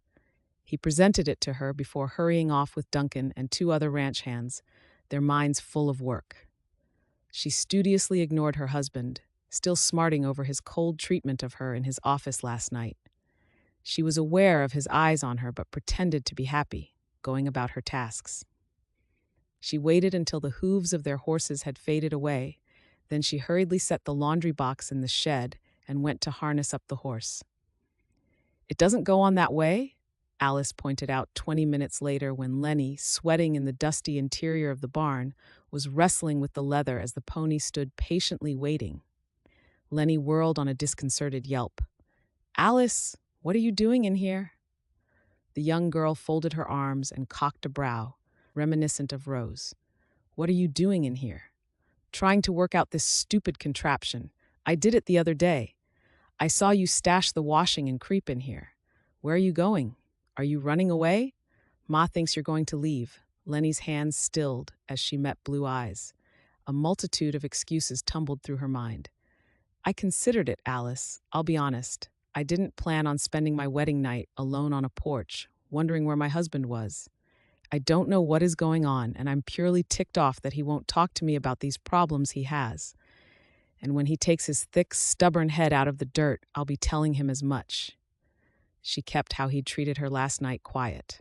He presented it to her before hurrying off with Duncan and two other ranch hands, their minds full of work. She studiously ignored her husband, still smarting over his cold treatment of her in his office last night. She was aware of his eyes on her but pretended to be happy, going about her tasks. She waited until the hooves of their horses had faded away, then she hurriedly set the laundry box in the shed and went to harness up the horse. "It doesn't go on that way," Alice pointed out 20 minutes later when Lennie, sweating in the dusty interior of the barn, was wrestling with the leather as the pony stood patiently waiting. Lennie whirled on a disconcerted yelp. "Alice, what are you doing in here?" The young girl folded her arms and cocked a brow, reminiscent of Rose. "What are you doing in here?" "Trying to work out this stupid contraption. I did it the other day. I saw you stash the washing and creep in here. Where are you going? Are you running away?" "Ma thinks you're going to leave." Lennie's hands stilled as she met blue eyes. A multitude of excuses tumbled through her mind. "I considered it, Alice. I'll be honest. I didn't plan on spending my wedding night alone on a porch, wondering where my husband was. I don't know what is going on, and I'm purely ticked off that he won't talk to me about these problems he has. And when he takes his thick, stubborn head out of the dirt, I'll be telling him as much." She kept how he'd treated her last night quiet.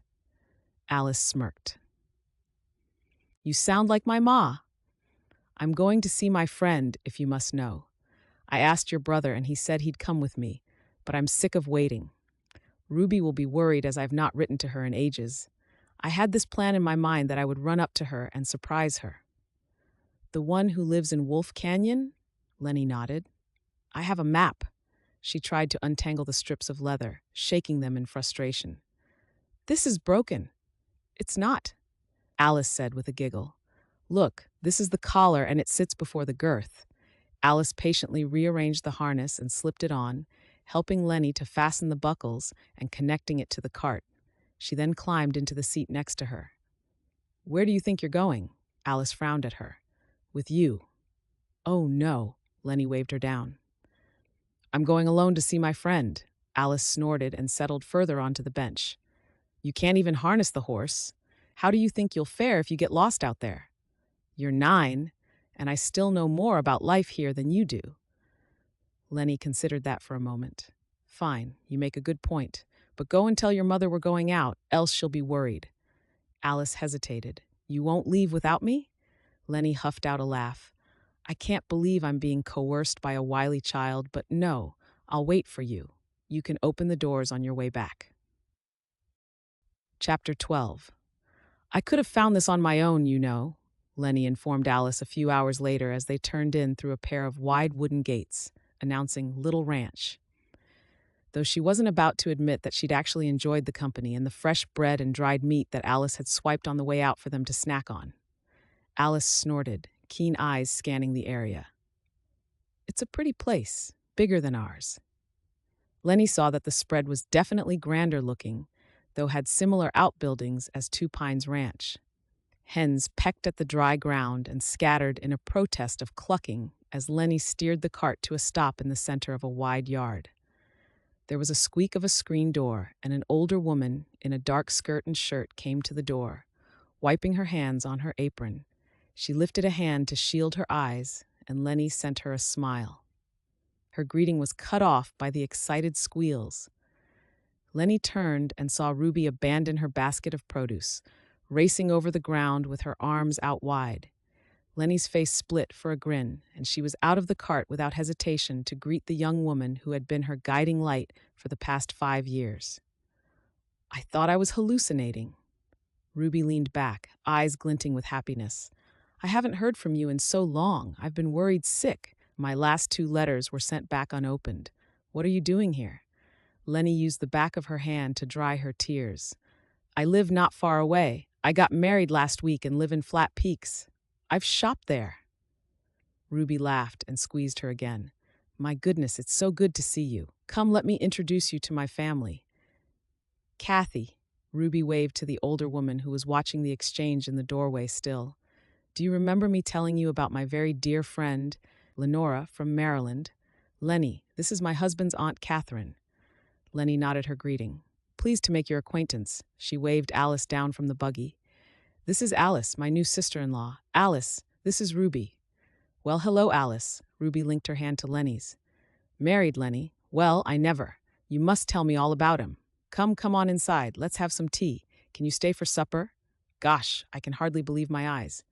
Alice smirked. "You sound like my ma." "I'm going to see my friend, if you must know. I asked your brother, and he said he'd come with me, but I'm sick of waiting. Ruby will be worried as I've not written to her in ages. I had this plan in my mind that I would run up to her and surprise her." "The one who lives in Wolf Canyon?" Lennie nodded. "I have a map." She tried to untangle the strips of leather, shaking them in frustration. "This is broken." "It's not," Alice said with a giggle. Look, this is the collar and it sits before the girth. Alice patiently rearranged the harness and slipped it on, helping Lennie to fasten the buckles and connecting it to the cart. She then climbed into the seat next to her. Where do you think you're going? Alice frowned at her. With you. Oh, no, Lennie waved her down. I'm going alone to see my friend. Alice snorted and settled further onto the bench. You can't even harness the horse. How do you think you'll fare if you get lost out there? You're 9, and I still know more about life here than you do. Lennie considered that for a moment. Fine, you make a good point, but go and tell your mother we're going out, else she'll be worried. Alice hesitated. You won't leave without me? Lennie huffed out a laugh. I can't believe I'm being coerced by a wily child, but no, I'll wait for you. You can open the doors on your way back. Chapter 12. I could have found this on my own, you know, Lennie informed Alice a few hours later as they turned in through a pair of wide wooden gates, announcing Little Ranch. Though she wasn't about to admit that she'd actually enjoyed the company and the fresh bread and dried meat that Alice had swiped on the way out for them to snack on. Alice snorted, keen eyes scanning the area. It's a pretty place, bigger than ours. Lennie saw that the spread was definitely grander looking, though had similar outbuildings as Two Pines Ranch. Hens pecked at the dry ground and scattered in a protest of clucking as Lennie steered the cart to a stop in the center of a wide yard. There was a squeak of a screen door, and an older woman in a dark skirt and shirt came to the door, wiping her hands on her apron. She lifted a hand to shield her eyes, and Lennie sent her a smile. Her greeting was cut off by the excited squeals. Lennie turned and saw Ruby abandon her basket of produce, racing over the ground with her arms out wide. Lennie's face split for a grin, and she was out of the cart without hesitation to greet the young woman who had been her guiding light for the past 5 years. I thought I was hallucinating. Ruby leaned back, eyes glinting with happiness. I haven't heard from you in so long. I've been worried sick. My last 2 letters were sent back unopened. What are you doing here? Lennie used the back of her hand to dry her tears. I live not far away. I got married last week and live in Flat Peaks. I've shopped there. Ruby laughed and squeezed her again. My goodness, it's so good to see you. Come, let me introduce you to my family. Kathy, Ruby waved to the older woman who was watching the exchange in the doorway still. Do you remember me telling you about my very dear friend, Lenora from Maryland? Lennie, this is my husband's Aunt Catherine. Lennie nodded her greeting. Pleased to make your acquaintance. She waved Alice down from the buggy. This is Alice, my new sister-in-law. Alice, this is Ruby. Well, hello, Alice. Ruby linked her hand to Lennie's. Married, Lennie? Well, I never. You must tell me all about him. Come on inside. Let's have some tea. Can you stay for supper? Gosh, I can hardly believe my eyes.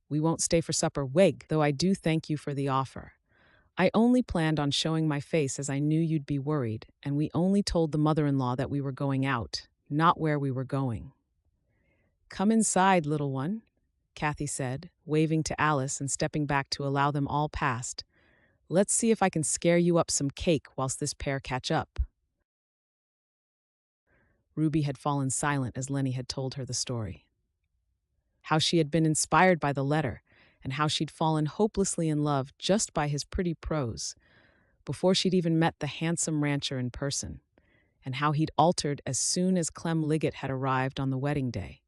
We won't stay for supper, Wig, though I do thank you for the offer. I only planned on showing my face as I knew you'd be worried, and we only told the mother-in-law that we were going out, not where we were going. Come inside, little one, Kathy said, waving to Alice and stepping back to allow them all past. Let's see if I can scare you up some cake whilst this pair catch up. Ruby had fallen silent as Lennie had told her the story. How she had been inspired by the letter, and how she'd fallen hopelessly in love just by his pretty prose, before she'd even met the handsome rancher in person, and how he'd altered as soon as Clem Liggett had arrived on the wedding day.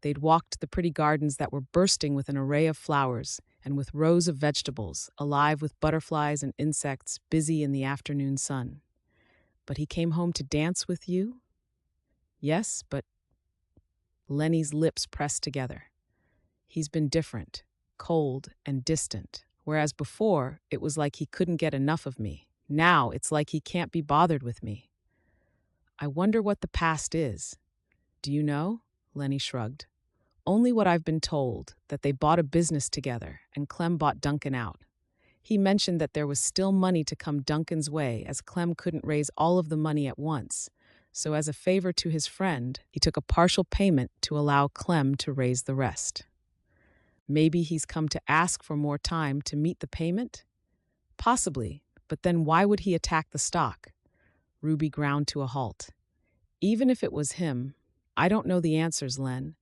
They'd walked the pretty gardens that were bursting with an array of flowers and with rows of vegetables, alive with butterflies and insects, busy in the afternoon sun. But he came home to dance with you? Yes, but... Lennie's lips pressed together. He's been different, cold and distant, whereas before it was like he couldn't get enough of me. Now it's like he can't be bothered with me. I wonder what the past is. Do you know? Lennie shrugged. Only what I've been told, that they bought a business together and Clem bought Duncan out. He mentioned that there was still money to come Duncan's way as Clem couldn't raise all of the money at once. So as a favor to his friend, he took a partial payment to allow Clem to raise the rest. Maybe he's come to ask for more time to meet the payment? Possibly, but then why would he attack the stock? Ruby ground to a halt. Even if it was him, I don't know the answers, Len.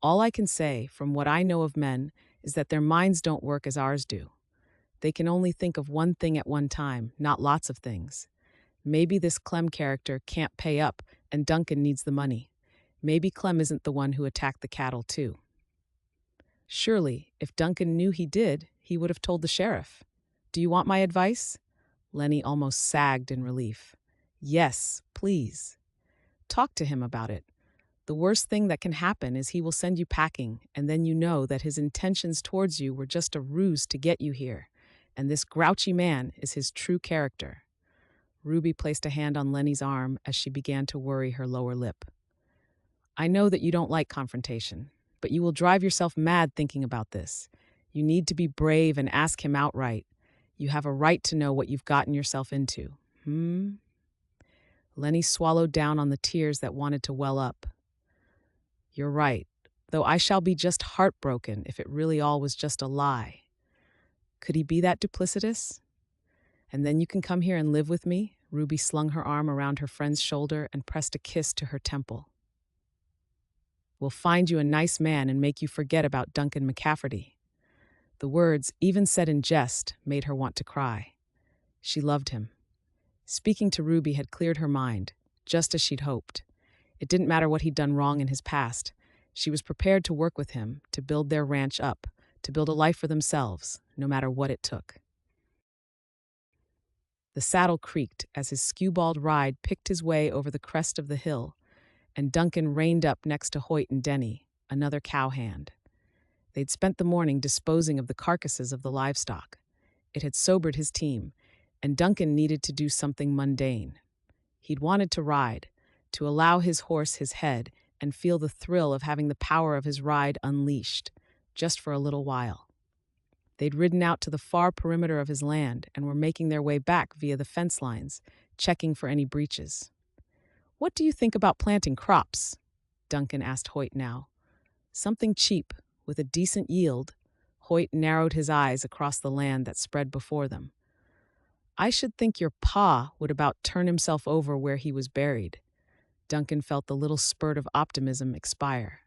All I can say, from what I know of men, is that their minds don't work as ours do. They can only think of one thing at one time, not lots of things. Maybe this Clem character can't pay up and Duncan needs the money. Maybe Clem isn't the one who attacked the cattle, too. Surely, if Duncan knew he did, he would have told the sheriff. Do you want my advice? Lennie almost sagged in relief. Yes, please. Talk to him about it. The worst thing that can happen is he will send you packing, and then you know that his intentions towards you were just a ruse to get you here, and this grouchy man is his true character. Ruby placed a hand on Lennie's arm as she began to worry her lower lip. I know that you don't like confrontation, but you will drive yourself mad thinking about this. You need to be brave and ask him outright. You have a right to know what you've gotten yourself into. Lennie swallowed down on the tears that wanted to well up. You're right, though I shall be just heartbroken if it really all was just a lie. Could he be that duplicitous? And then you can come here and live with me? Ruby slung her arm around her friend's shoulder and pressed a kiss to her temple. We'll find you a nice man and make you forget about Duncan McCafferty. The words, even said in jest, made her want to cry. She loved him. Speaking to Ruby had cleared her mind, just as she'd hoped. It didn't matter what he'd done wrong in his past. She was prepared to work with him, to build their ranch up, to build a life for themselves, no matter what it took. The saddle creaked as his skewbald ride picked his way over the crest of the hill, and Duncan reined up next to Hoyt and Denny, another cowhand. They'd spent the morning disposing of the carcasses of the livestock. It had sobered his team, and Duncan needed to do something mundane. He'd wanted to ride, to allow his horse his head and feel the thrill of having the power of his ride unleashed, just for a little while. They'd ridden out to the far perimeter of his land and were making their way back via the fence lines, checking for any breaches. What do you think about planting crops? Duncan asked Hoyt now. Something cheap, with a decent yield. Hoyt narrowed his eyes across the land that spread before them. I should think your pa would about turn himself over where he was buried. Duncan felt the little spurt of optimism expire.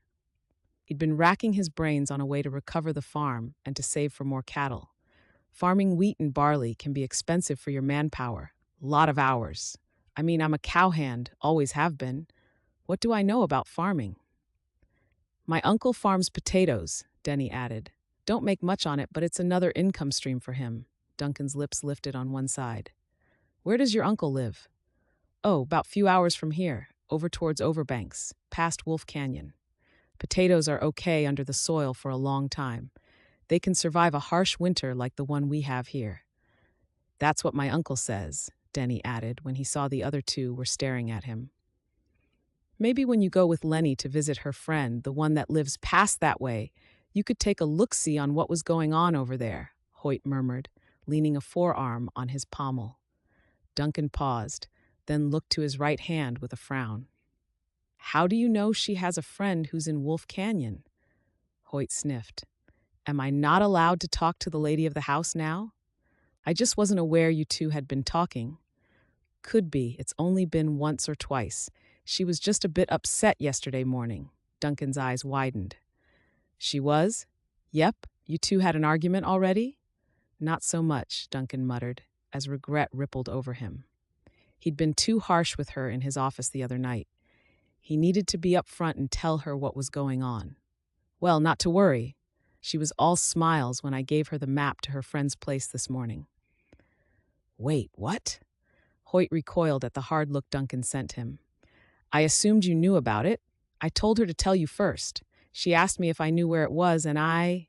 He'd been racking his brains on a way to recover the farm and to save for more cattle. Farming wheat and barley can be expensive for your manpower. Lot of hours. I mean, I'm a cowhand, always have been. What do I know about farming? My uncle farms potatoes, Denny added. Don't make much on it, but it's another income stream for him. Duncan's lips lifted on one side. Where does your uncle live? Oh, about few hours from here, over towards Overbanks, past Wolf Canyon. Potatoes are okay under the soil for a long time. They can survive a harsh winter like the one we have here. That's what my uncle says, Denny added when he saw the other two were staring at him. Maybe when you go with Lennie to visit her friend, the one that lives past that way, you could take a look-see on what was going on over there, Hoyt murmured, leaning a forearm on his pommel. Duncan paused, then looked to his right hand with a frown. How do you know she has a friend who's in Wolf Canyon? Hoyt sniffed. Am I not allowed to talk to the lady of the house now? I just wasn't aware you two had been talking. Could be, it's only been once or twice. She was just a bit upset yesterday morning. Duncan's eyes widened. She was? Yep, you two had an argument already? Not so much, Duncan muttered, as regret rippled over him. He'd been too harsh with her in his office the other night. He needed to be up front and tell her what was going on. Well, not to worry. She was all smiles when I gave her the map to her friend's place this morning. Wait, what? Hoyt recoiled at the hard look Duncan sent him. I assumed you knew about it. I told her to tell you first. She asked me if I knew where it was, and I...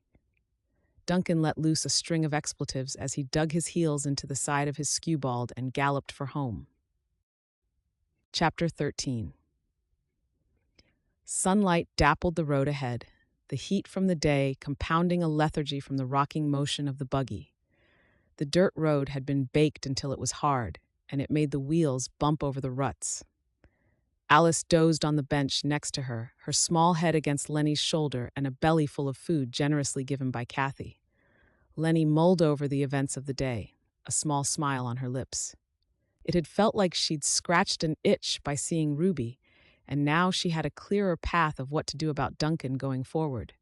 Duncan let loose a string of expletives as he dug his heels into the side of his skewbald and galloped for home. Chapter 13. Sunlight dappled the road ahead, the heat from the day compounding a lethargy from the rocking motion of the buggy. The dirt road had been baked until it was hard, and it made the wheels bump over the ruts. Alice dozed on the bench next to her, her small head against Lennie's shoulder and a belly full of food generously given by Kathy. Lennie mulled over the events of the day, a small smile on her lips. It had felt like she'd scratched an itch by seeing Ruby, and now she had a clearer path of what to do about Duncan going forward.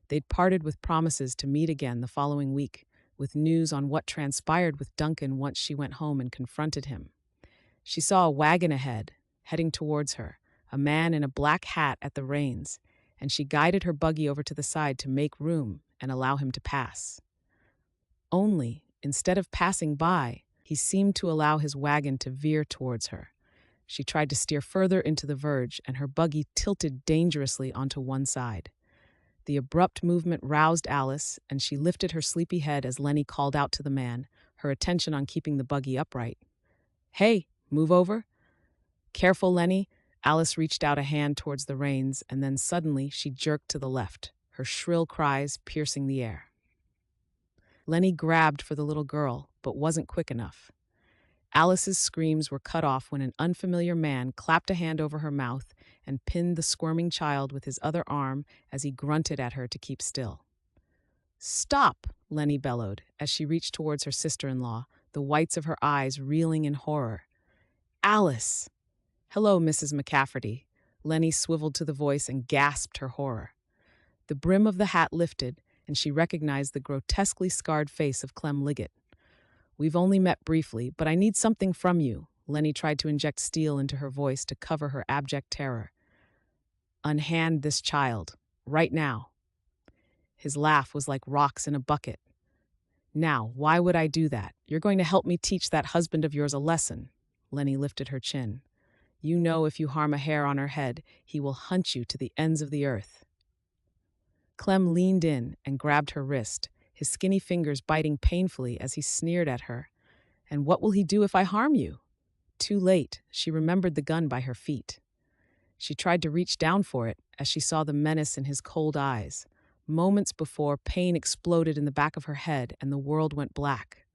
They'd parted with promises to meet again the following week, with news on what transpired with Duncan once she went home and confronted him. She saw a wagon ahead, heading towards her, a man in a black hat at the reins, and she guided her buggy over to the side to make room and allow him to pass. Only, instead of passing by, he seemed to allow his wagon to veer towards her. She tried to steer further into the verge, and her buggy tilted dangerously onto one side. The abrupt movement roused Alice, and she lifted her sleepy head as Lennie called out to the man, her attention on keeping the buggy upright. "Hey, move over." "Careful, Lennie." Alice reached out a hand towards the reins, and then suddenly she jerked to the left, her shrill cries piercing the air. Lennie grabbed for the little girl, but wasn't quick enough. Alice's screams were cut off when an unfamiliar man clapped a hand over her mouth and pinned the squirming child with his other arm as he grunted at her to keep still. "Stop!" Lennie bellowed as she reached towards her sister-in-law, the whites of her eyes reeling in horror. "Alice!" "Hello, Mrs. McCafferty." Lennie swiveled to the voice and gasped her horror. The brim of the hat lifted, and she recognized the grotesquely scarred face of Clem Liggett. "We've only met briefly, but I need something from you." Lennie tried to inject steel into her voice to cover her abject terror. "Unhand this child, right now." His laugh was like rocks in a bucket. "Now, why would I do that? You're going to help me teach that husband of yours a lesson." Lennie lifted her chin. "You know if you harm a hair on her head, he will hunt you to the ends of the earth." Clem leaned in and grabbed her wrist, his skinny fingers biting painfully as he sneered at her. "And what will he do if I harm you?" Too late, she remembered the gun by her feet. She tried to reach down for it as she saw the menace in his cold eyes. Moments before, pain exploded in the back of her head and the world went black.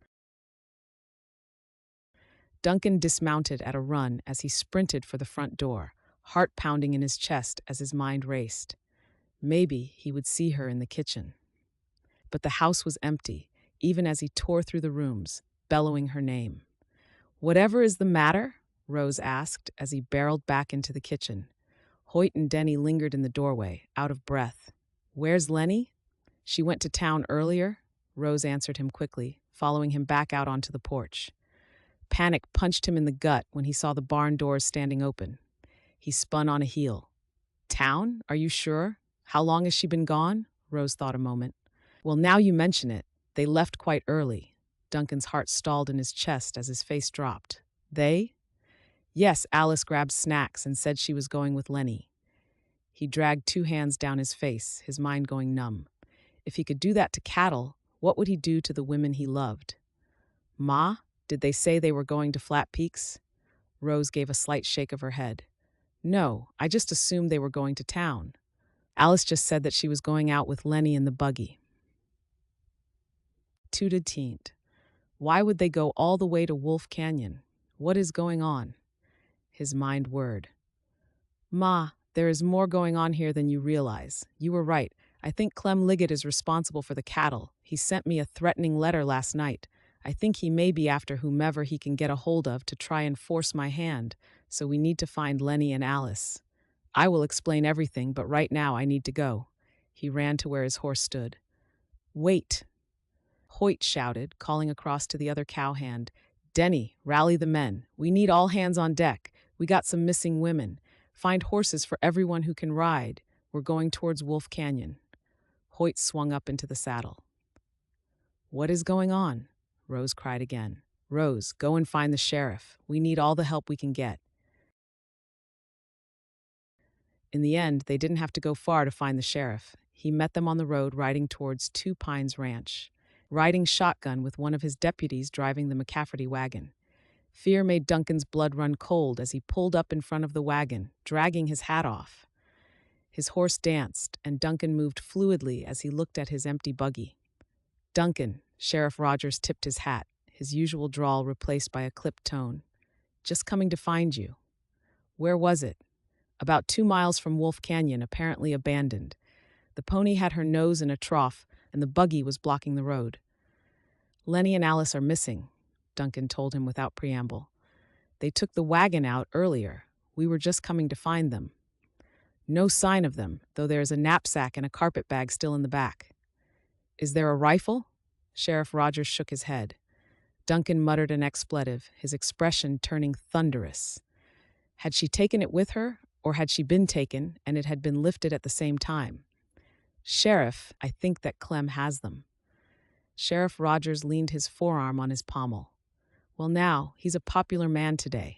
Duncan dismounted at a run as he sprinted for the front door, heart pounding in his chest as his mind raced. Maybe he would see her in the kitchen. But the house was empty, even as he tore through the rooms, bellowing her name. "Whatever is the matter?" Rose asked as he barreled back into the kitchen. Hoyt and Denny lingered in the doorway, out of breath. "Where's Lennie?" "She went to town earlier," Rose answered him quickly, following him back out onto the porch. Panic punched him in the gut when he saw the barn doors standing open. He spun on a heel. "Town? Are you sure? How long has she been gone?" Rose thought a moment. "Well, now you mention it, they left quite early." Duncan's heart stalled in his chest as his face dropped. "They?" "Yes, Alice grabbed snacks and said she was going with Lennie." He dragged 2 hands down his face, his mind going numb. If he could do that to cattle, what would he do to the women he loved? "Ma, did they say they were going to Flat Peaks?" Rose gave a slight shake of her head. "No, I just assumed they were going to town. Alice just said that she was going out with Lennie in the buggy." Tooted teent. Why would they go all the way to Wolf Canyon? What is going on? His mind whirred. "Ma, there is more going on here than you realize. You were right. I think Clem Liggett is responsible for the cattle. He sent me a threatening letter last night. I think he may be after whomever he can get a hold of to try and force my hand, so we need to find Lennie and Alice. I will explain everything, but right now I need to go." He ran to where his horse stood. "Wait!" Hoyt shouted, calling across to the other cowhand. "Denny, rally the men. We need all hands on deck. We got some missing women. Find horses for everyone who can ride. We're going towards Wolf Canyon." Hoyt swung up into the saddle. "What is going on?" Rose cried again. "Rose, go and find the sheriff. We need all the help we can get." In the end, they didn't have to go far to find the sheriff. He met them on the road riding towards Two Pines Ranch, riding shotgun with one of his deputies driving the McCafferty wagon. Fear made Duncan's blood run cold as he pulled up in front of the wagon, dragging his hat off. His horse danced, and Duncan moved fluidly as he looked at his empty buggy. "Duncan," Sheriff Rogers tipped his hat, his usual drawl replaced by a clipped tone. "Just coming to find you." "Where was it?" "About 2 miles from Wolf Canyon, apparently abandoned. The pony had her nose in a trough, and the buggy was blocking the road." "Lennie and Alice are missing," Duncan told him without preamble. "They took the wagon out earlier. We were just coming to find them. No sign of them, though there is a knapsack and a carpet bag still in the back. Is there a rifle? Sheriff Rogers shook his head. Duncan muttered an expletive, his expression turning thunderous. Had she taken it with her, or had she been taken and it had been lifted at the same time? Sheriff, I think that Clem has them. Sheriff Rogers leaned his forearm on his pommel. Well, now, he's a popular man today.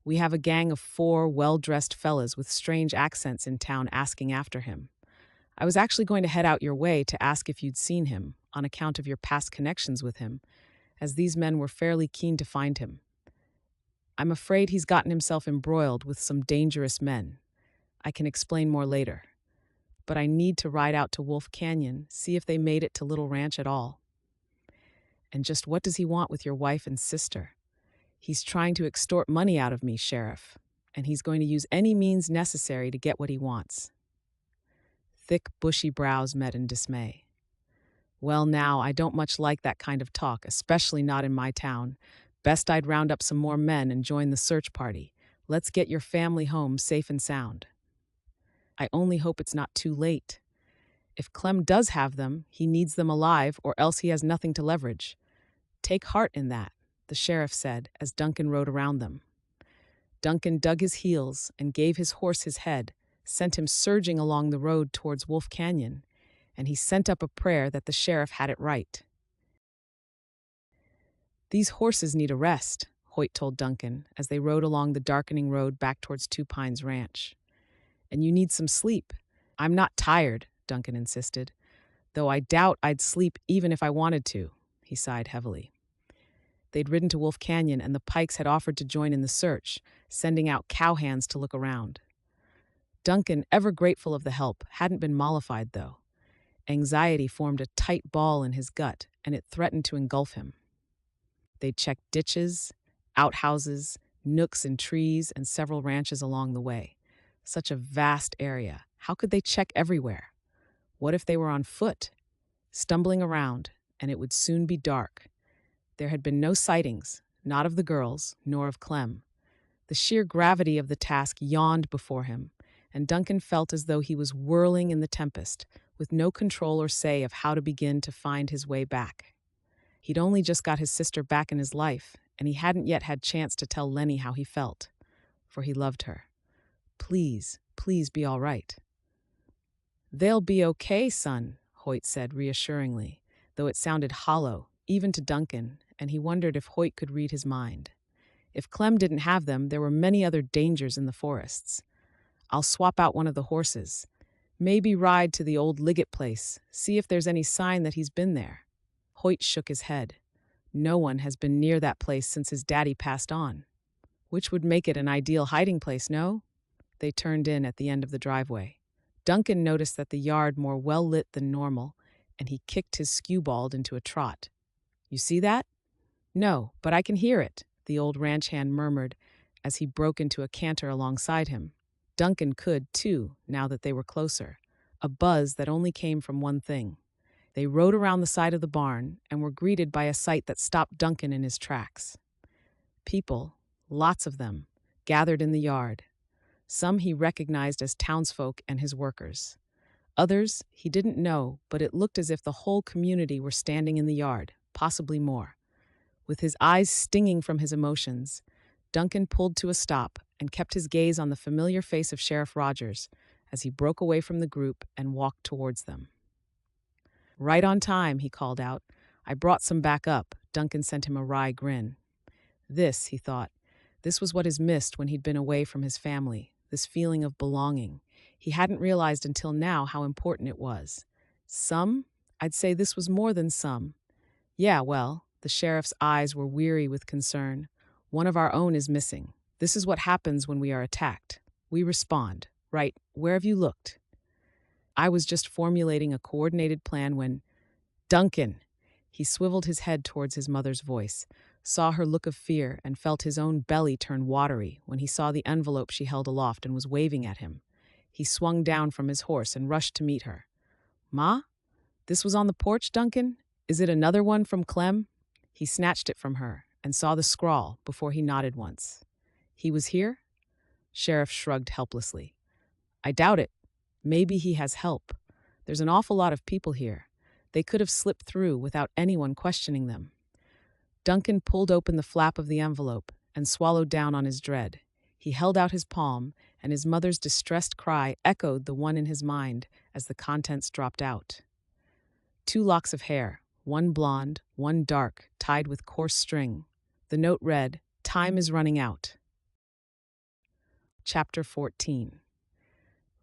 We have a gang of 4 well-dressed fellas with strange accents in town asking after him. I was actually going to head out your way to ask if you'd seen him, on account of your past connections with him, as these men were fairly keen to find him. I'm afraid he's gotten himself embroiled with some dangerous men. I can explain more later. But I need to ride out to Wolf Canyon, see if they made it to Little Ranch at all. And just what does he want with your wife and sister? He's trying to extort money out of me, Sheriff, and he's going to use any means necessary to get what he wants. Thick, bushy brows met in dismay. Well, now, I don't much like that kind of talk, especially not in my town. Best I'd round up some more men and join the search party. Let's get your family home safe and sound. I only hope it's not too late. If Clem does have them, he needs them alive, or else he has nothing to leverage. Take heart in that, the sheriff said as Duncan rode around them. Duncan dug his heels and gave his horse his head, sent him surging along the road towards Wolf Canyon, and he sent up a prayer that the sheriff had it right. These horses need a rest, Hoyt told Duncan as they rode along the darkening road back towards Two Pines Ranch. And you need some sleep. I'm not tired, Duncan insisted, though I doubt I'd sleep even if I wanted to, he sighed heavily. They'd ridden to Wolf Canyon and the Pikes had offered to join in the search, sending out cowhands to look around. Duncan, ever grateful of the help, hadn't been mollified, though. Anxiety formed a tight ball in his gut, and it threatened to engulf him. They'd checked ditches, outhouses, nooks in trees, and several ranches along the way. Such a vast area. How could they check everywhere? What if they were on foot, stumbling around, and it would soon be dark? There had been no sightings, not of the girls, nor of Clem. The sheer gravity of the task yawned before him, and Duncan felt as though he was whirling in the tempest, with no control or say of how to begin to find his way back. He'd only just got his sister back in his life, and he hadn't yet had chance to tell Lennie how he felt, for he loved her. Please, please be all right. They'll be okay, son, Hoyt said reassuringly, though it sounded hollow, even to Duncan, and he wondered if Hoyt could read his mind. If Clem didn't have them, there were many other dangers in the forests. I'll swap out one of the horses. Maybe ride to the old Liggett place, see if there's any sign that he's been there. Hoyt shook his head. No one has been near that place since his daddy passed on. Which would make it an ideal hiding place, no? They turned in at the end of the driveway. Duncan noticed that the yard more well-lit than normal, and he kicked his skewbald into a trot. You see that? No, but I can hear it, the old ranch hand murmured as he broke into a canter alongside him. Duncan could, too, now that they were closer, a buzz that only came from one thing. They rode around the side of the barn and were greeted by a sight that stopped Duncan in his tracks. People, lots of them, gathered in the yard. Some he recognized as townsfolk and his workers. Others he didn't know, but it looked as if the whole community were standing in the yard, possibly more. With his eyes stinging from his emotions, Duncan pulled to a stop and kept his gaze on the familiar face of Sheriff Rogers as he broke away from the group and walked towards them. Right on time, he called out. I brought some back up. Duncan sent him a wry grin. This, he thought, this was what is missed when he'd been away from his family, this feeling of belonging. He hadn't realized until now how important it was. Some? I'd say this was more than some. Yeah, well, the sheriff's eyes were weary with concern. One of our own is missing. This is what happens when we are attacked. We respond. Right, where have you looked? I was just formulating a coordinated plan when... Duncan! He swiveled his head towards his mother's voice, saw her look of fear, and felt his own belly turn watery when he saw the envelope she held aloft and was waving at him. He swung down from his horse and rushed to meet her. Ma? This was on the porch, Duncan? Is it another one from Clem? He snatched it from her and saw the scrawl before he nodded once. He was here? Sheriff shrugged helplessly. I doubt it. Maybe he has help. There's an awful lot of people here. They could have slipped through without anyone questioning them. Duncan pulled open the flap of the envelope and swallowed down on his dread. He held out his palm, and his mother's distressed cry echoed the one in his mind as the contents dropped out. 2 locks of hair, one blonde, one dark, tied with coarse string. The note read, "Time is running out." Chapter 14.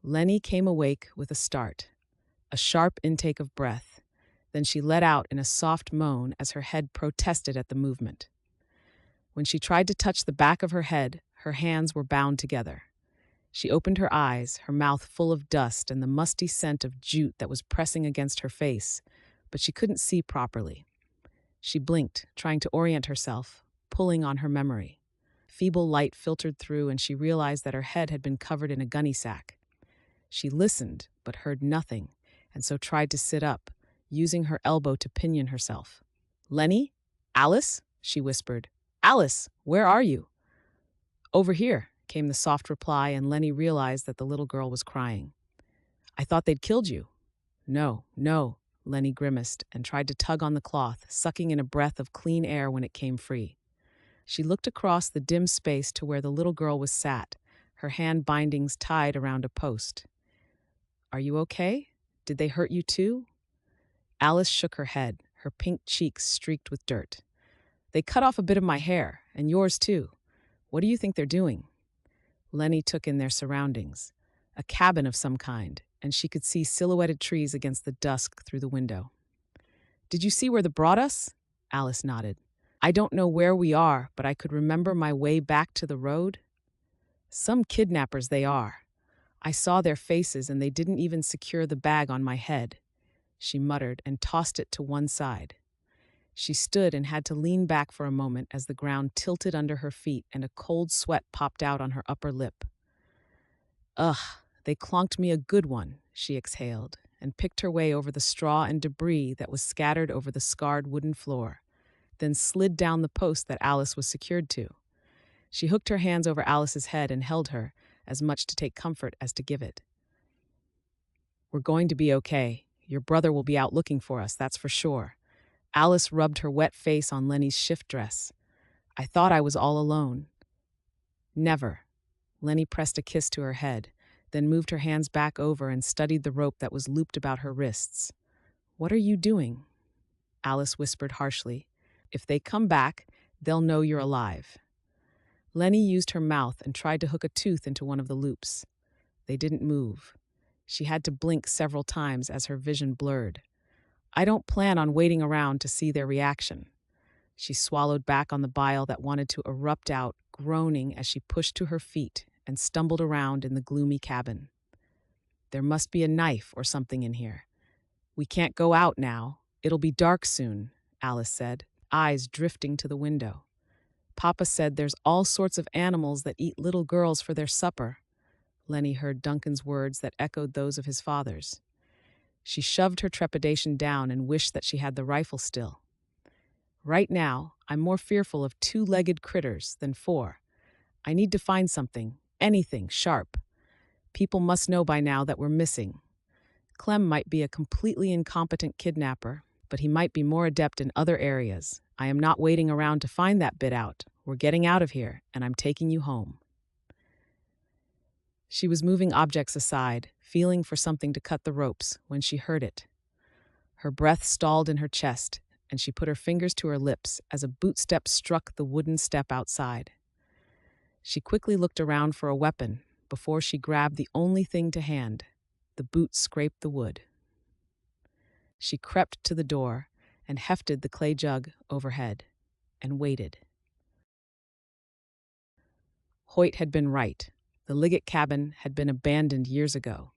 Lennie came awake with a start, a sharp intake of breath. Then she let out in a soft moan as her head protested at the movement. When she tried to touch the back of her head, her hands were bound together. She opened her eyes, her mouth full of dust and the musty scent of jute that was pressing against her face, but she couldn't see properly. She blinked, trying to orient herself, pulling on her memory. Feeble light filtered through, and she realized that her head had been covered in a gunny sack. She listened, but heard nothing, and so tried to sit up, using her elbow to pinion herself. "Lennie? Alice?" she whispered. "Alice, where are you?" "Over here," came the soft reply, and Lennie realized that the little girl was crying. "I thought they'd killed you." "No, no," Lennie grimaced and tried to tug on the cloth, sucking in a breath of clean air when it came free. She looked across the dim space to where the little girl was sat, her hand bindings tied around a post. "Are you okay? Did they hurt you too?" Alice shook her head, her pink cheeks streaked with dirt. "They cut off a bit of my hair, and yours too. What do you think they're doing?" Lennie took in their surroundings. A cabin of some kind, and she could see silhouetted trees against the dusk through the window. "Did you see where they brought us?" Alice nodded. "I don't know where we are, but I could remember my way back to the road." "Some kidnappers they are. I saw their faces, and they didn't even secure the bag on my head," she muttered and tossed it to one side. She stood and had to lean back for a moment as the ground tilted under her feet and a cold sweat popped out on her upper lip. "Ugh, they clonked me a good one," she exhaled, and picked her way over the straw and debris that was scattered over the scarred wooden floor, then slid down the post that Alice was secured to. She hooked her hands over Alice's head and held her, as much to take comfort as to give it. "We're going to be okay. Your brother will be out looking for us, that's for sure." Alice rubbed her wet face on Lennie's shift dress. "I thought I was all alone." "Never." Lennie pressed a kiss to her head, then moved her hands back over and studied the rope that was looped about her wrists. "What are you doing?" Alice whispered harshly. "If they come back, they'll know you're alive." Lennie used her mouth and tried to hook a tooth into one of the loops. They didn't move. She had to blink several times as her vision blurred. "I don't plan on waiting around to see their reaction." She swallowed back on the bile that wanted to erupt out, groaning as she pushed to her feet and stumbled around in the gloomy cabin. "There must be a knife or something in here. We can't go out now. It'll be dark soon," Alice said, eyes drifting to the window. "Papa said there's all sorts of animals that eat little girls for their supper." Lennie heard Duncan's words that echoed those of his father's. She shoved her trepidation down and wished that she had the rifle still. "Right now, I'm more fearful of 2-legged critters than 4. I need to find something, anything, sharp. People must know by now that we're missing. Clem might be a completely incompetent kidnapper, but he might be more adept in other areas. I am not waiting around to find that bit out. We're getting out of here, and I'm taking you home." She was moving objects aside, feeling for something to cut the ropes, when she heard it. Her breath stalled in her chest, and she put her fingers to her lips as a bootstep struck the wooden step outside. She quickly looked around for a weapon before she grabbed the only thing to hand. The boot scraped the wood. She crept to the door and hefted the clay jug overhead and waited. Hoyt had been right. The Liggett cabin had been abandoned years ago.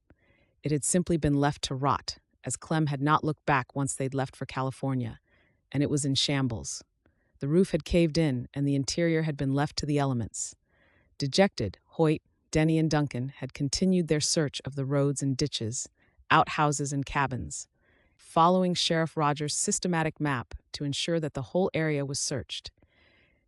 It had simply been left to rot, as Clem had not looked back once they'd left for California, and it was in shambles. The roof had caved in, and the interior had been left to the elements. Dejected, Hoyt, Denny, and Duncan had continued their search of the roads and ditches, outhouses and cabins, following Sheriff Rogers' systematic map to ensure that the whole area was searched.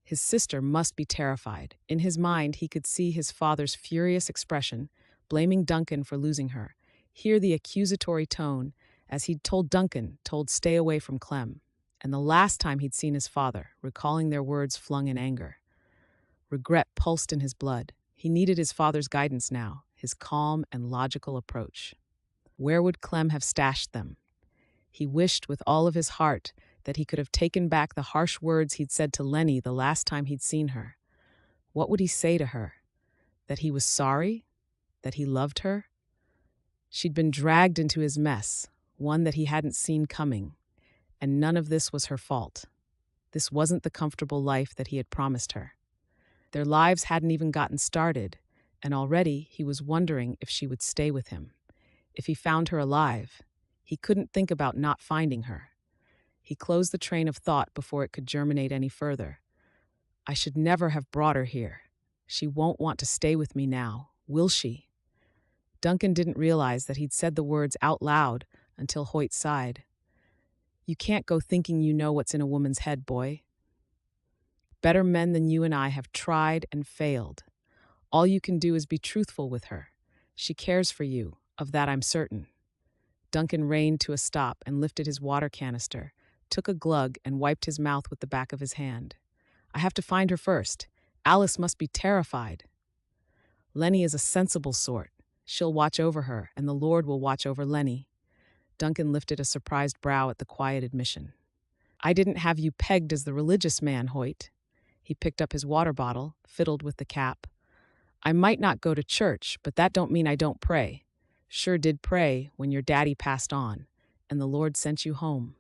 His sister must be terrified. In his mind, he could see his father's furious expression, blaming Duncan for losing her. Hear the accusatory tone, as he'd told Duncan, stay away from Clem. And the last time he'd seen his father, recalling their words flung in anger. Regret pulsed in his blood. He needed his father's guidance now, his calm and logical approach. Where would Clem have stashed them? He wished with all of his heart that he could have taken back the harsh words he'd said to Lennie the last time he'd seen her. What would he say to her? That he was sorry? That he loved her? She'd been dragged into his mess, one that he hadn't seen coming, and none of this was her fault. This wasn't the comfortable life that he had promised her. Their lives hadn't even gotten started, and already he was wondering if she would stay with him. If he found her alive, he couldn't think about not finding her. He closed the train of thought before it could germinate any further. I should never have brought her here. She won't want to stay with me now, will she? Duncan didn't realize that he'd said the words out loud until Hoyt sighed. You can't go thinking you know what's in a woman's head, boy. Better men than you and I have tried and failed. All you can do is be truthful with her. She cares for you, of that I'm certain. Duncan reined to a stop and lifted his water canister, took a glug and wiped his mouth with the back of his hand. I have to find her first. Alice must be terrified. Lennie is a sensible sort. She'll watch over her, and the Lord will watch over Lennie. Duncan lifted a surprised brow at the quiet admission. I didn't have you pegged as the religious man, Hoyt. He picked up his water bottle, fiddled with the cap. I might not go to church, but that don't mean I don't pray. Sure did pray when your daddy passed on, and the Lord sent you home.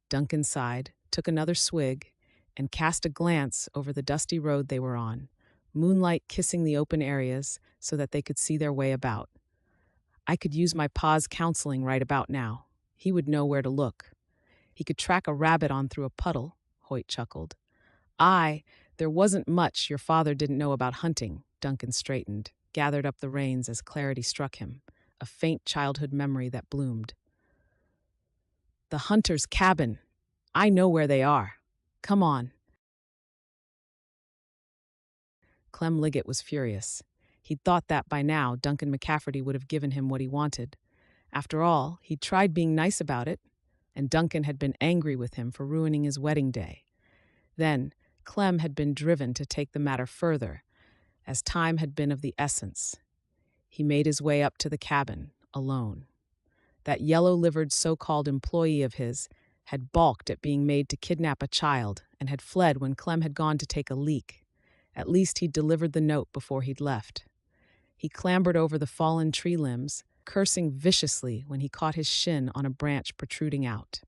Duncan sighed, took another swig, and cast a glance over the dusty road they were on, moonlight kissing the open areas so that they could see their way about. I could use my pa's counseling right about now. He would know where to look. He could track a rabbit on through a puddle, Hoyt chuckled. There wasn't much your father didn't know about hunting, Duncan straightened, gathered up the reins as clarity struck him, a faint childhood memory that bloomed. The hunter's cabin. I know where they are. Come on. Clem Liggett was furious. He'd thought that by now Duncan McCafferty would have given him what he wanted. After all, he'd tried being nice about it, and Duncan had been angry with him for ruining his wedding day. Then, Clem had been driven to take the matter further, as time had been of the essence. He made his way up to the cabin, alone. That yellow-livered so-called employee of his had balked at being made to kidnap a child and had fled when Clem had gone to take a leak. At least he'd delivered the note before he'd left. He clambered over the fallen tree limbs, cursing viciously when he caught his shin on a branch protruding out.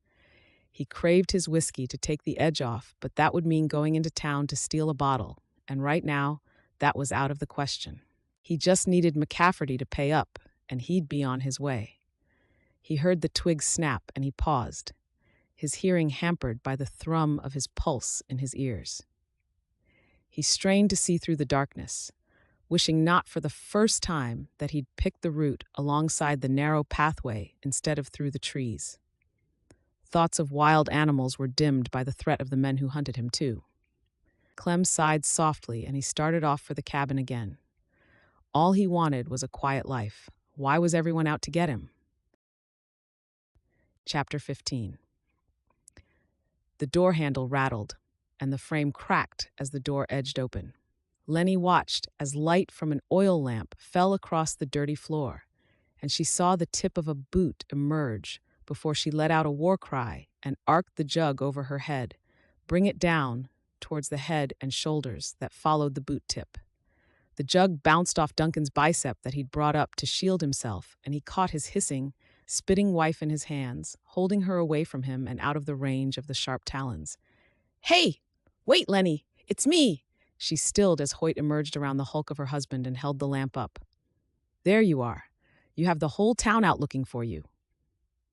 He craved his whiskey to take the edge off, but that would mean going into town to steal a bottle, and right now, that was out of the question. He just needed McCafferty to pay up, and he'd be on his way. He heard the twigs snap, and he paused, his hearing hampered by the thrum of his pulse in his ears. He strained to see through the darkness, wishing not for the first time that he'd picked the route alongside the narrow pathway instead of through the trees. Thoughts of wild animals were dimmed by the threat of the men who hunted him, too. Clem sighed softly, and he started off for the cabin again. All he wanted was a quiet life. Why was everyone out to get him? Chapter 15. The door handle rattled, and the frame cracked as the door edged open. Lennie watched as light from an oil lamp fell across the dirty floor, and she saw the tip of a boot emerge before she let out a war cry and arced the jug over her head, bring it down towards the head and shoulders that followed the boot tip. The jug bounced off Duncan's bicep that he'd brought up to shield himself, and he caught his hissing, spitting wife in his hands, holding her away from him and out of the range of the sharp talons. Hey! Wait, Lennie! It's me! She stilled as Hoyt emerged around the hulk of her husband and held the lamp up. There you are. You have the whole town out looking for you.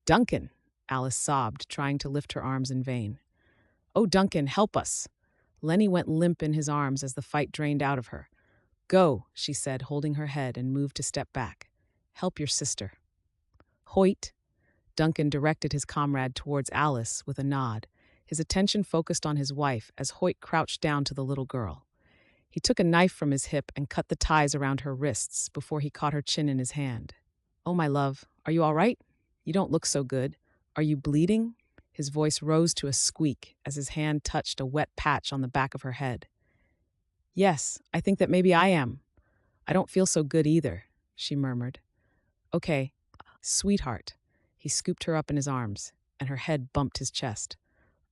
Duncan, Alice sobbed, trying to lift her arms in vain. Oh, Duncan, help us. Lennie went limp in his arms as the fight drained out of her. Go, she said, holding her head, and moved to step back. Help your sister. Hoyt. Duncan directed his comrade towards Alice with a nod. His attention focused on his wife as Hoyt crouched down to the little girl. He took a knife from his hip and cut the ties around her wrists before he caught her chin in his hand. "Oh, my love, are you all right? You don't look so good. Are you bleeding?" His voice rose to a squeak as his hand touched a wet patch on the back of her head. "Yes, I think that maybe I am. I don't feel so good either," she murmured. "Okay, sweetheart." He scooped her up in his arms, and her head bumped his chest.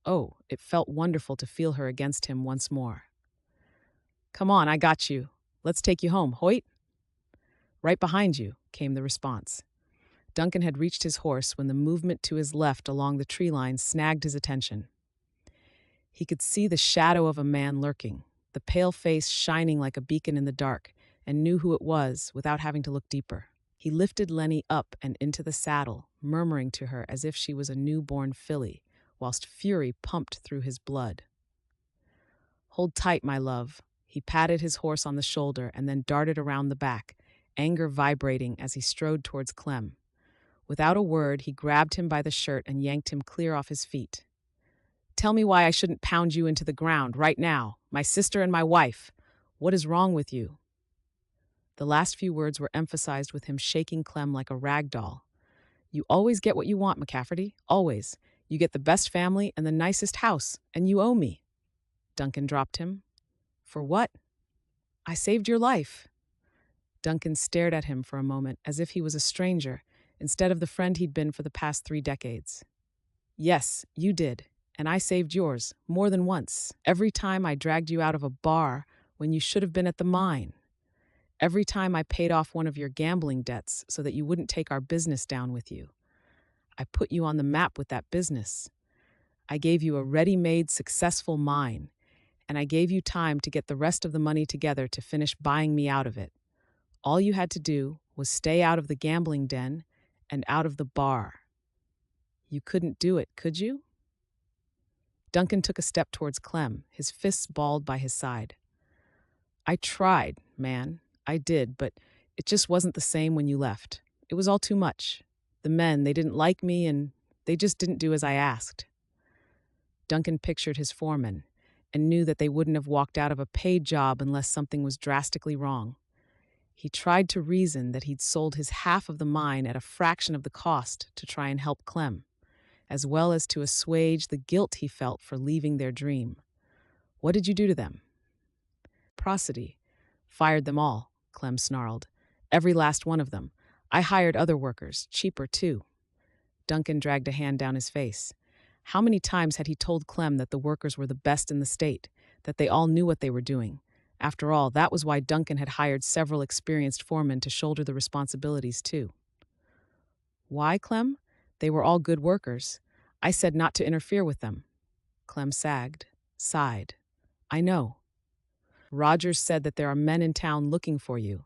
Oh, it felt wonderful to feel her against him once more. "Come on, I got you. Let's take you home, Hoyt." "Right behind you," came the response. Duncan had reached his horse when the movement to his left along the tree line snagged his attention. He could see the shadow of a man lurking, the pale face shining like a beacon in the dark, and knew who it was without having to look deeper. He lifted Lennie up and into the saddle, murmuring to her as if she was a newborn filly, whilst fury pumped through his blood. "Hold tight, my love." He patted his horse on the shoulder and then darted around the back, anger vibrating as he strode towards Clem. Without a word, he grabbed him by the shirt and yanked him clear off his feet. "Tell me why I shouldn't pound you into the ground right now, my sister and my wife. What is wrong with you?" The last few words were emphasized with him shaking Clem like a rag doll. "You always get what you want, McCafferty, always. You get the best family and the nicest house, and you owe me." Duncan dropped him. "For what?" "I saved your life." Duncan stared at him for a moment as if he was a stranger, instead of the friend he'd been for the past 3 decades. "Yes, you did, and I saved yours, more than once. Every time I dragged you out of a bar when you should have been at the mine. Every time I paid off one of your gambling debts so that you wouldn't take our business down with you. I put you on the map with that business. I gave you a ready-made, successful mine, and I gave you time to get the rest of the money together to finish buying me out of it. All you had to do was stay out of the gambling den and out of the bar. You couldn't do it, could you?" Duncan took a step towards Clem, his fists balled by his side. "I tried, man. I did, but it just wasn't the same when you left. It was all too much. The men, they didn't like me, and they just didn't do as I asked." Duncan pictured his foreman and knew that they wouldn't have walked out of a paid job unless something was drastically wrong. He tried to reason that he'd sold his half of the mine at a fraction of the cost to try and help Clem, as well as to assuage the guilt he felt for leaving their dream. "What did you do to them?" "Prosody. Fired them all," Clem snarled. "Every last one of them. I hired other workers, cheaper too." Duncan dragged a hand down his face. How many times had he told Clem that the workers were the best in the state, that they all knew what they were doing? After all, that was why Duncan had hired several experienced foremen to shoulder the responsibilities too. "Why, Clem? They were all good workers. I said not to interfere with them." Clem sagged, sighed. "I know." "Rogers said that there are men in town looking for you,"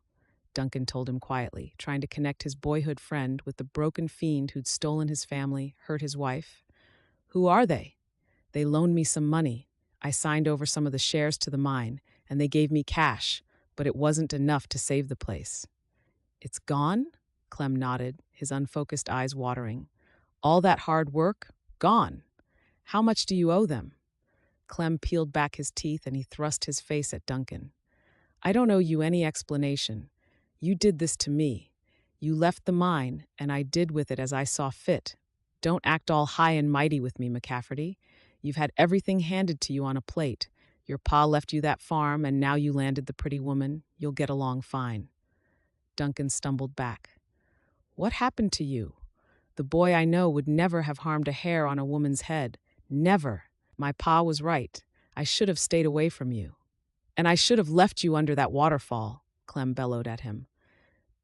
Duncan told him quietly, trying to connect his boyhood friend with the broken fiend who'd stolen his family, hurt his wife. "Who are they?" "They loaned me some money. I signed over some of the shares to the mine, and they gave me cash, but it wasn't enough to save the place." "It's gone?" Clem nodded, his unfocused eyes watering. "All that hard work? Gone. How much do you owe them?" Clem peeled back his teeth and he thrust his face at Duncan. "I don't owe you any explanation. You did this to me. You left the mine, and I did with it as I saw fit. Don't act all high and mighty with me, McCafferty. You've had everything handed to you on a plate. Your pa left you that farm, and now you landed the pretty woman. You'll get along fine." Duncan stumbled back. "What happened to you? The boy I know would never have harmed a hair on a woman's head. Never. My pa was right. I should have stayed away from you. And I should have left you under that waterfall," Clem bellowed at him.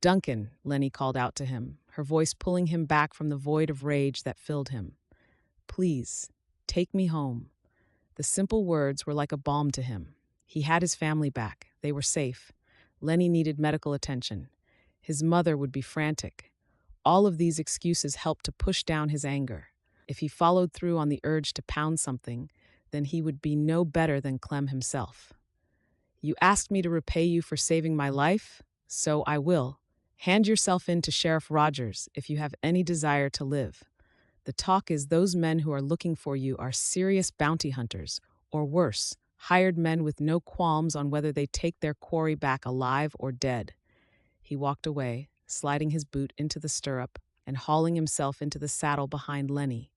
"Duncan," Lennie called out to him, her voice pulling him back from the void of rage that filled him. "Please, take me home." The simple words were like a balm to him. He had his family back. They were safe. Lennie needed medical attention. His mother would be frantic. All of these excuses helped to push down his anger. If he followed through on the urge to pound something, then he would be no better than Clem himself. "You asked me to repay you for saving my life, so I will. Hand yourself in to Sheriff Rogers if you have any desire to live." The talk is those men who are looking for you are serious bounty hunters, or worse, hired men with no qualms on whether they take their quarry back alive or dead." He walked away, sliding his boot into the stirrup and hauling himself into the saddle behind Lennie.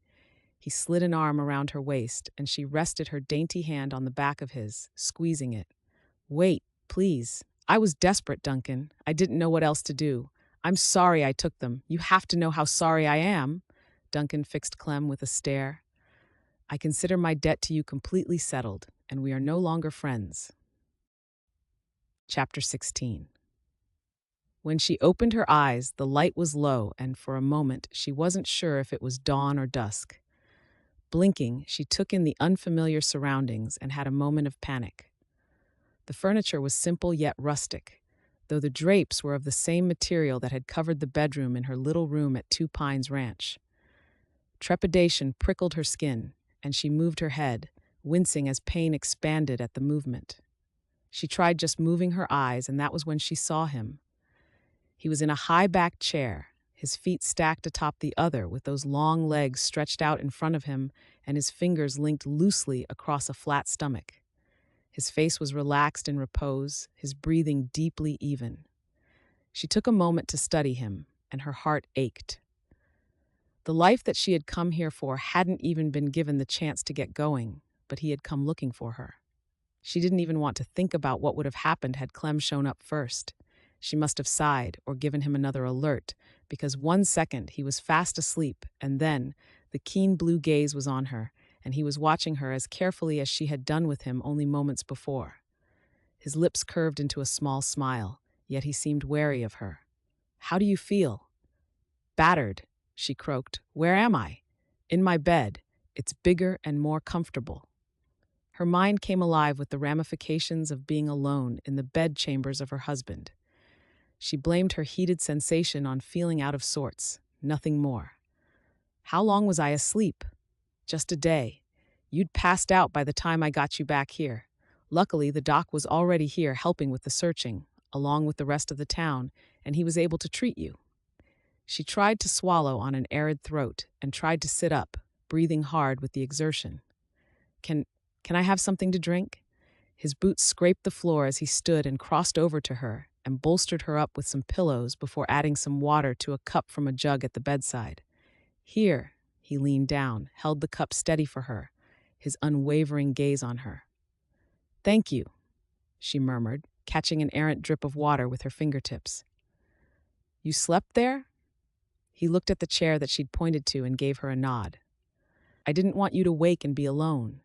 He slid an arm around her waist, and she rested her dainty hand on the back of his, squeezing it. "Wait, please. I was desperate, Duncan. I didn't know what else to do. I'm sorry I took them. You have to know how sorry I am." Duncan fixed Clem with a stare. "I consider my debt to you completely settled, and we are no longer friends." Chapter 16. When she opened her eyes, the light was low, and for a moment she wasn't sure if it was dawn or dusk. Blinking, she took in the unfamiliar surroundings and had a moment of panic. The furniture was simple yet rustic, though the drapes were of the same material that had covered the bedroom in her little room at Two Pines Ranch. Trepidation prickled her skin, and she moved her head, wincing as pain expanded at the movement. She tried just moving her eyes, and that was when she saw him. He was in a high-backed chair, his feet stacked atop the other with those long legs stretched out in front of him and his fingers linked loosely across a flat stomach. His face was relaxed in repose, his breathing deeply even. She took a moment to study him, and her heart ached. The life that she had come here for hadn't even been given the chance to get going, but he had come looking for her. She didn't even want to think about what would have happened had Clem shown up first. She must have sighed or given him another alert, because 1 second he was fast asleep, and then the keen blue gaze was on her, and he was watching her as carefully as she had done with him only moments before. His lips curved into a small smile, yet he seemed wary of her. "How do you feel?" "Battered," she croaked. "Where am I?" "In my bed. It's bigger and more comfortable." Her mind came alive with the ramifications of being alone in the bed chambers of her husband. She blamed her heated sensation on feeling out of sorts, nothing more. "How long was I asleep?" "Just a day. You'd passed out by the time I got you back here. Luckily, the doc was already here helping with the searching, along with the rest of the town, and he was able to treat you." She tried to swallow on an arid throat and tried to sit up, breathing hard with the exertion. Can I have something to drink?" His boots scraped the floor as he stood and crossed over to her and bolstered her up with some pillows before adding some water to a cup from a jug at the bedside. "Here." He leaned down, held the cup steady for her, his unwavering gaze on her. "Thank you," she murmured, catching an errant drip of water with her fingertips. "You slept there?" He looked at the chair that she'd pointed to and gave her a nod. "I didn't want you to wake and be alone."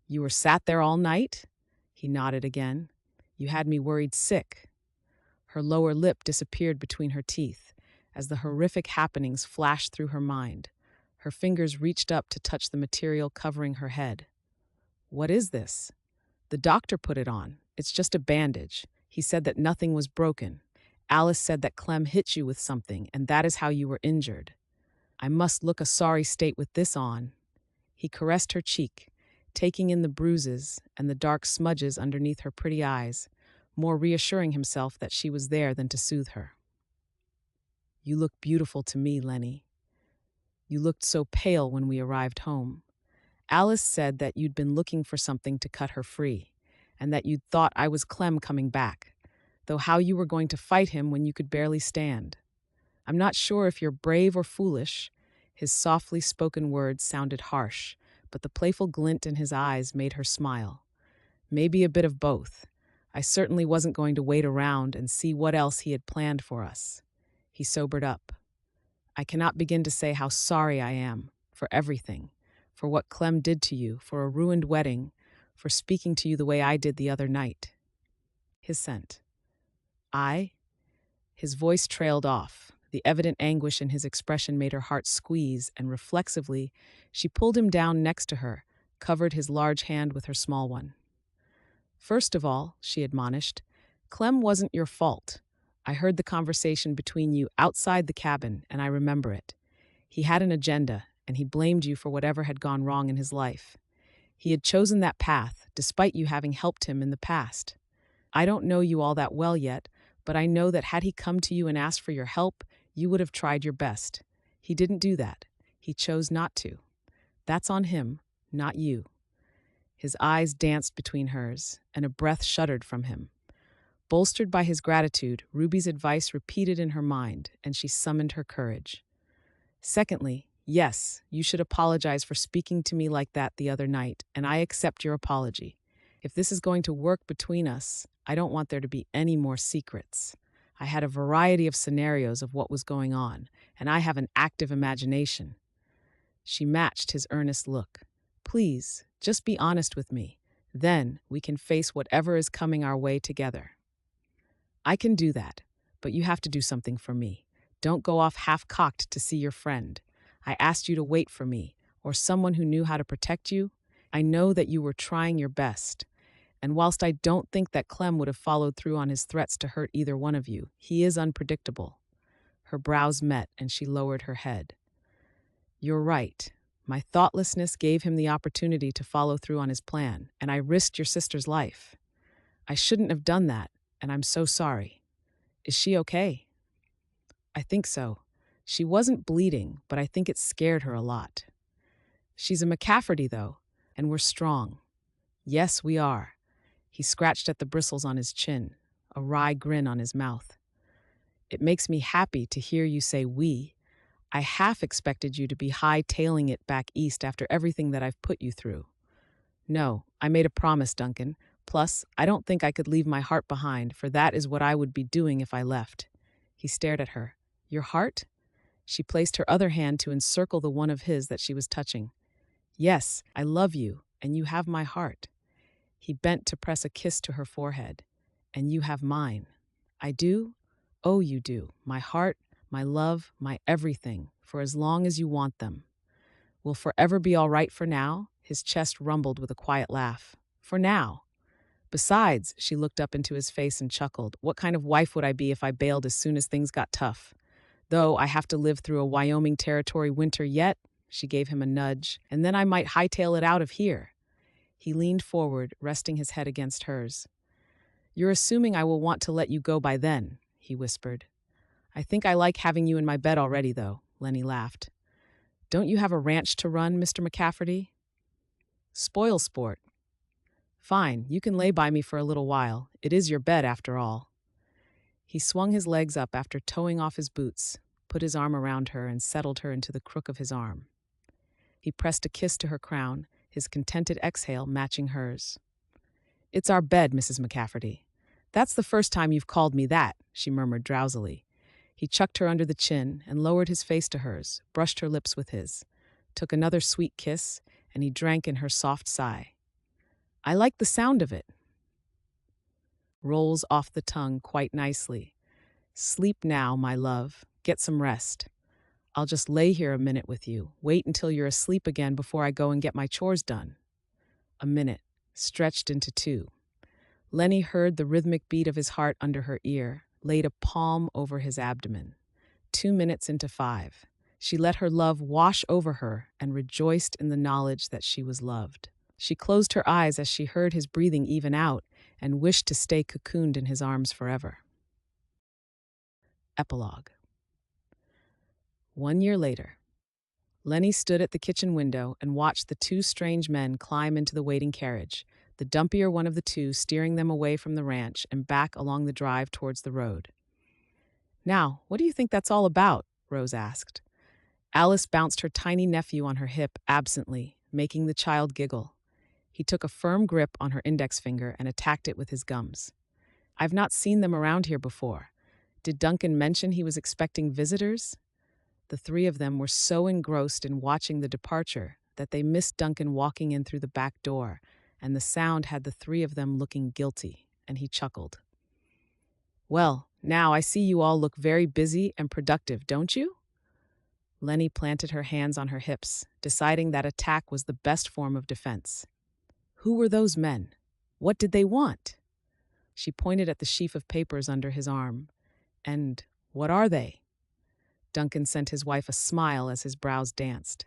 "You were sat there all night?" He nodded again. "You had me worried sick." Her lower lip disappeared between her teeth as the horrific happenings flashed through her mind. Her fingers reached up to touch the material covering her head. "What is this?" "The doctor put it on. It's just a bandage. He said that nothing was broken. Alice said that Clem hit you with something, and that is how you were injured." "I must look a sorry state with this on." He caressed her cheek, taking in the bruises and the dark smudges underneath her pretty eyes, more reassuring himself that she was there than to soothe her. "You look beautiful to me, Lennie. You looked so pale when we arrived home. Alice said that you'd been looking for something to cut her free, and that you'd thought I was Clem coming back, though how you were going to fight him when you could barely stand. I'm not sure if you're brave or foolish." His softly spoken words sounded harsh, but the playful glint in his eyes made her smile. "Maybe a bit of both. I certainly wasn't going to wait around and see what else he had planned for us." He sobered up. "I cannot begin to say how sorry I am for everything, for what Clem did to you, for a ruined wedding, for speaking to you the way I did the other night." His scent. "I?" His voice trailed off. The evident anguish in his expression made her heart squeeze, and reflexively, she pulled him down next to her, covered his large hand with her small one. "First of all," she admonished, "Clem wasn't your fault. I heard the conversation between you outside the cabin, and I remember it. He had an agenda, and he blamed you for whatever had gone wrong in his life. He had chosen that path, despite you having helped him in the past. I don't know you all that well yet, but I know that had he come to you and asked for your help, you would have tried your best. He didn't do that. He chose not to. That's on him, not you. His eyes danced between hers, and a breath shuddered from him. Bolstered by his gratitude, Ruby's advice repeated in her mind, and she summoned her courage. Secondly, yes, you should apologize for speaking to me like that the other night, and I accept your apology. If this is going to work between us, I don't want there to be any more secrets. I had a variety of scenarios of what was going on, and I have an active imagination. She matched his earnest look. Please, just be honest with me. Then we can face whatever is coming our way together. I can do that, but you have to do something for me. Don't go off half-cocked to see your friend. I asked you to wait for me, or someone who knew how to protect you. I know that you were trying your best. And whilst I don't think that Clem would have followed through on his threats to hurt either one of you, he is unpredictable. Her brows met and she lowered her head. You're right. My thoughtlessness gave him the opportunity to follow through on his plan, and I risked your sister's life. I shouldn't have done that, and I'm so sorry. Is she okay? I think so. She wasn't bleeding, but I think it scared her a lot. She's a McCafferty, though, and we're strong. Yes, we are. He scratched at the bristles on his chin, a wry grin on his mouth. It makes me happy to hear you say we. I half expected you to be high-tailing it back east after everything that I've put you through. No, I made a promise, Duncan. Plus, I don't think I could leave my heart behind, for that is what I would be doing if I left. He stared at her. Your heart? She placed her other hand to encircle the one of his that she was touching. Yes, I love you, and you have my heart. He bent to press a kiss to her forehead. And you have mine. I do? Oh, you do. My heart, my love, my everything, for as long as you want them. Will forever be all right for now? His chest rumbled with a quiet laugh. For now. Besides, she looked up into his face and chuckled, what kind of wife would I be if I bailed as soon as things got tough? Though I have to live through a Wyoming Territory winter yet, she gave him a nudge, and then I might hightail it out of here. He leaned forward, resting his head against hers. You're assuming I will want to let you go by then, he whispered. I think I like having you in my bed already, though, Lennie laughed. Don't you have a ranch to run, Mr. McCafferty? Spoil sport. Fine, you can lay by me for a little while. It is your bed, after all. He swung his legs up after toeing off his boots, put his arm around her, and settled her into the crook of his arm. He pressed a kiss to her crown, his contented exhale matching hers. It's our bed, Mrs. McCafferty. That's the first time you've called me that, she murmured drowsily. He chucked her under the chin and lowered his face to hers, brushed her lips with his, took another sweet kiss, and he drank in her soft sigh. I like the sound of it. Rolls off the tongue quite nicely. Sleep now, my love. Get some rest. I'll just lay here a minute with you. Wait until you're asleep again before I go and get my chores done. A minute, stretched into 2. Lennie heard the rhythmic beat of his heart under her ear, laid a palm over his abdomen. 2 minutes into 5. She let her love wash over her and rejoiced in the knowledge that she was loved. She closed her eyes as she heard his breathing even out and wished to stay cocooned in his arms forever. Epilogue. 1 year later. Lennie stood at the kitchen window and watched the 2 strange men climb into the waiting carriage, the dumpier one of the 2 steering them away from the ranch and back along the drive towards the road. Now, what do you think that's all about? Rose asked. Alice bounced her tiny nephew on her hip absently, making the child giggle. He took a firm grip on her index finger and attacked it with his gums. I've not seen them around here before. Did Duncan mention he was expecting visitors? The 3 of them were so engrossed in watching the departure that they missed Duncan walking in through the back door, and the sound had the 3 of them looking guilty, and he chuckled. Well, now I see you all look very busy and productive, don't you? Lennie planted her hands on her hips, deciding that attack was the best form of defense. Who were those men? What did they want? She pointed at the sheaf of papers under his arm. And what are they? Duncan sent his wife a smile as his brows danced.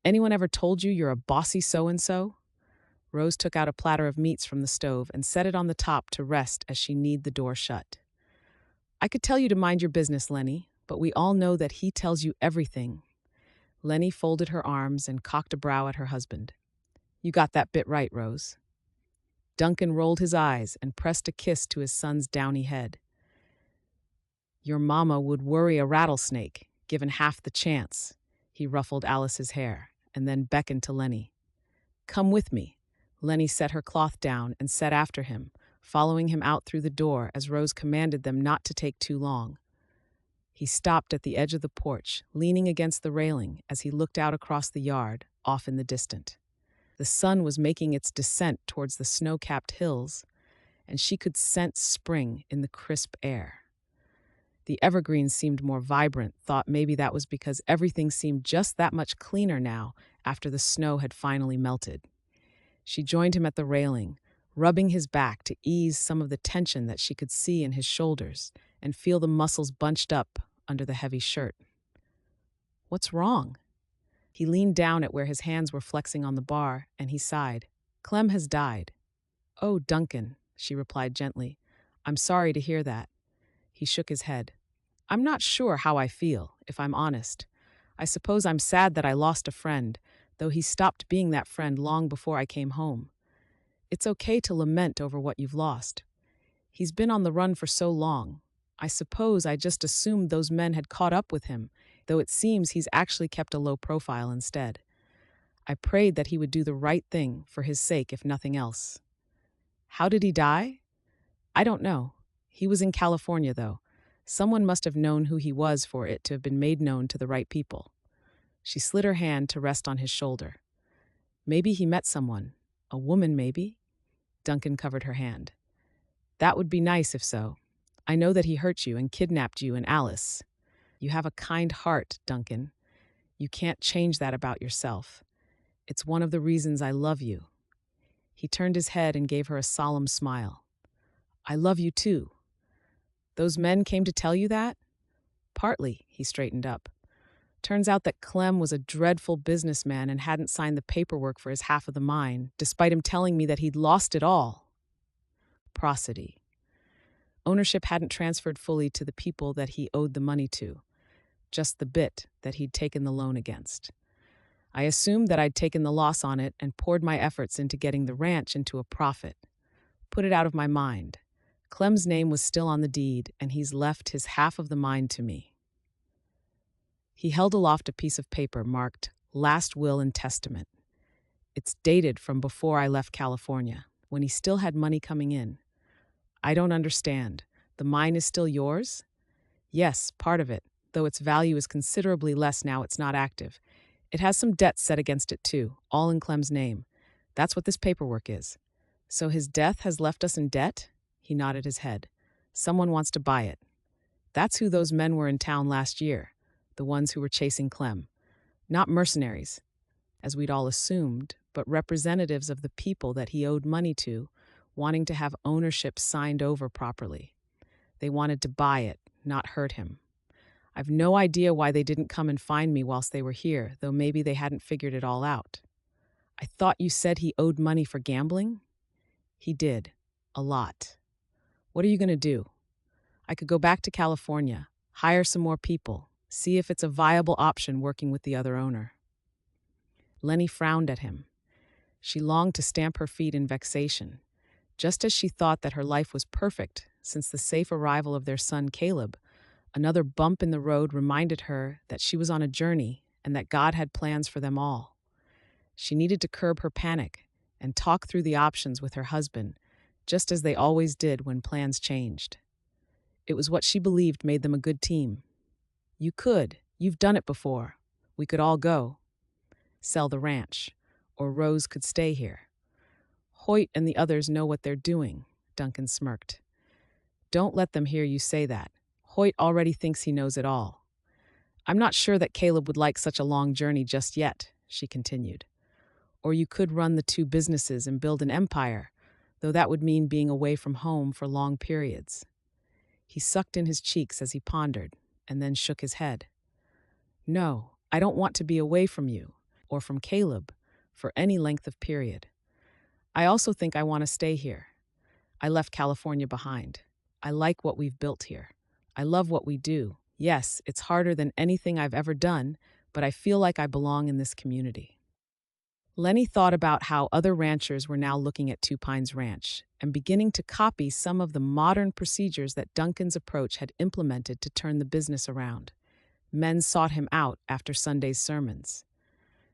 Anyone ever told you you're a bossy so-and-so? Rose took out a platter of meats from the stove and set it on the top to rest as she kneed the door shut. I could tell you to mind your business, Lennie, but we all know that he tells you everything. Lennie folded her arms and cocked a brow at her husband. You got that bit right, Rose. Duncan rolled his eyes and pressed a kiss to his son's downy head. Your mama would worry a rattlesnake, given half the chance. He ruffled Alice's hair and then beckoned to Lennie. Come with me. Lennie set her cloth down and set after him, following him out through the door as Rose commanded them not to take too long. He stopped at the edge of the porch, leaning against the railing as he looked out across the yard, off in the distance. The sun was making its descent towards the snow-capped hills, and she could sense spring in the crisp air. The evergreens seemed more vibrant, thought maybe that was because everything seemed just that much cleaner now after the snow had finally melted. She joined him at the railing, rubbing his back to ease some of the tension that she could see in his shoulders and feel the muscles bunched up under the heavy shirt. What's wrong? He leaned down at where his hands were flexing on the bar, and he sighed. Clem has died. Oh, Duncan, she replied gently. I'm sorry to hear that. He shook his head. I'm not sure how I feel, if I'm honest. I suppose I'm sad that I lost a friend, though he stopped being that friend long before I came home. It's okay to lament over what you've lost. He's been on the run for so long. I suppose I just assumed those men had caught up with him, though it seems he's actually kept a low profile instead. I prayed that he would do the right thing for his sake, if nothing else. How did he die? I don't know. He was in California, though. Someone must have known who he was for it to have been made known to the right people. She slid her hand to rest on his shoulder. Maybe he met someone. A woman, maybe? Duncan covered her hand. That would be nice if so. I know that he hurt you and kidnapped you and Alice. You have a kind heart, Duncan. You can't change that about yourself. It's one of the reasons I love you. He turned his head and gave her a solemn smile. I love you too. Those men came to tell you that? Partly, he straightened up. Turns out that Clem was a dreadful businessman and hadn't signed the paperwork for his half of the mine, despite him telling me that he'd lost it all. Prosody. Ownership hadn't transferred fully to the people that he owed the money to, just the bit that he'd taken the loan against. I assumed that I'd taken the loss on it and poured my efforts into getting the ranch into a profit. Put it out of my mind. Clem's name was still on the deed, and he's left his half of the mine to me. He held aloft a piece of paper marked Last Will and Testament. It's dated from before I left California, when he still had money coming in. I don't understand. The mine is still yours? Yes, part of it, though its value is considerably less now it's not active. It has some debts set against it too, all in Clem's name. That's what this paperwork is. So his death has left us in debt? He nodded his head. Someone wants to buy it. That's who those men were in town last year, the ones who were chasing Clem. Not mercenaries, as we'd all assumed, but representatives of the people that he owed money to, wanting to have ownership signed over properly. They wanted to buy it, not hurt him. I've no idea why they didn't come and find me whilst they were here, though maybe they hadn't figured it all out. I thought you said he owed money for gambling? He did. A lot. What are you going to do? I could go back to California, hire some more people, see if it's a viable option working with the other owner. Lennie frowned at him. She longed to stamp her feet in vexation. Just as she thought that her life was perfect since the safe arrival of their son Caleb, another bump in the road reminded her that she was on a journey and that God had plans for them all. She needed to curb her panic and talk through the options with her husband, just as they always did when plans changed. It was what she believed made them a good team. You could. You've done it before. We could all go. Sell the ranch. Or Rose could stay here. Hoyt and the others know what they're doing, Duncan smirked. Don't let them hear you say that. Hoyt already thinks he knows it all. I'm not sure that Caleb would like such a long journey just yet, she continued. Or you could run the two businesses and build an empire, though that would mean being away from home for long periods. He sucked in his cheeks as he pondered, and then shook his head. No, I don't want to be away from you, or from Caleb, for any length of period. I also think I want to stay here. I left California behind. I like what we've built here. I love what we do. Yes, it's harder than anything I've ever done, but I feel like I belong in this community. Lenny thought about how other ranchers were now looking at Two Pines Ranch and beginning to copy some of the modern procedures that Duncan's approach had implemented to turn the business around. Men sought him out after Sunday's sermons,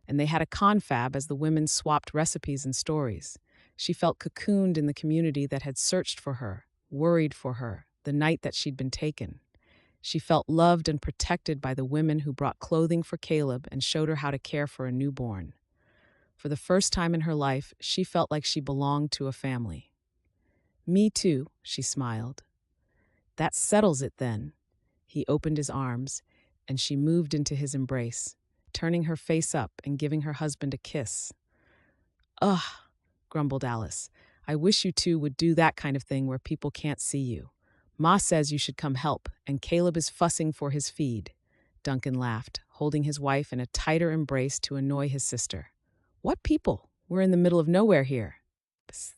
and they had a confab as the women swapped recipes and stories. She felt cocooned in the community that had searched for her, worried for her, the night that she'd been taken. She felt loved and protected by the women who brought clothing for Caleb and showed her how to care for a newborn. For the first time in her life, she felt like she belonged to a family. "Me too," she smiled. "That settles it then." He opened his arms, and she moved into his embrace, turning her face up and giving her husband a kiss. "Ugh," grumbled Alice. "I wish you two would do that kind of thing where people can't see you. Ma says you should come help, and Caleb is fussing for his feed." Duncan laughed, holding his wife in a tighter embrace to annoy his sister. "What people? We're in the middle of nowhere here." Psst.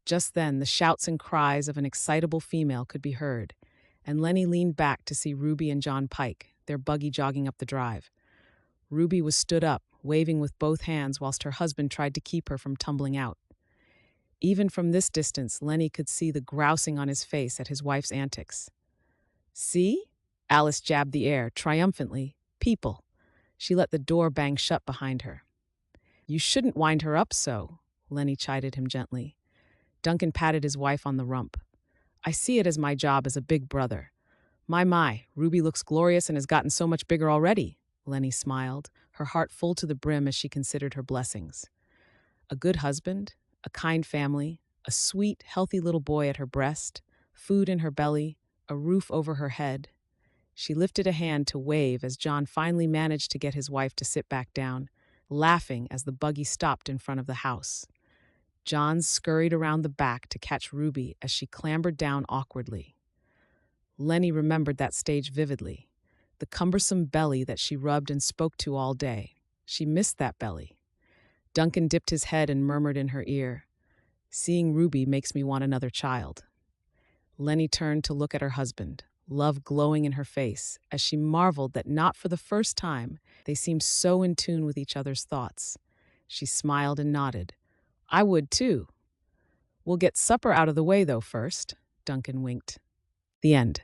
Just then, the shouts and cries of an excitable female could be heard, and Lenny leaned back to see Ruby and John Pike, their buggy jogging up the drive. Ruby was stood up, waving with both hands whilst her husband tried to keep her from tumbling out. Even from this distance, Lenny could see the grousing on his face at his wife's antics. "See?" Alice jabbed the air, triumphantly. "People." She let the door bang shut behind her. "You shouldn't wind her up so," Lenny chided him gently. Duncan patted his wife on the rump. "I see it as my job as a big brother." My, Ruby looks glorious and has gotten so much bigger already," Lenny smiled, her heart full to the brim as she considered her blessings. A good husband, a kind family, a sweet, healthy little boy at her breast, food in her belly, a roof over her head. She lifted a hand to wave as John finally managed to get his wife to sit back down, laughing as the buggy stopped in front of the house. John scurried around the back to catch Ruby as she clambered down awkwardly. Lenny remembered that stage vividly, the cumbersome belly that she rubbed and spoke to all day. She missed that belly. Duncan dipped his head and murmured in her ear, "Seeing Ruby makes me want another child." Lenny turned to look at her husband, love glowing in her face, as she marveled that not for the first time they seemed so in tune with each other's thoughts. She smiled and nodded. "I would too." "We'll get supper out of the way, though, first," Duncan winked. The end.